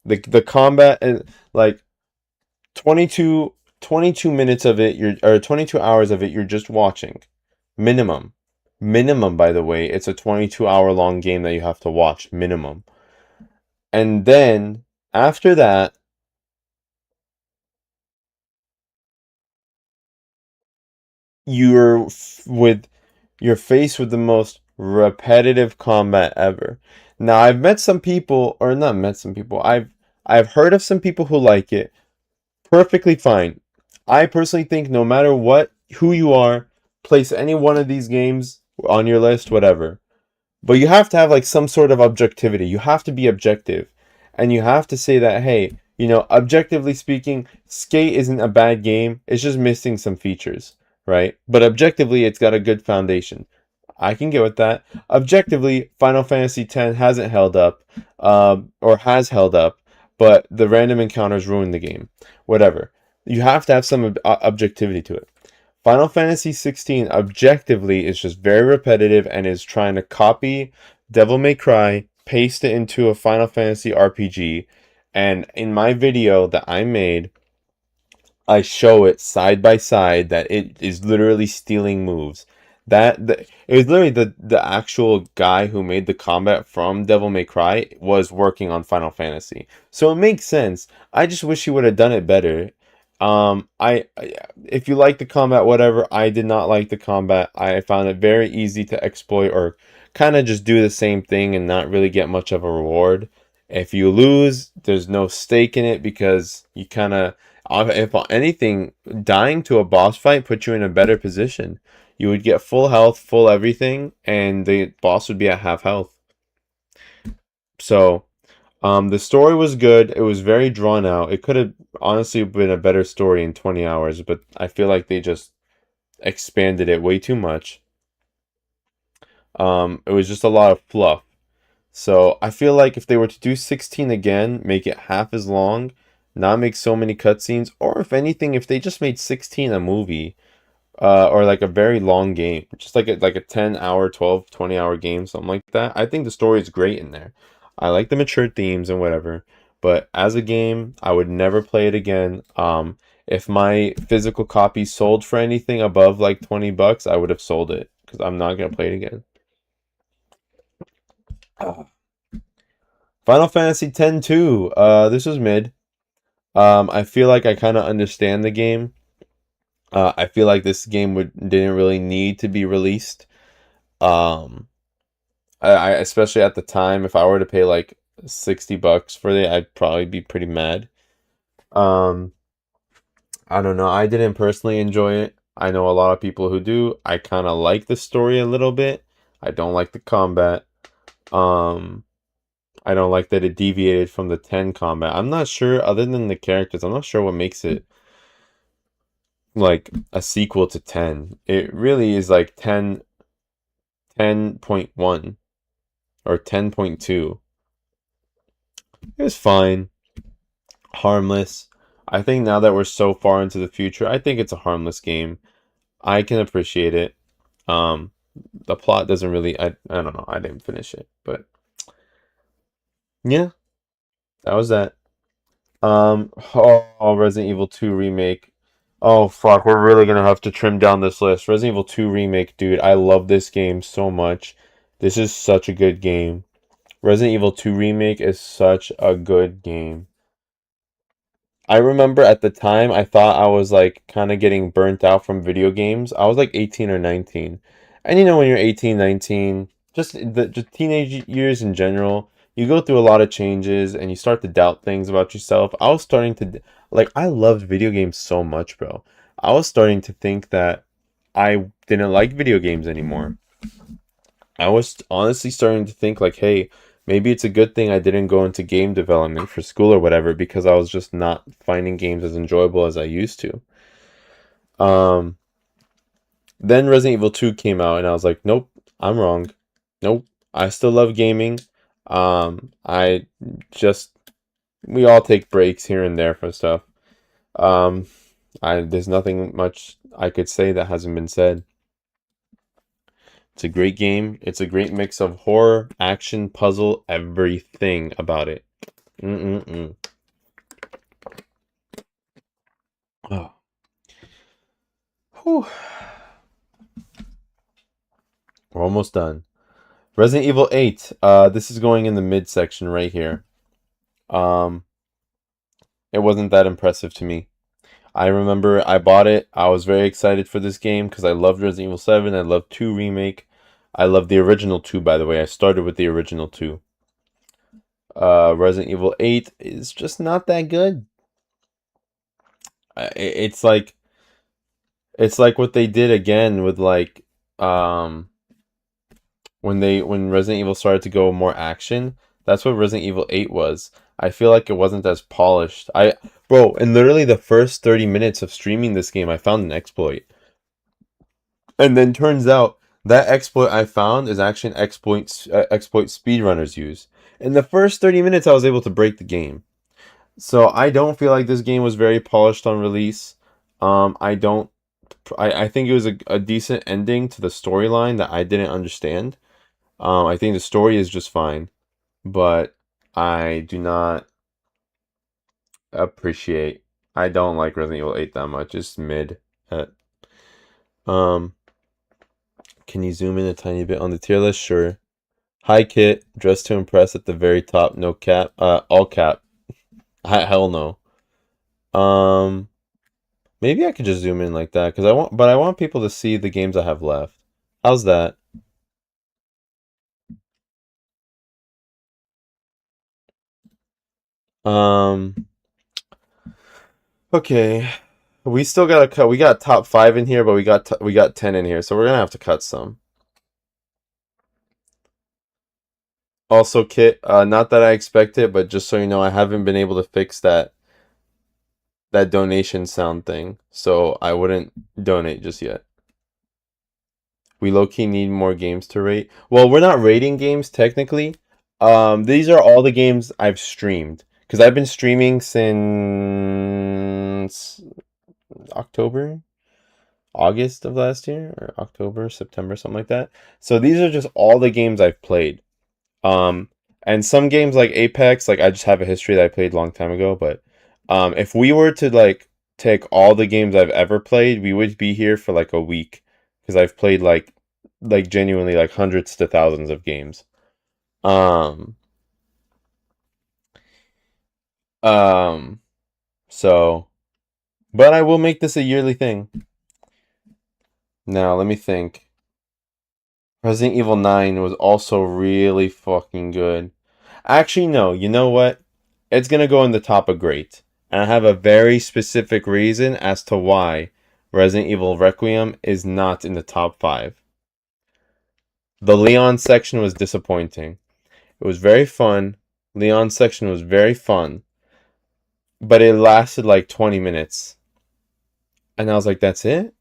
the combat and like 22 minutes of it, or 22 hours of it, you're just watching. Minimum. Minimum, by the way, it's a 22-hour long game that you have to watch. Minimum. And then after that, you're with you're faced with the most repetitive combat ever. Now, I've met some people, or not met some people. I've heard of some people who like it. Perfectly fine. I personally think no matter who you are, place any one of these games on your list, whatever. But you have to have like some sort of objectivity. You have to be objective. And you have to say that, hey, objectively speaking, Skate isn't a bad game. It's just missing some features, right? But objectively, it's got a good foundation. I can get with that. Objectively, Final Fantasy X hasn't held up, or has held up, but the random encounters ruined the game. Whatever. You have to have some objectivity to it. Final Fantasy 16 objectively is just very repetitive and is trying to copy Devil May Cry, paste it into a Final Fantasy RPG, and in my video that I made, I show it side by side that it is literally stealing moves. It was literally the actual guy who made the combat from Devil May Cry was working on Final Fantasy, so it makes sense. I just wish he would have done it better. If you like the combat, whatever. I did not like the combat. I found it very easy to exploit or kind of just do the same thing and not really get much of a reward. If you lose, there's no stake in it because you kind of, if anything, dying to a boss fight puts you in a better position. You would get full health, full everything, and the boss would be at half health. So, the story was good. It was very drawn out. It could have honestly been a better story in 20 hours, but I feel like they just expanded it way too much. It was just a lot of fluff. So I feel like if they were to do 16 again, make it half as long, not make so many cutscenes, or if anything, if they just made 16 a movie, or like a very long game, just like a 10-hour, 12, 20-hour game, something like that. I think the story is great in there. I like the mature themes and whatever, but as a game, I would never play it again. If my physical copy sold for anything above like $20, I would have sold it because I'm not gonna play it again. Ah. Final Fantasy X-2. This was mid. I feel like I kind of understand the game. I feel like this game didn't really need to be released. Um, I especially at the time, if I were to pay like $60 for it, I'd probably be pretty mad. Um, I don't know. I didn't personally enjoy it. I know a lot of people who do. I kind of like the story a little bit. I don't like the combat. Um, I don't like that it deviated from the 10 combat. I'm not sure, other than the characters, I'm not sure what makes it like a sequel to 10. It really is like 10.1 or 10.2. It was fine, harmless. I think now that we're so far into the future, I think it's a harmless game. I can appreciate it. Um, the plot doesn't really, I don't know, I didn't finish it, but yeah, that was that. Resident Evil 2 remake. Oh fuck, we're really gonna have to trim down this list. Resident Evil 2 remake, dude. I love this game so much. This is such a good game. Resident Evil 2 remake is such a good game. I remember at the time I thought I was like kind of getting burnt out from video games. I was like 18 or 19. And you know when you're 18, 19, just teenage years in general, you go through a lot of changes and you start to doubt things about yourself. I was starting to like I loved video games so much, bro. I was starting to think that I didn't like video games anymore. I was honestly starting to think like, hey, maybe it's a good thing I didn't go into game development for school or whatever because I was just not finding games as enjoyable as I used to. Um, then Resident Evil 2 came out and I was like, nope, I'm wrong. Nope, I still love gaming. I just we all take breaks here and there for stuff. Um, I there's nothing much I could say that hasn't been said. It's a great game. It's a great mix of horror, action, puzzle, everything about it. Mm-mm-mm. Oh. Whew. We're almost done. Resident Evil 8. This is going in the mid section right here. Um, it wasn't that impressive to me. I remember I bought it. I was very excited for this game because I loved Resident Evil 7. I loved 2 Remake. I loved the original 2, by the way. I started with the original 2. Resident Evil 8 is just not that good. It's like what they did again with like when Resident Evil started to go more action. That's what Resident Evil 8 was. I feel like it wasn't as polished. Bro, in literally the first 30 minutes of streaming this game, I found an exploit. And then turns out that exploit I found is actually an exploit speedrunners use. In the first 30 minutes I was able to break the game. So I don't feel like this game was very polished on release. I don't I think it was a decent ending to the storyline that I didn't understand. I think the story is just fine, but I do not appreciate. I don't like Resident Evil 8 that much. It's mid. At, um, can you zoom in a tiny bit on the tier list? Sure. Hi Kit, dressed to impress at the very top. No cap. All cap. Hell no. Um, maybe I could just zoom in like that because I want people to see the games I have left. How's that? Um, okay. We still gotta cut. We got top 5 in here, but we got 10 in here, so we're gonna have to cut some. Also, Kit, not that I expect it, but just so you know, I haven't been able to fix that donation sound thing, so I wouldn't donate just yet. We low-key need more games to rate. Well, we're not rating games technically. These are all the games I've streamed because I've been streaming since October, August of last year, or October, September, something like that. So these are just all the games I've played. Um, and some games like Apex, like I just have a history that I played a long time ago. But if we were to like take all the games I've ever played, we would be here for like a week because I've played like genuinely like hundreds to thousands of games. Um, um, so, but I will make this a yearly thing. Now, let me think. Resident Evil 9 was also really fucking good. Actually, no, you know what? It's gonna go in the top of great. And I have a very specific reason as to why Resident Evil Requiem is not in the top 5. The Leon section was disappointing. It was very fun. Leon section was very fun. But it lasted like 20 minutes. And I was like, that's it?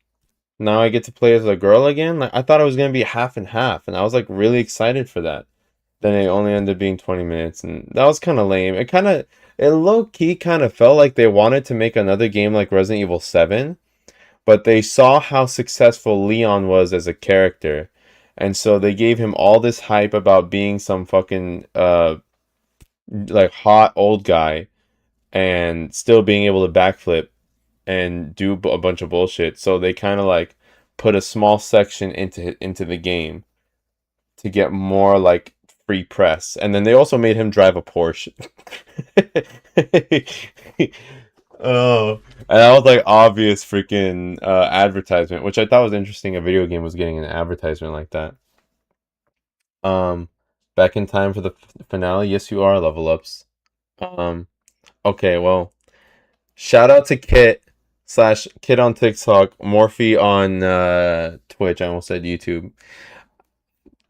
Now I get to play as a girl again? Like I thought it was gonna be half and half, and I was like really excited for that. Then it only ended up being 20 minutes, and that was kind of lame. It low key kind of felt like they wanted to make another game like Resident Evil 7, but they saw how successful Leon was as a character, and so they gave him all this hype about being some fucking like hot old guy and still being able to backflip and do a bunch of bullshit. So they kind of like put a small section into the game to get more like free press. And then they also made him drive a Porsche. Oh, and that was like obvious freaking advertisement, which I thought was interesting. A video game was getting an advertisement like that. Um, back in time for the finale. Yes, you are level ups. Um, okay, well, shout out to Kit slash Kit on TikTok, Morphe on Twitch. I almost said YouTube.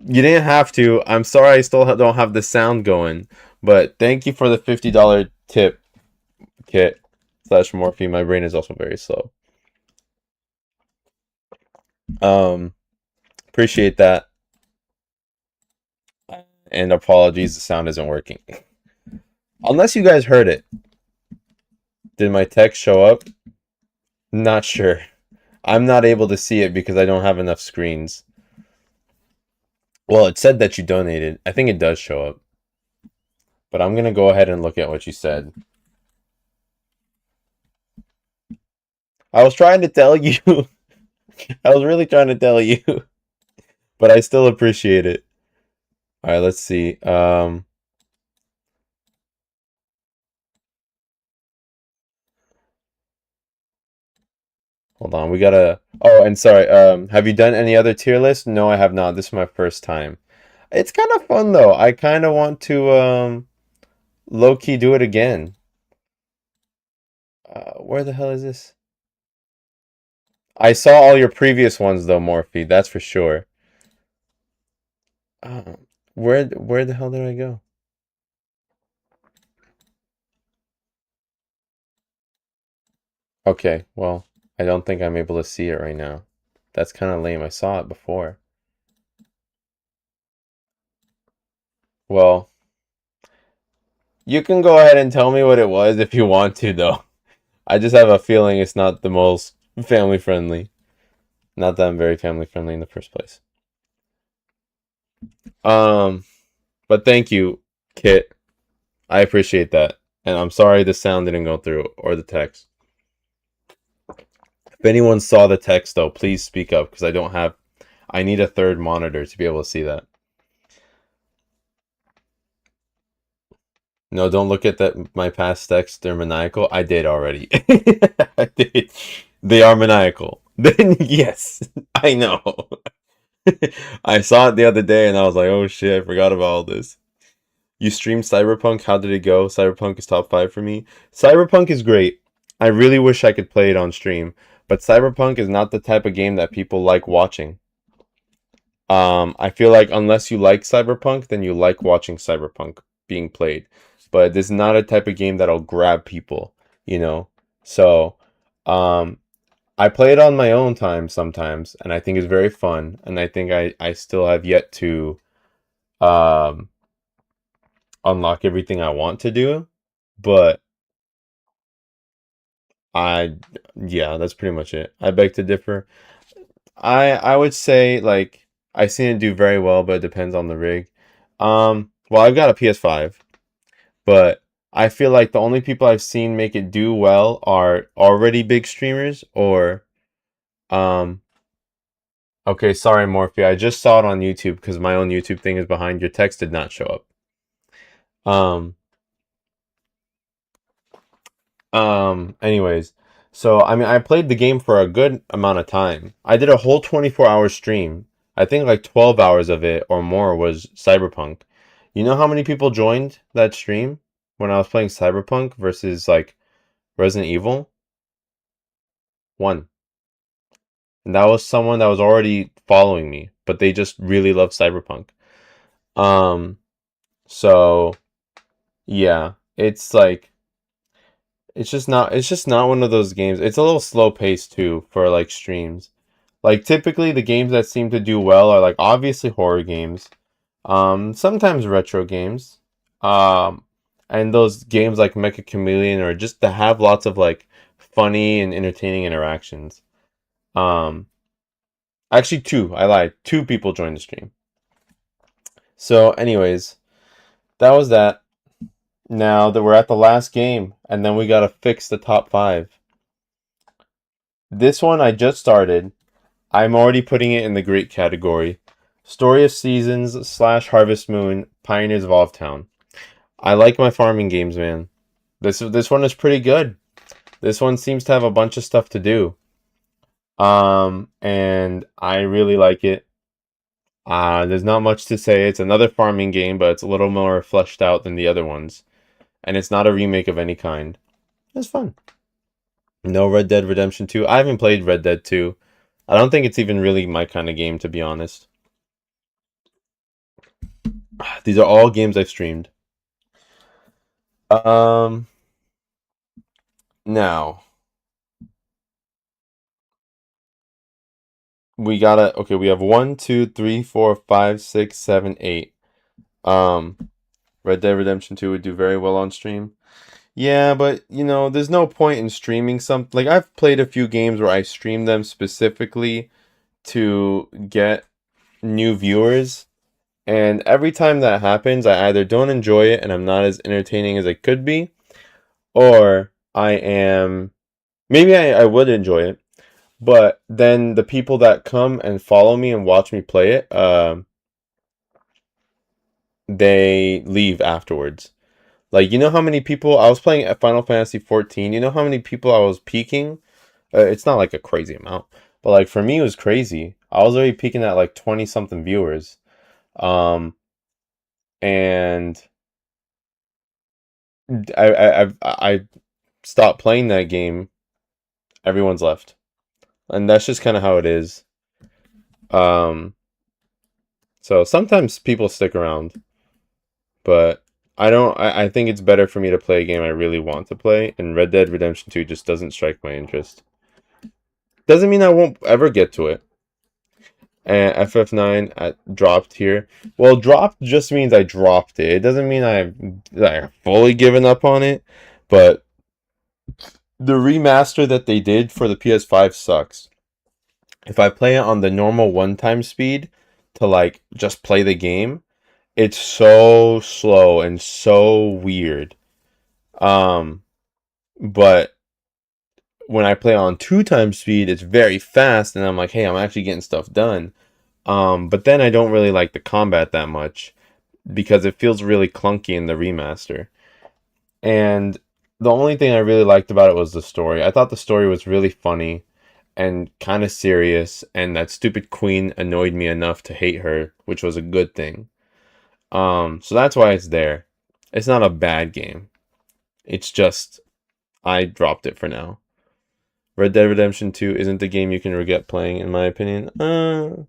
You didn't have to. I'm sorry I still don't have the sound going, but thank you for the $50 tip, Kit slash Morphe. My brain is also very slow. Um, appreciate that. And apologies, the sound isn't working. Unless you guys heard it. Did my text show up? Not sure. I'm not able to see it because I don't have enough screens. Well, it said that you donated. I think it does show up. But I'm going to go ahead and look at what you said. I was trying to tell you. I was really trying to tell you. But I still appreciate it. All right, let's see. Hold on. We gotta. Oh, and sorry. Have you done any other tier lists? No, I have not. This is my first time. It's kind of fun though. I kind of want to low key do it again. Where the hell is this? I saw all your previous ones though, Morphe. That's for sure. Uh, where the hell did I go? Okay, well, I don't think I'm able to see it right now. That's kind of lame. I saw it before. Well, you can go ahead and tell me what it was if you want to, though. I just have a feeling it's not the most family friendly. Not that I'm very family friendly in the first place. Um, but thank you, Kit. I appreciate that. And I'm sorry the sound didn't go through or the text. If anyone saw the text though, please speak up because I need a third monitor to be able to see that. No, don't look at that my past texts, they're maniacal. I did already. I did. They are maniacal. Then yes, I know. I saw it the other day and I was like, oh shit, I forgot about all this. You streamed Cyberpunk. How did it go? Cyberpunk is top 5 for me. Cyberpunk is great. I really wish I could play it on stream, but Cyberpunk is not the type of game that people like watching. I feel like unless you like Cyberpunk, then you like watching Cyberpunk being played. But this is not a type of game that'll grab people, you know? So, um, I play it on my own time sometimes, and I think it's very fun, and I think I still have yet to um unlock everything I want to do. But I, yeah, that's pretty much it. I beg to differ. I would say like I seen it do very well, but it depends on the rig. Well, I've got a PS5, but I feel like the only people I've seen make it do well are already big streamers or um okay, sorry Morphe, I just saw it on YouTube because my own YouTube thing is behind. Your text did not show up. Um anyways, so I mean I played the game for a good amount of time. I did a whole 24-hour stream. I think like 12 hours of it or more was Cyberpunk. You know how many people joined that stream when I was playing Cyberpunk versus like Resident Evil? One. And that was someone that was already following me, but they just really love Cyberpunk. Um, so yeah, it's just not one of those games. It's a little slow paced too for like streams. Like typically the games that seem to do well are like obviously horror games, sometimes retro games, um, and those games like Mecha Chameleon or just to have lots of like funny and entertaining interactions. Um, Actually two, I lied. Two people joined the stream. So anyways, that was that. Now that we're at the last game, and then we gotta fix the top five. This one I just started. I'm already putting it in the great category. Story of Seasons slash Harvest Moon, Pioneers of Town. I like my farming games, man. This one is pretty good. This one seems to have a bunch of stuff to do. And I really like it. There's not much to say. It's another farming game, but it's a little more fleshed out than the other ones. And it's not a remake of any kind. It's fun. No Red Dead Redemption 2. I haven't played Red Dead 2. I don't think it's even really my kind of game, to be honest. These are all games I've streamed. Um, Now okay, we have 1, 2, 3, 4, 5, 6, 7, 8. Um, Red Dead Redemption 2 would do very well on stream. Yeah, but there's no point in streaming something. Like I've played a few games where I stream them specifically to get new viewers, and every time that happens, I either don't enjoy it and I'm not as entertaining as it could be, or I am maybe I would enjoy it, but then the people that come and follow me and watch me play it, they leave afterwards. Like, you know how many people I was playing at Final Fantasy 14? You know how many people I was peaking? It's not like a crazy amount, but like for me, it was crazy. I was already peaking at like 20 something viewers. Um, and I stopped playing that game. Everyone's left, and that's just kind of how it is. Um, so sometimes people stick around, but I don't. I think it's better for me to play a game I really want to play, and Red Dead Redemption 2 just doesn't strike my interest. Doesn't mean I won't ever get to it. And FF9 dropped here. Well, dropped just means I dropped it. It doesn't mean I've fully given up on it. But the remaster that they did for the PS5 sucks. If I play it on the normal one-time speed to like just play the game, it's so slow and so weird. But when I play on two-time speed, it's very fast, and I'm like, hey, I'm actually getting stuff done. But then I don't really like the combat that much because it feels really clunky in the remaster. And the only thing I really liked about it was the story. I thought the story was really funny and kind of serious, and that stupid queen annoyed me enough to hate her, which was a good thing. So that's why it's there. It's not a bad game. It's just I dropped it for now. Red Dead Redemption 2 isn't the game you can regret playing, in my opinion. To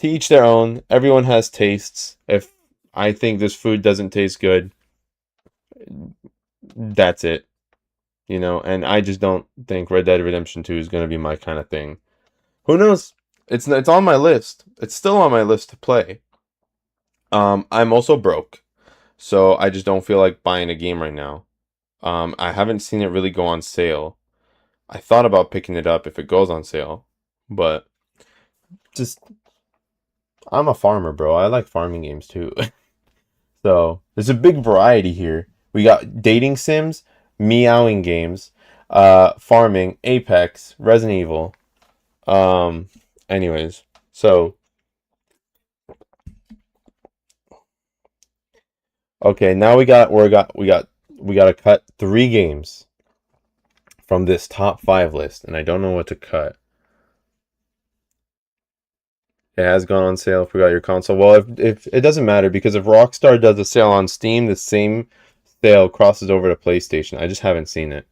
each their own. Everyone has tastes. If I think this food doesn't taste good, that's it. And I just don't think Red Dead Redemption 2 is going to be my kind of thing. Who knows? It's on my list. It's still on my list to play. I'm also broke, so I just don't feel like buying a game right now. I haven't seen it really go on sale. I thought about picking it up if it goes on sale, but just I'm a farmer, bro. I like farming games too. So there's a big variety here. We got dating sims, meowing games, farming, Apex, Resident Evil. Um, anyways, so okay, now we got to cut 3 games from this top 5 list, and I don't know what to cut. It has gone on sale. Forgot your console. Well, if it doesn't matter because if Rockstar does a sale on Steam, the same sale crosses over to PlayStation. I just haven't seen it.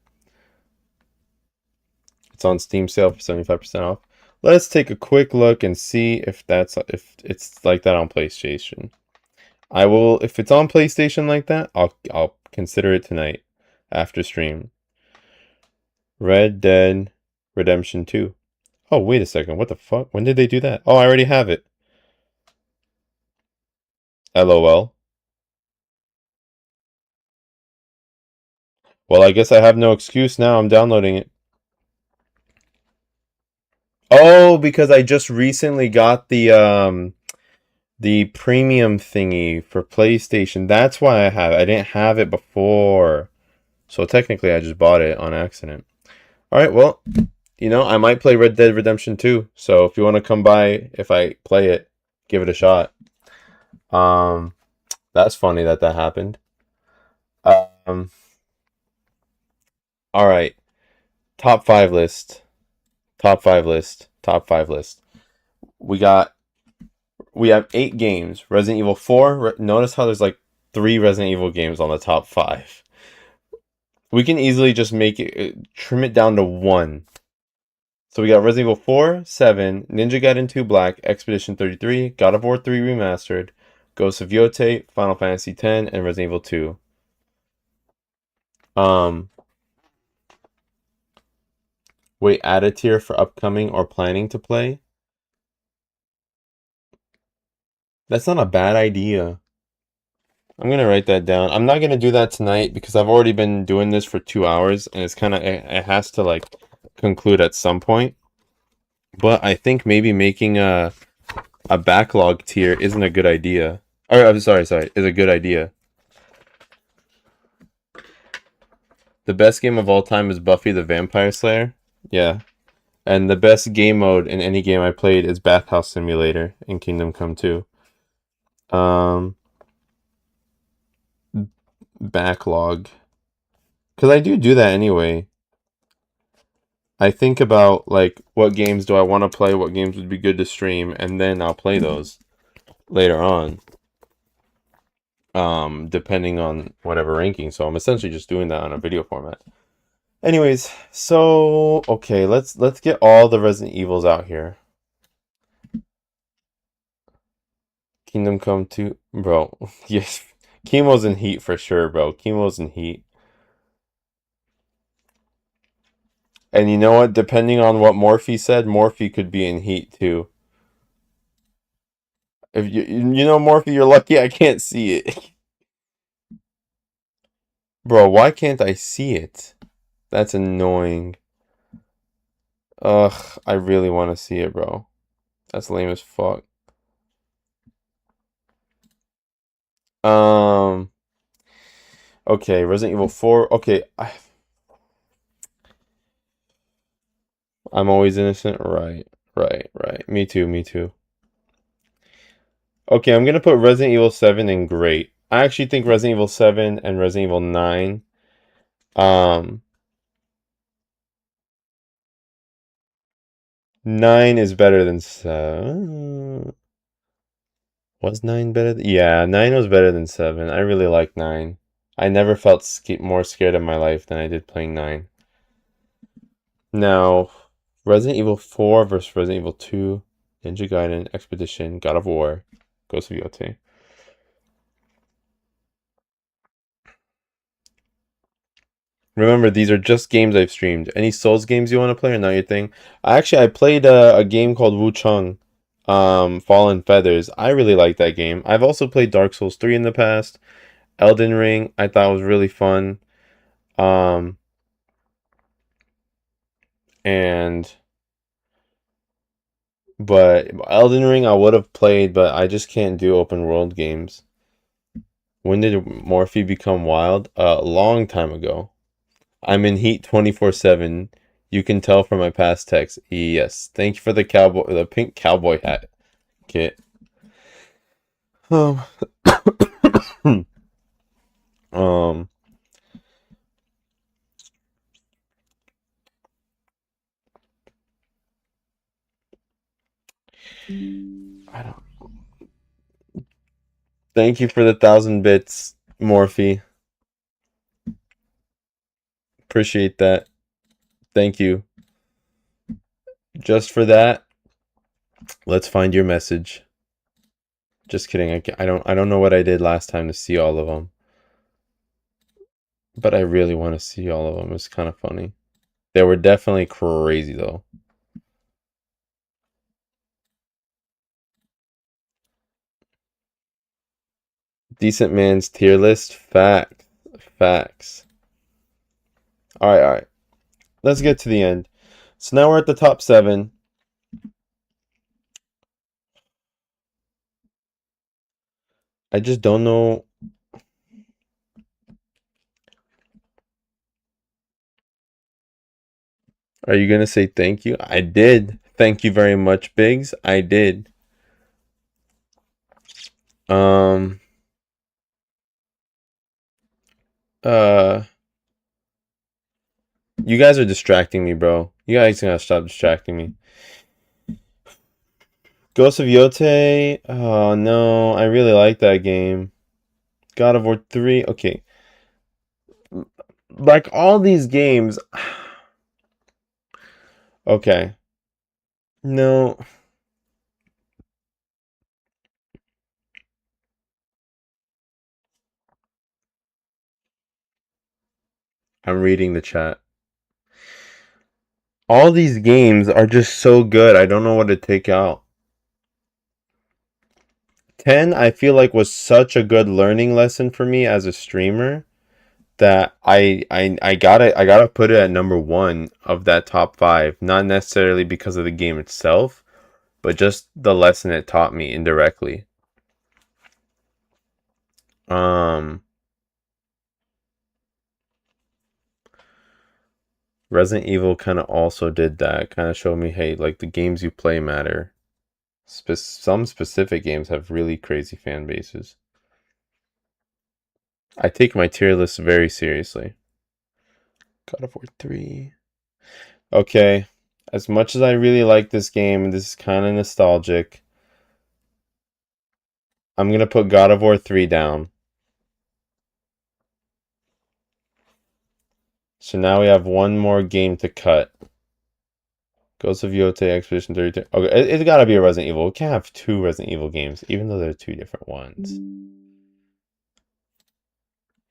It's on Steam sale for 75% off. Let's take a quick look and see if it's like that on PlayStation. I will if it's on PlayStation like that, I'll consider it tonight after stream. Red Dead Redemption 2. Oh, wait a second. What the fuck? When did they do that? Oh, I already have it. LOL. Well, I guess I have no excuse now. I'm downloading it. Oh, because I just recently got the premium thingy for PlayStation. That's why I have it. I didn't have it before. So technically I just bought it on accident. All right, well, I might play Red Dead Redemption 2. So if you want to come by if I play it, give it a shot. Um that's funny that happened. Um all right. Top 5 list. Top 5 list. Top 5 list. We have 8 games. Resident Evil 4. Notice how there's like 3 Resident Evil games on the top 5. We can easily just make it trim it down to 1. So we got Resident Evil 4, 7, Ninja Gaiden 2 Black, Expedition 33, God of War 3 Remastered, Ghost of Yotei, Final Fantasy X, and Resident Evil 2. Um, Wait, add a tier for upcoming or planning to play? That's not a bad idea. I'm gonna write that down. I'm not gonna do that tonight because I've already been doing this for 2 hours and it has to like conclude at some point. But I think maybe making a backlog tier isn't a good idea. Or I'm sorry, is a good idea. The best game of all time is Buffy the Vampire Slayer. Yeah. And the best game mode in any game I played is Bathhouse Simulator in Kingdom Come 2. Backlog. Because I do that anyway. I think about like what games do I want to play, what games would be good to stream, and then I'll play those later on. Depending on whatever ranking. So I'm essentially just doing that on a video format. Anyways, so okay, let's get all the Resident Evils out here. Kingdom Come 2, bro. Yes, Chemo's in heat for sure, bro. Chemo's in heat. And you know what? Depending on what Morphe said, Morphe could be in heat too. If Morphe, you're lucky I can't see it. Bro, why can't I see it? That's annoying. Ugh, I really want to see it, bro. That's lame as fuck. Okay, Resident Evil 4. Okay, I'm always innocent. Right. Me too. Okay, I'm gonna put Resident Evil 7 in great. I actually think Resident Evil 7 and Resident Evil 9. Um, 9 is better than 7. Was 9 better? Yeah, 9 was better than 7. I really like 9. I never felt more scared in my life than I did playing 9. Now, Resident Evil 4 versus Resident Evil 2, Ninja Gaiden, Expedition, God of War, Ghost of Yotei. Remember, these are just games I've streamed. Any Souls games you want to play or not your thing? I played a game called Wu Chang. Fallen Feathers. I really like that game. I've also played Dark Souls 3 in the past. Elden Ring, I thought was really fun. Um, and but Elden Ring I would have played, but I just can't do open world games. When did Morphe become wild? A long time ago. I'm in heat 24/7. You can tell from my past texts. Yes. Thank you for the pink cowboy hat kit. Um, um, I don't. Thank you for the 1,000 bits, Morphe. Appreciate that. Thank you. Just for that, let's find your message. Just kidding. I don't know what I did last time to see all of them, but I really want to see all of them. It's kind of funny. They were definitely crazy though. Decent man's tier list. Facts. Facts. All right, all right. Let's get to the end. So now we're at the top 7. I just don't know. Are you gonna say thank you? I did. Thank you very much, Biggs. I did. Um. Uh. You guys are distracting me, bro. You guys gotta stop distracting me. Ghost of Yote. Oh no, I really like that game. God of War 3. Okay. Like all these games. Okay. No. I'm reading the chat. All these games are just so good. I don't know what to take out. 10, I feel like was such a good learning lesson for me as a streamer that I gotta put it at number 1 of that top 5. Not necessarily because of the game itself, but just the lesson it taught me indirectly. Um, Resident Evil kind of also did that. Kind of showed me, hey, like the games you play matter. Some specific games have really crazy fan bases. I take my tier list very seriously. God of War 3. Okay. As much as I really like this game, and this is kind of nostalgic, I'm going to put God of War 3 down. So now we have one more game to cut. Ghost of Yote Expedition 32. Okay, it's got to be a Resident Evil. We can't have 2 Resident Evil games, even though they're 2 different ones.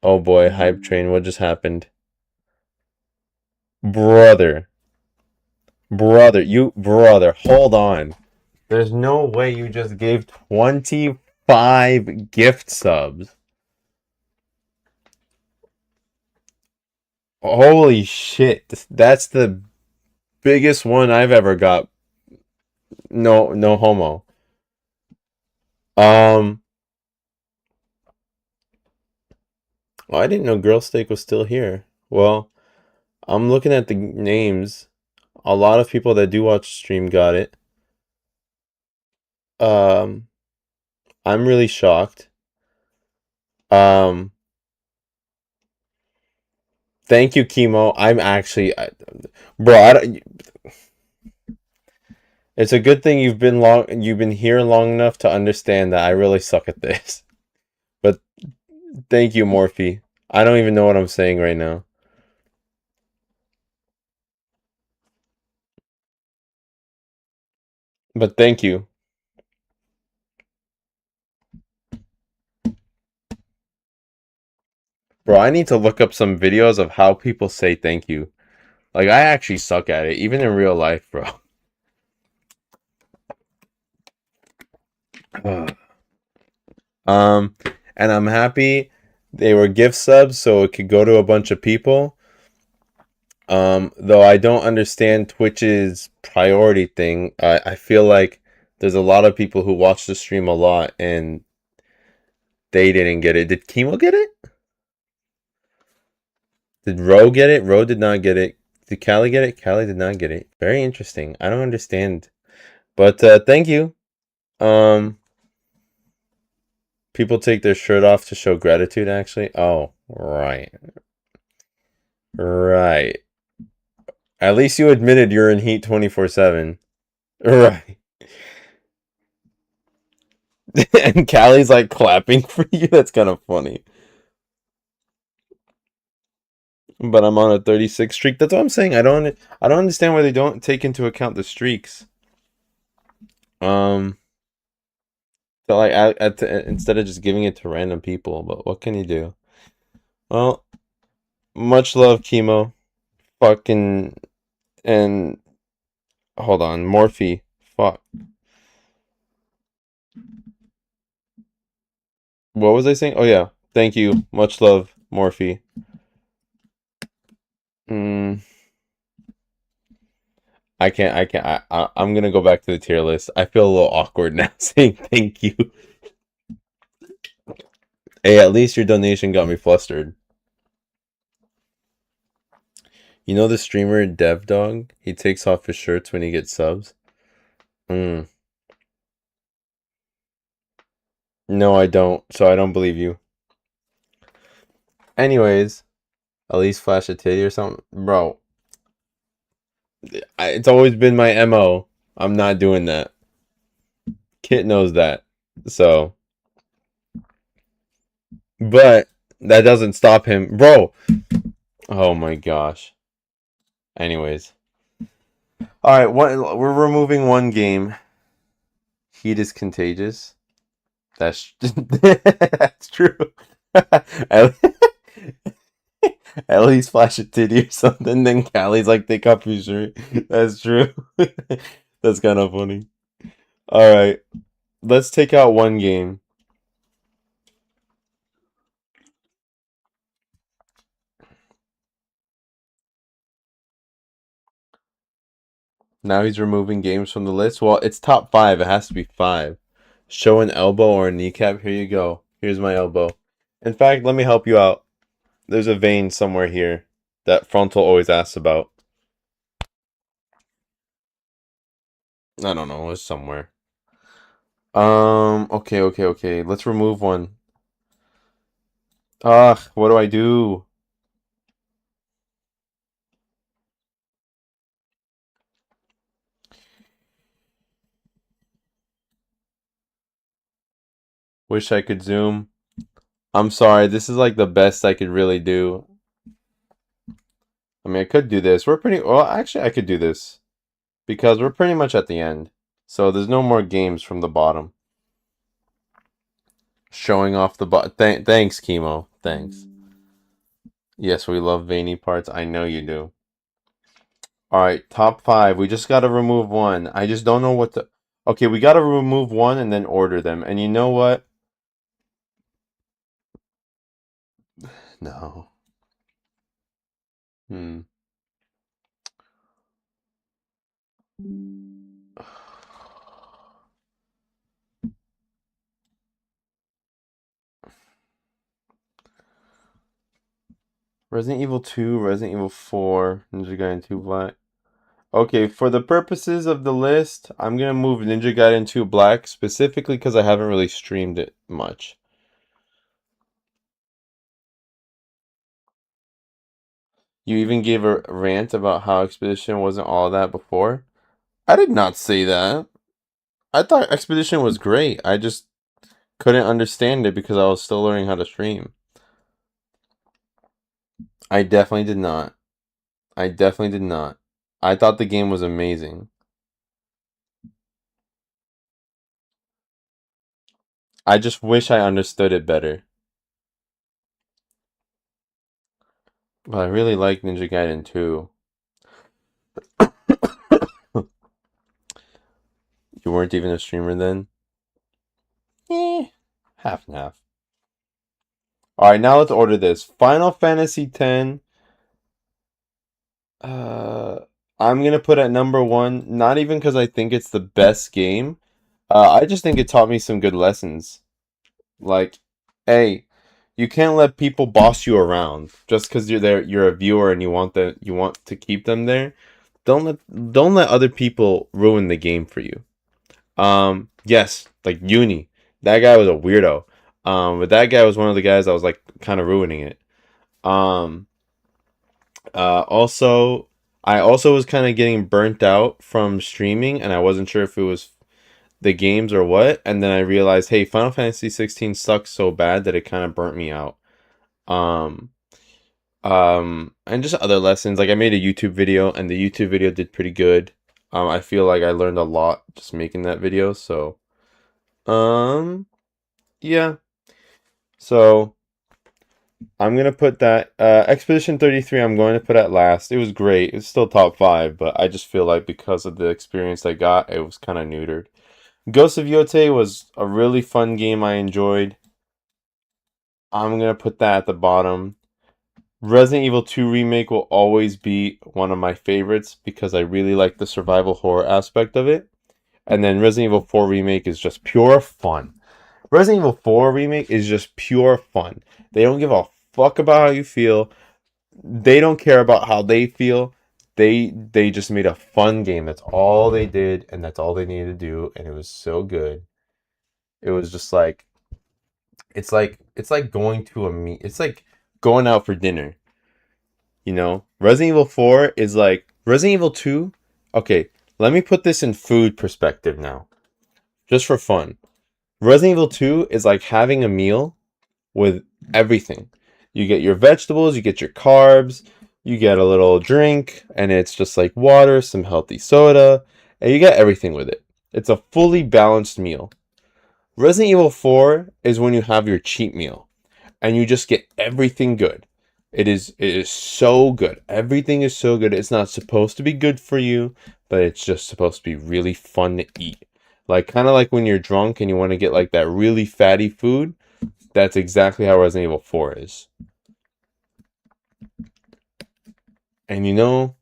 Oh boy, Hype Train, what just happened? Brother. Brother, hold on. There's no way you just gave 25 gift subs. Holy shit. That's the biggest one I've ever got. No, no homo. Um, well, I didn't know Girl Steak was still here. Well, I'm looking at the names. A lot of people that do watch stream got it. Um, I'm really shocked. Um, Thank you, Chemo. Bro, it's a good thing you've been here long enough to understand that I really suck at this. But thank you, Morphe. I don't even know what I'm saying right now. But thank you. Bro, I need to look up some videos of how people say thank you. Like, I actually suck at it, even in real life, bro. Um, and I'm happy they were gift subs so it could go to a bunch of people. Though I don't understand Twitch's priority thing. I feel like there's a lot of people who watch the stream a lot and they didn't get it. Did Kimo get it? Did Ro get it? Ro did not get it. Did Callie get it? Callie did not get it. Very interesting. I don't understand. But thank you. Um, People take their shirt off to show gratitude, actually. Oh, right. Right. At least you admitted you're in heat 24/7. Right. And Callie's like clapping for you. That's kind of funny. But I'm on a 36 streak. That's what I'm saying. I don't understand why they don't take into account the streaks. Um so like instead of just giving it to random people, but what can you do? Well, much love, Chemo. Fucking and hold on, Morphe. Fuck. What was I saying? Oh yeah. Thank you. Much love, Morphe. Mm, I'm gonna go back to the tier list. I feel a little awkward now saying thank you. Hey, at least your donation got me flustered. You know the streamer Dev Dog? He takes off his shirts when he gets subs. Mm. No, I don't. So I don't believe you. Anyways, at least flash a titty or something, bro. It's always been my MO. I'm not doing that. Kit knows that. So, but that doesn't stop him, bro. Oh my gosh. Anyways, all right. We're removing one game. Heat is contagious. That's that's true. at, at least flash a titty or something. Then Callie's like, take off your shirt. That's true. That's kind of funny. All right, let's take out one game. Now he's removing games from the list. Well, it's top 5. It has to be 5. Show an elbow or a kneecap. Here you go. Here's my elbow. In fact, let me help you out. There's a vein somewhere here that Frontal always asks about. I don't know. It's somewhere. Okay. Let's remove one. Ugh, what do I do? Wish I could zoom. I'm sorry. This is like the best I could really do. I mean, I could do this. We're pretty... Well, actually, I could do this. Because we're pretty much at the end. So there's no more games from the bottom. Showing off the bottom. Thanks, Chemo. Thanks. Yes, we love veiny parts. I know you do. Alright, top 5. We just gotta remove one. I just don't know what to... Okay, we gotta remove one and then order them. And you know what? No. Hmm. Resident Evil 2, Resident Evil 4, Ninja Gaiden 2 Black. Okay, for the purposes of the list, I'm gonna move Ninja Gaiden 2 Black specifically because I haven't really streamed it much. You even gave a rant about how Expedition wasn't all that before. I did not say that. I thought Expedition was great. I just couldn't understand it because I was still learning how to stream. I definitely did not. I definitely did not. I thought the game was amazing. I just wish I understood it better. But I really like Ninja Gaiden 2. You weren't even a streamer then? Half and half. All right, now let's order this. Final Fantasy X. Uh, I'm gonna put at number one. Not even because I think it's the best game. I just think it taught me some good lessons. Like, hey, you can't let people boss you around just because you're there. You're a viewer and you want to keep them there. Don't let other people ruin the game for you. Yes, like Uni. That guy was a weirdo. But that guy was one of the guys that was like kind of ruining it. Um, also, I also was kind of getting burnt out from streaming, and I wasn't sure if it was the games or what. And then I realized, hey, Final Fantasy 16 sucks so bad that it kind of burnt me out. Um, and just other lessons. Like I made a YouTube video, and the YouTube video did pretty good. I feel like I learned a lot just making that video. So, um, yeah. So I'm gonna put that Expedition 33. I'm going to put at last. It was great. It's still top five, but I just feel like because of the experience I got, it was kind of neutered. Ghost of Yotei was a really fun game I enjoyed. I'm gonna put that at the bottom. Resident Evil 2 Remake will always be one of my favorites because I really like the survival horror aspect of it. And then Resident Evil 4 Remake is just pure fun. Resident Evil 4 Remake is just pure fun. They don't give a fuck about how you feel. They don't care about how they feel. They just made a fun game. That's all they did, and that's all they needed to do, and it was so good. It was just like it's like going to a meet. It's like going out for dinner. You know, Resident Evil 4 is like Resident Evil 2. Okay, let me put this in food perspective now, just for fun. Resident Evil 2 is like having a meal with everything. You get your vegetables, you get your carbs, you get a little drink, and it's just like water, some healthy soda, and you get everything with it. It's a fully balanced meal. Resident Evil 4 is when you have your cheat meal and you just get everything good. It is so good. Everything is so good. It's not supposed to be good for you, but it's just supposed to be really fun to eat. Like kind of like when you're drunk and you want to get like that really fatty food. That's exactly how Resident Evil 4 is. And you know,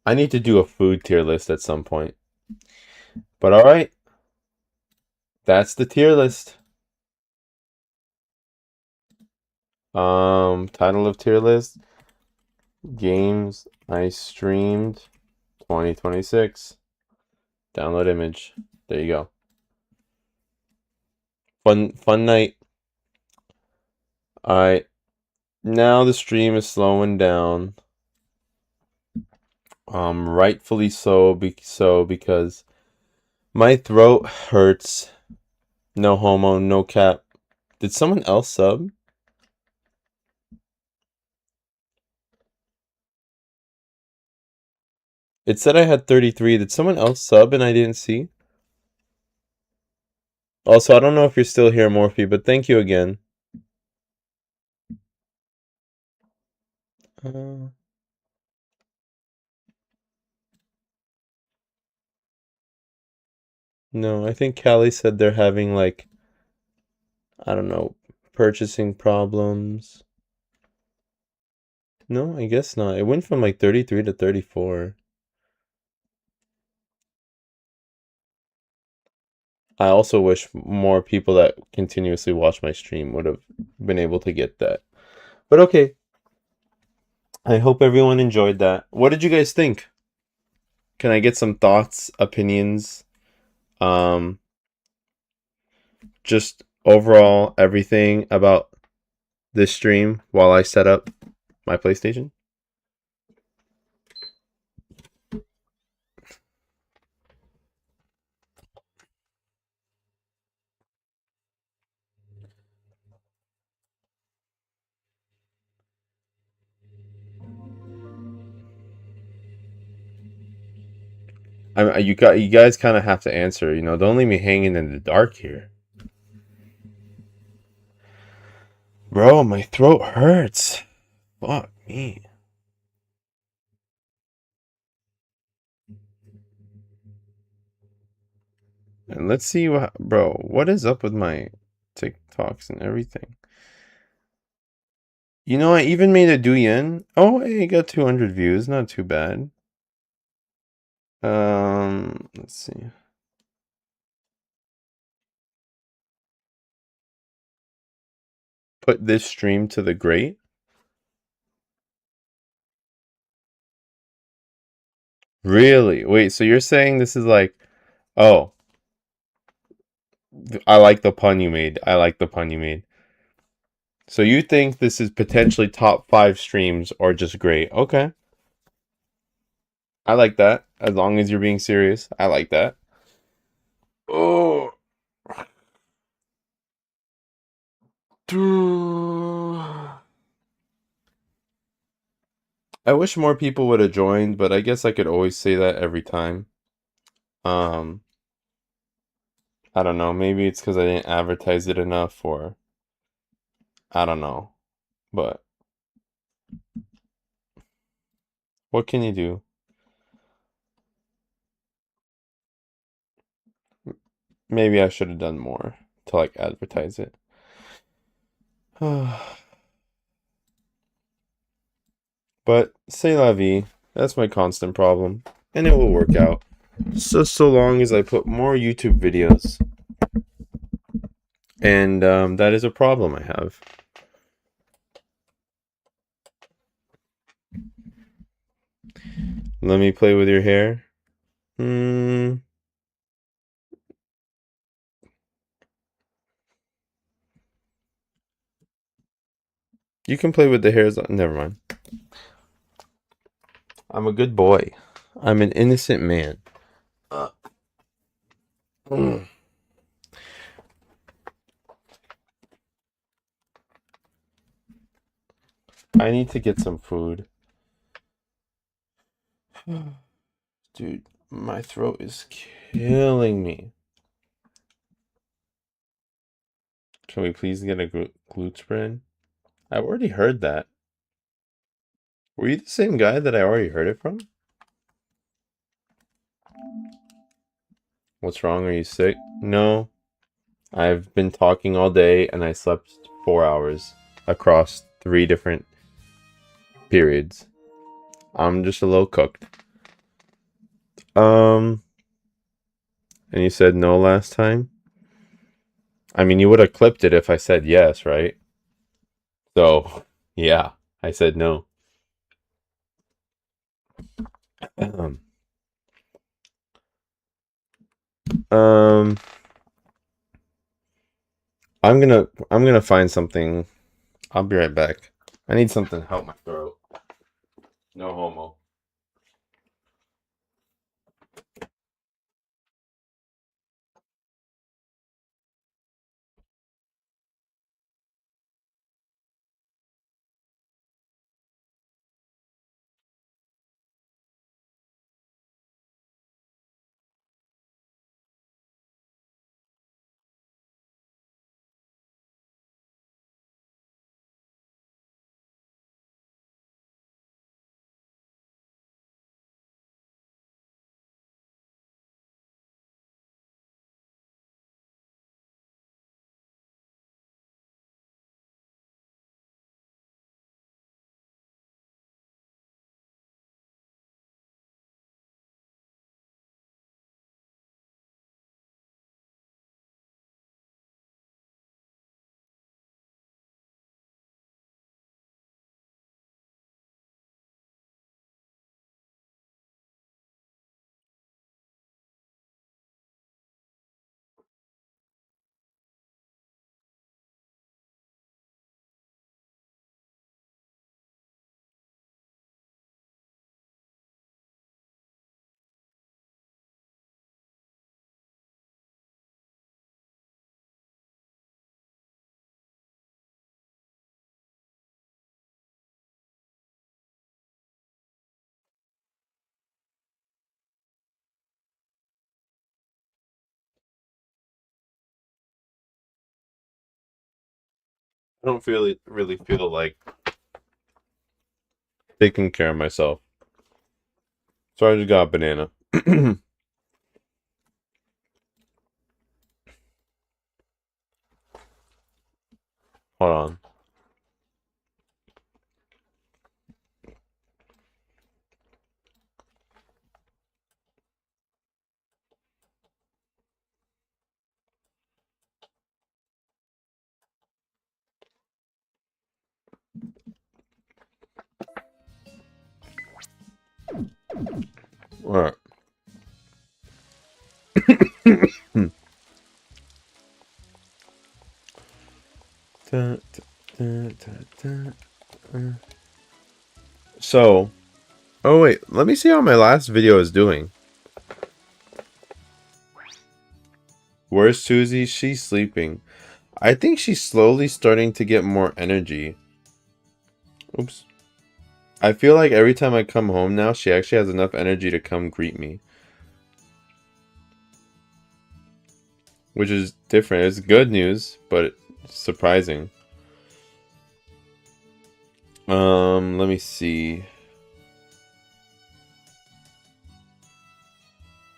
I need to do a food tier list at some point. But all right, that's the tier list. Title of tier list: Games I streamed 2026. Download image. There you go. Fun night. Alright. Now the stream is slowing down. Rightfully so, because my throat hurts. No homo, no cap. Did someone else sub? It said I had 33. Did someone else sub and I didn't see? Also, I don't know if you're still here, Morphe, but thank you again. Uh, no, I think Callie said they're having like, I don't know, purchasing problems. No, I guess not. It went from like 33 to 34. I also wish more people that continuously watch my stream would have been able to get that. But okay. I hope everyone enjoyed that. What did you guys think? Can I get some thoughts, opinions? Um, just overall everything about this stream while I set up my PlayStation? You guys kind of have to answer. You know, don't leave me hanging in the dark here, bro. My throat hurts. Fuck me. And let's see what, bro, what is up with my TikToks and everything? You know, I even made a Douyin. Oh, hey, got 200 views. Not too bad. Let's see. Put this stream to the great. Really? Wait, so you're saying this is like, oh, I like the pun you made. I like the pun you made. So you think this is potentially top 5 streams or just great? Okay. I like that. As long as you're being serious. I like that. Oh. I wish more people would have joined, but I guess I could always say that every time. Um, I don't know. Maybe it's because I didn't advertise it enough, or I don't know. But what can you do? Maybe I should have done more to like advertise it. But c'est la vie. That's my constant problem, and it will work out. So long as I put more YouTube videos, and that is a problem I have. Let me play with your hair. Hmm. You can play with the hairs. Never mind. I'm a good boy. I'm an innocent man. Mm. I need to get some food. Dude, my throat is killing me. Can we please get a glute spread? I've already heard that. Were you the same guy that I already heard it from? What's wrong? Are you sick? No. I've been talking all day and I slept 4 hours across 3 different periods. I'm just a little cooked. And you said no last time? I mean, you would have clipped it if I said yes, right? So, yeah, I said no. Um, um, I'm gonna find something. I'll be right back. I need something to help my throat. No homo. I don't really feel like taking care of myself. So I just got a banana. Hold on. Alright. So, oh wait, let me see how my last video is doing. Where's Susie? She's sleeping. I think she's slowly starting to get more energy. Oops. I feel like every time I come home now, she actually has enough energy to come greet me. Which is different. It's good news, but it's surprising. Let me see.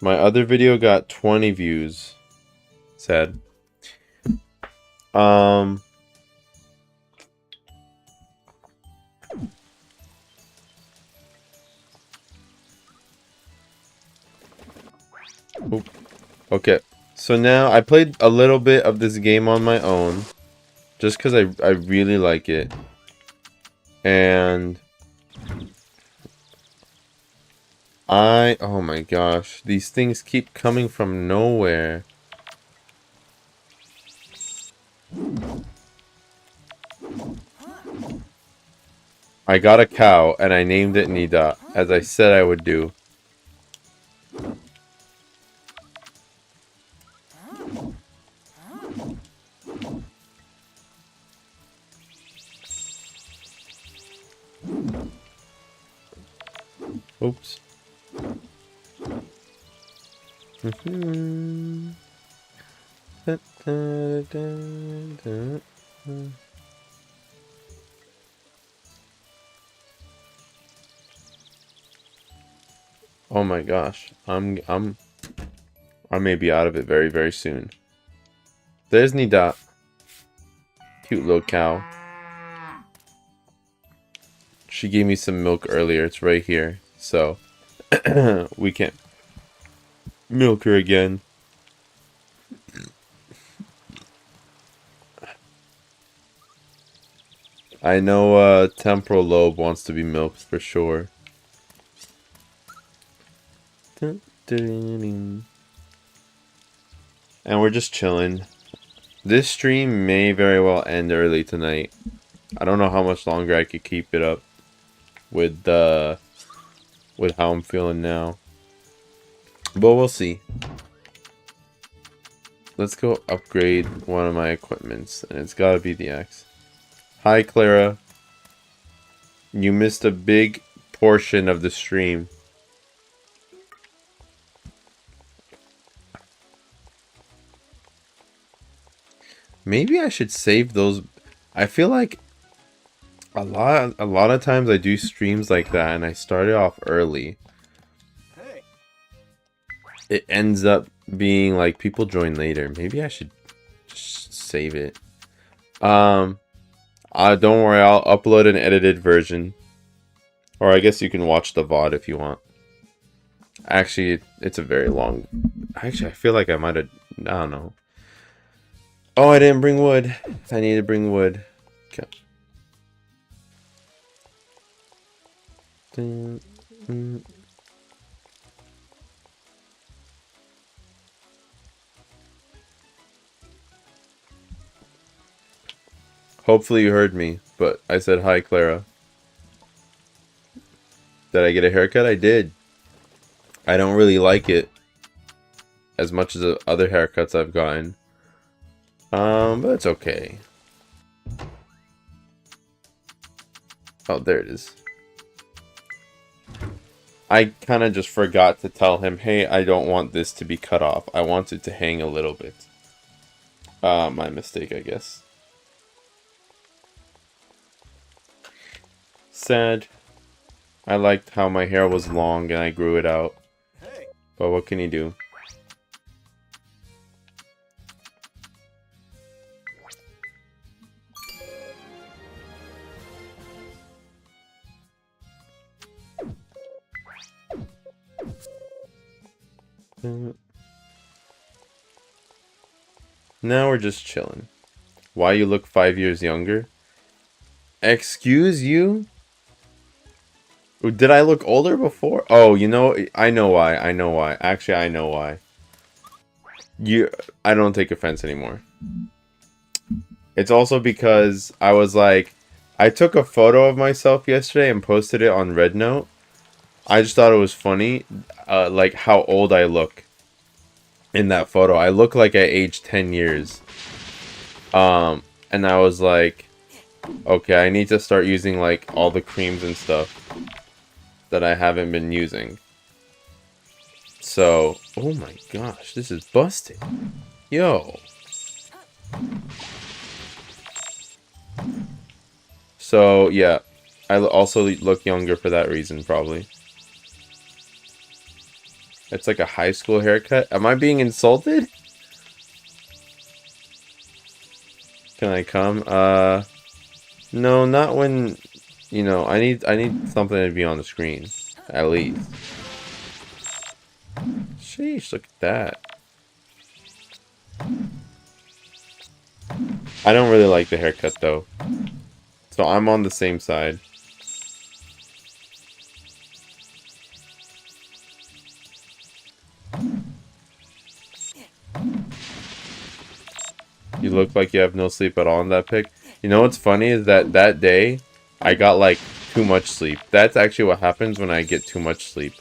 My other video got 20 views. Sad. Oop. Okay. So now I played a little bit of this game on my own. Just because I really like it. And oh my gosh, these things keep coming from nowhere. I got a cow and I named it Nida, as I said I would do. Oops. Oh my gosh, I may be out of it very, very soon. There's Nida. Cute little cow. She gave me some milk earlier. It's right here. So, we can't milk her again. I know temporal lobe wants to be milked for sure. And we're just chilling. This stream may very well end early tonight. I don't know how much longer I could keep it up with how I'm feeling now. But we'll see. Let's go upgrade one of my equipments, and it's gotta be the axe. Hi, Clara. You missed a big portion of the stream. Maybe I should save those. I feel like a lot of times I do streams like that, and I started off early. It ends up being like people join later. Maybe I should just save it. Don't worry, I'll upload an edited version. Or I guess you can watch the VOD if you want. Actually, it's a very long... Actually, I feel like I might have... I don't know. Oh, I didn't bring wood. I need to bring wood. Okay. Hopefully you heard me, but I said hi, Clara. Did I get a haircut? I did. I don't really like it as much as the other haircuts I've gotten. But it's okay. Oh, there it is. I kind of just forgot to tell him, hey, I don't want this to be cut off. I want it to hang a little bit. My mistake, I guess. Sad. I liked how my hair was long and I grew it out. But what can you do? Now we're just chilling. Why you look 5 years younger? Excuse you? Did I look older before? Oh, you know, I know why. I know why. Actually, I know why. I don't take offense anymore. It's also because I was like, I took a photo of myself yesterday and posted it on RedNote. I just thought it was funny, like how old I look in that photo. I look like I aged 10 years. And I was like, okay, I need to start using like all the creams and stuff that I haven't been using. So, oh my gosh, this is busted. Yo. So, yeah. I also look younger for that reason, probably. It's like a high school haircut. Am I being insulted? Can I come? No, not when, you know, I need something to be on the screen. At least. Sheesh, look at that. I don't really like the haircut, though. So I'm on the same side. You look like you have no sleep at all in that pic. You know what's funny is that that day, I got like too much sleep. That's actually what happens when I get too much sleep.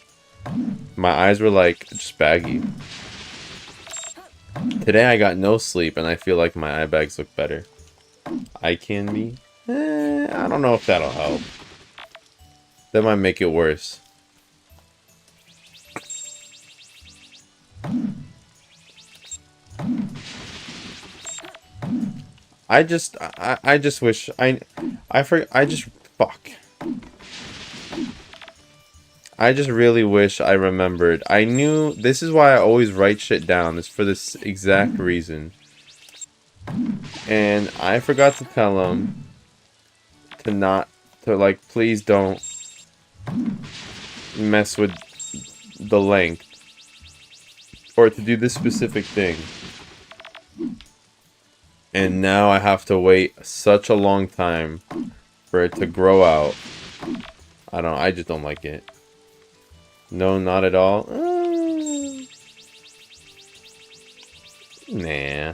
My eyes were like just baggy. Today I got no sleep and I feel like my eye bags look better. Eye candy? I don't know if that'll help. That might make it worse. I just wish fuck. I just really wish I remembered. I knew this is why I always write shit down. It's for this exact reason. And I forgot to tell him to like please don't mess with the length or to do this specific thing. And now I have to wait such a long time for it to grow out. I just don't like it. No, not at all. Nah.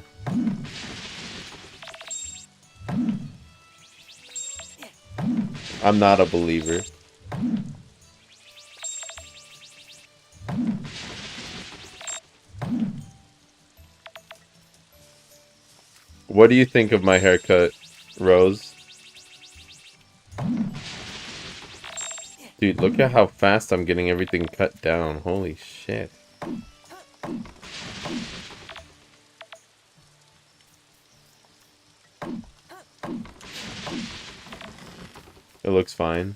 I'm not a believer. What do you think of my haircut, Rose? Dude, look at how fast I'm getting everything cut down. Holy shit. It looks fine.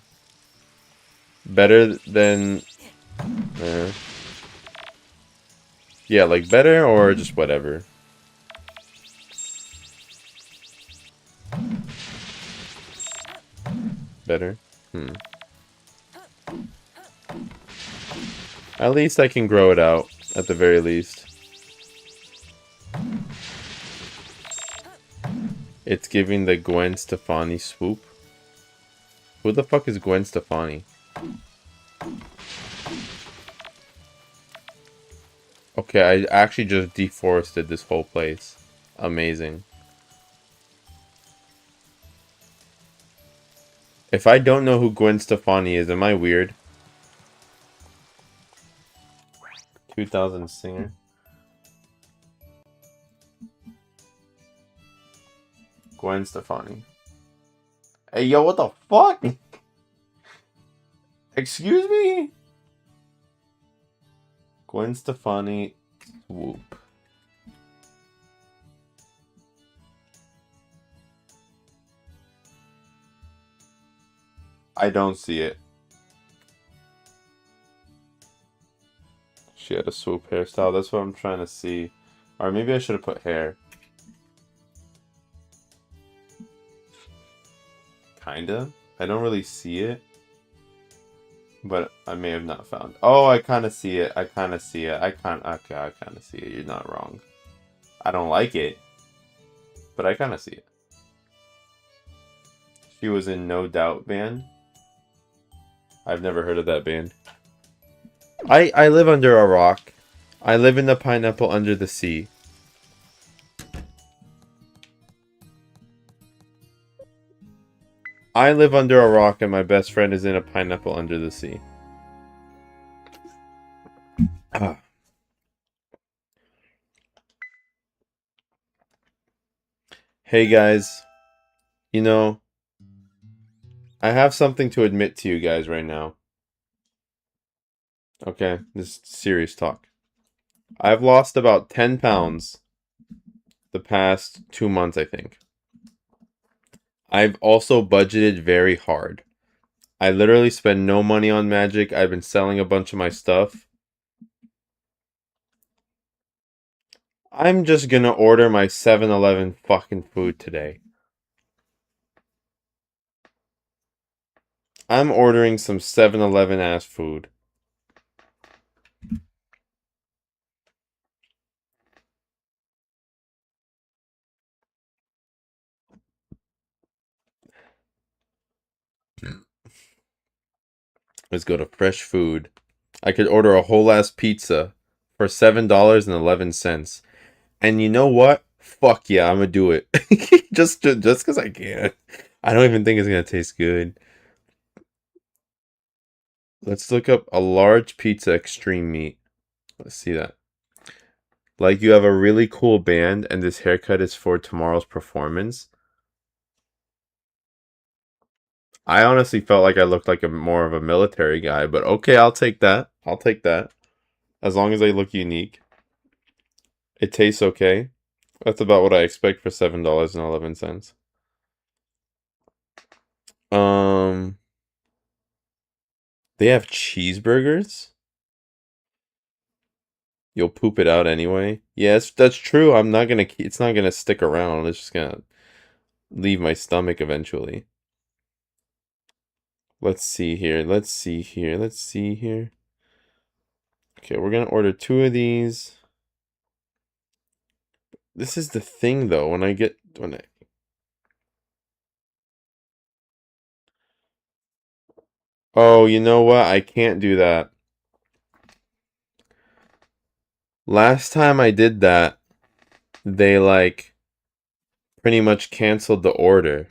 Better than... yeah, like better or just whatever? Better? At least I can grow it out, at the very least. It's giving the Gwen Stefani swoop. Who the fuck is Gwen Stefani? Okay, I actually just deforested this whole place. Amazing. If I don't know who Gwen Stefani is, am I weird? 2000 singer. Gwen Stefani. Hey, yo, what the fuck? Excuse me? Gwen Stefani swoop. I don't see it. She had a swoop hairstyle. That's what I'm trying to see. Or maybe I should have put hair. Kinda. I don't really see it. but I may have not found. Oh, I kind of see it. I kind of see it. Okay, I kind of see it. You're not wrong. I don't like it, but I kind of see it. She was in No Doubt band. I've never heard of that band. I live under a rock. I live in the pineapple under the sea. I live under a rock and my best friend is in a pineapple under the sea. Ah. Hey guys, you know, I have something to admit to you guys right now. Okay, this is serious talk. I've lost about 10 pounds the past 2 months, I think. I've also budgeted very hard. I literally spend no money on magic. I've been selling a bunch of my stuff. I'm just gonna order my 7-Eleven fucking food today. I'm ordering some 7-Eleven ass food. Let's go to fresh food. I could order a whole ass pizza for $7.11. And you know what? Fuck yeah, I'm gonna do it. just because I can. I don't even think it's gonna taste good. Let's look up a large pizza extreme meat. Let's see that. Like you have a really cool band and this haircut is for tomorrow's performance. I honestly felt like I looked like a more of a military guy, but okay, I'll take that. I'll take that. As long as I look unique. It tastes okay. That's about what I expect for $7.11. Um, they have cheeseburgers. You'll poop it out anyway. Yes, that's true. I'm not gonna. It's not gonna stick around. It's just gonna leave my stomach eventually. Let's see here. Let's see here. Let's see here. Okay, we're gonna order 2 of these. This is the thing though. When I. Oh, you know what? I can't do that. Last time I did that, they like pretty much canceled the order.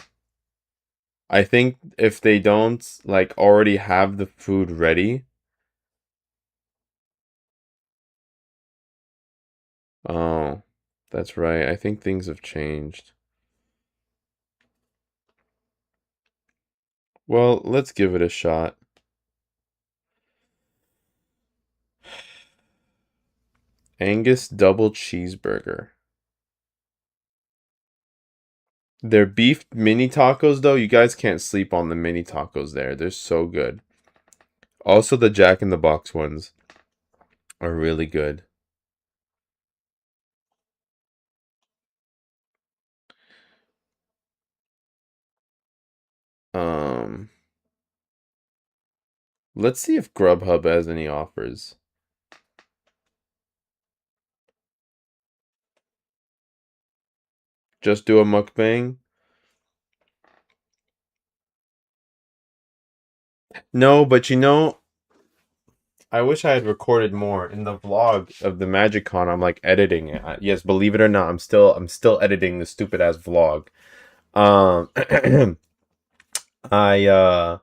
I think if they don't like already have the food ready. Oh, that's right. I think things have changed. Well, let's give it a shot. Angus double cheeseburger. Their beef mini tacos, though, you guys can't sleep on the mini tacos there. They're so good. Also, the Jack in the Box ones are really good. Um, let's see if Grubhub has any offers. Just do a mukbang. No, but you know, I wish I had recorded more in the vlog of the MagicCon. I'm like editing it. Yes, believe it or not, I'm still editing the stupid ass vlog. Um, I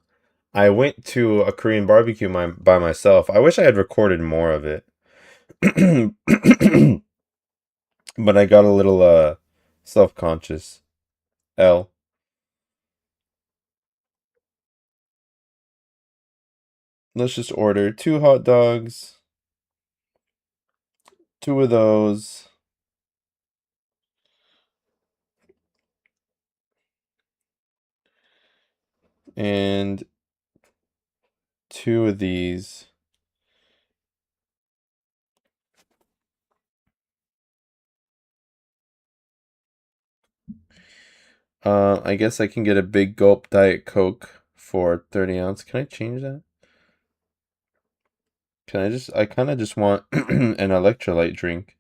I went to a Korean barbecue by myself. I wish I had recorded more of it. But I got a little self-conscious. L. Let's just order 2 hot dogs, 2 of those, and 2 of these. I guess I can get a big gulp Diet Coke for 30 ounce. Can I change that? I kind of just want an electrolyte drink.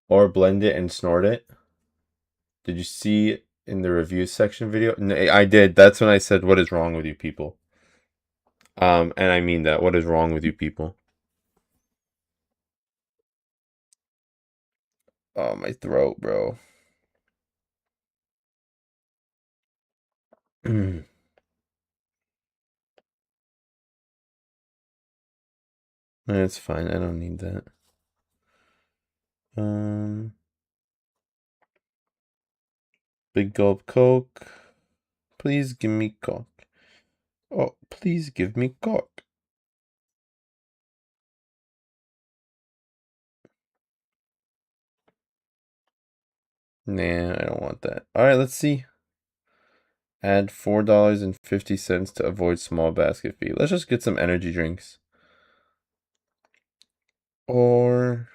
Or blend it and snort it. Did you see in the reviews section video? No, I did. That's when I said, "What is wrong with you people?" And I mean that. What is wrong with you people? Oh, my throat, bro. That's fine. I don't need that. Um, Big gulp Coke. Please give me Coke. Oh, please give me Coke. Nah, I don't want that. All right, let's see. Add $4.50 to avoid small basket fee. Let's just get some energy drinks. Or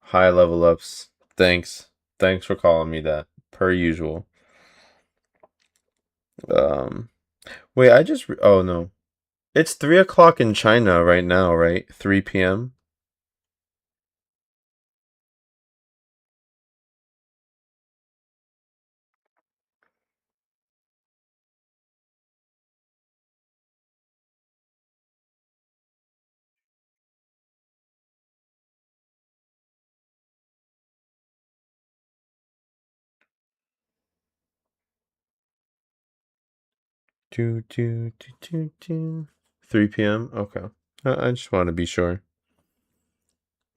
high level ups. Thanks. Thanks for calling me that. Per usual. Um Wait, oh no. It's 3 o'clock in China right now, right? 3 p.m. Two, two, two, two, two. 3 p.m. Okay. I just want to be sure.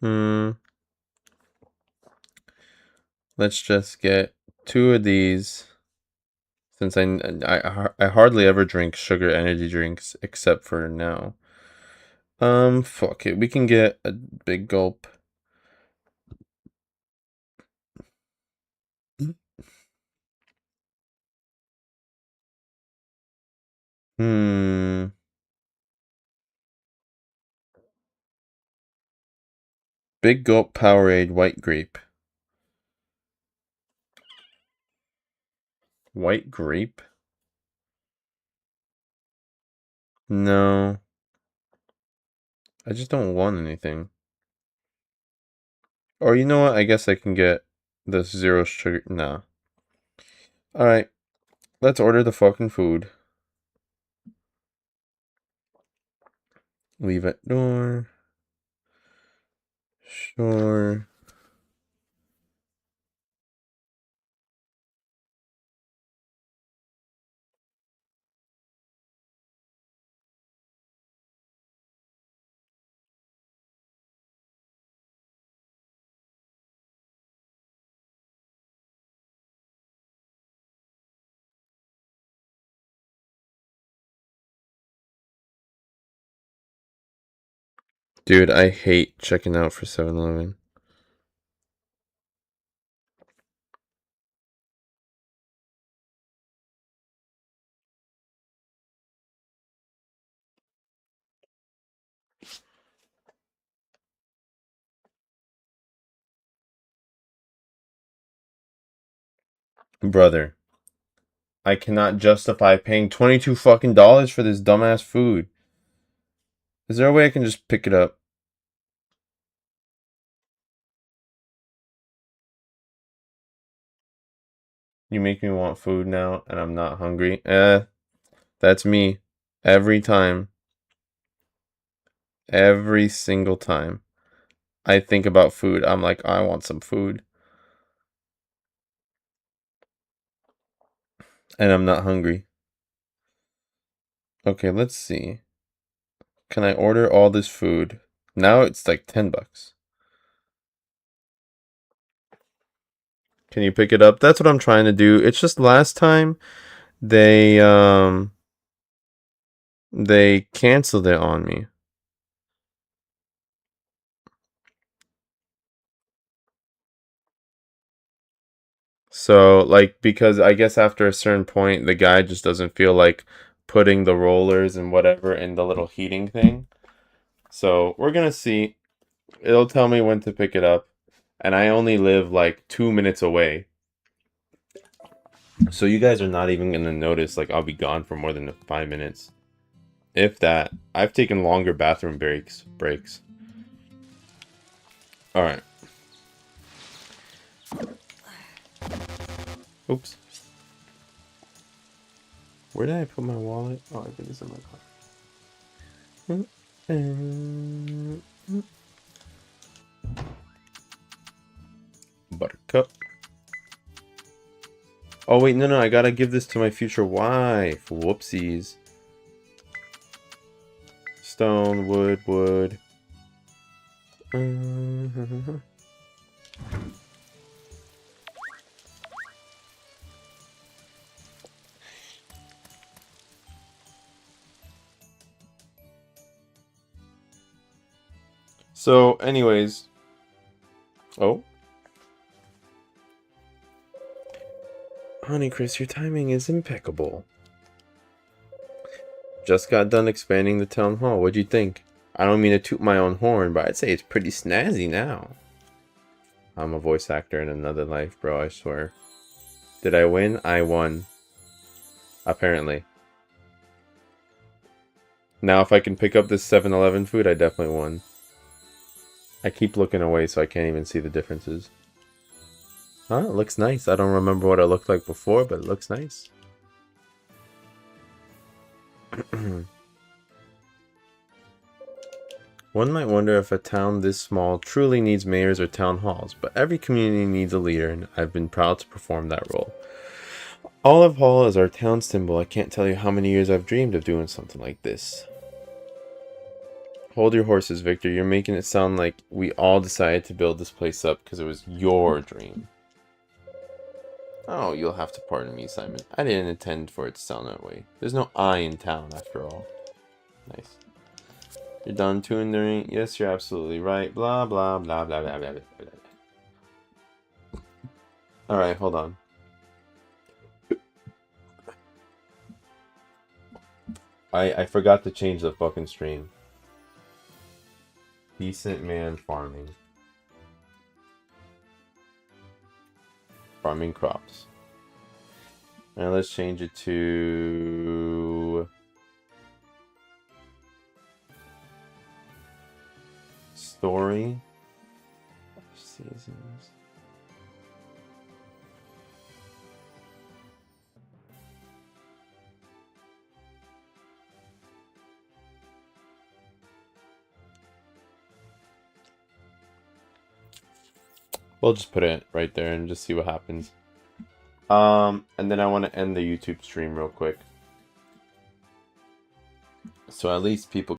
Hmm. Let's just get two of these. Since I hardly ever drink sugar energy drinks except for now. Fuck it. We can get a big gulp. Hmm. Big gulp Powerade white grape. White grape? No. I just don't want anything. Or you know what? I guess I can get the zero sugar. Nah. Alright. Let's order the fucking food. Leave at door. Sure. Dude, I hate checking out for 7-Eleven. Brother, I cannot justify paying 22 fucking dollars for this dumbass food. Is there a way I can just pick it up? You make me want food now and I'm not hungry. That's me. Every time. Every single time I think about food, I'm like, I want some food. And I'm not hungry. Okay, let's see. Can I order all this food? Now it's like $10. Can you pick it up? That's what I'm trying to do. It's just last time they they canceled it on me. So like because I guess after a certain point the guy just doesn't feel like putting the rollers and whatever in the little heating thing. So we're gonna see. It'll tell me when to pick it up. And I only live like 2 minutes away. So you guys are not even gonna notice like I'll be gone for more than 5 minutes. If that. I've taken longer bathroom breaks. Alright. Oops. Where did I put my wallet? Oh, I think it's in my car. Buttercup. Oh wait, no, I gotta give this to my future wife. Whoopsies. Stone, wood. So, anyways. Oh. Honey, Chris, your timing is impeccable. Just got done expanding the town hall. What'd you think? I don't mean to toot my own horn, but I'd say it's pretty snazzy now. I'm a voice actor in another life, bro, I swear. Did I win? I won. Apparently. Now if I can pick up this 7-Eleven food, I definitely won. I keep looking away so I can't even see the differences. Huh? It looks nice. I don't remember what it looked like before, but it looks nice. One might wonder if a town this small truly needs mayors or town halls, but every community needs a leader, and I've been proud to perform that role. Olive Hall is our town symbol. I can't tell you how many years I've dreamed of doing something like this. Hold your horses, Victor. You're making it sound like we all decided to build this place up because it was your dream. Oh, you'll have to pardon me, Simon. I didn't intend for it to sound that way. There's no I in town, after all. Nice. You're done tuning? Yes, you're absolutely right. Blah, blah, blah, blah, blah, blah, blah, blah. Alright, hold on. I forgot to change the fucking stream. Decent man farming. Farming crops. And let's change it to... Story. Seasons. We'll just put it right there and just see what happens. And then I want to end the YouTube stream real quick. So at least people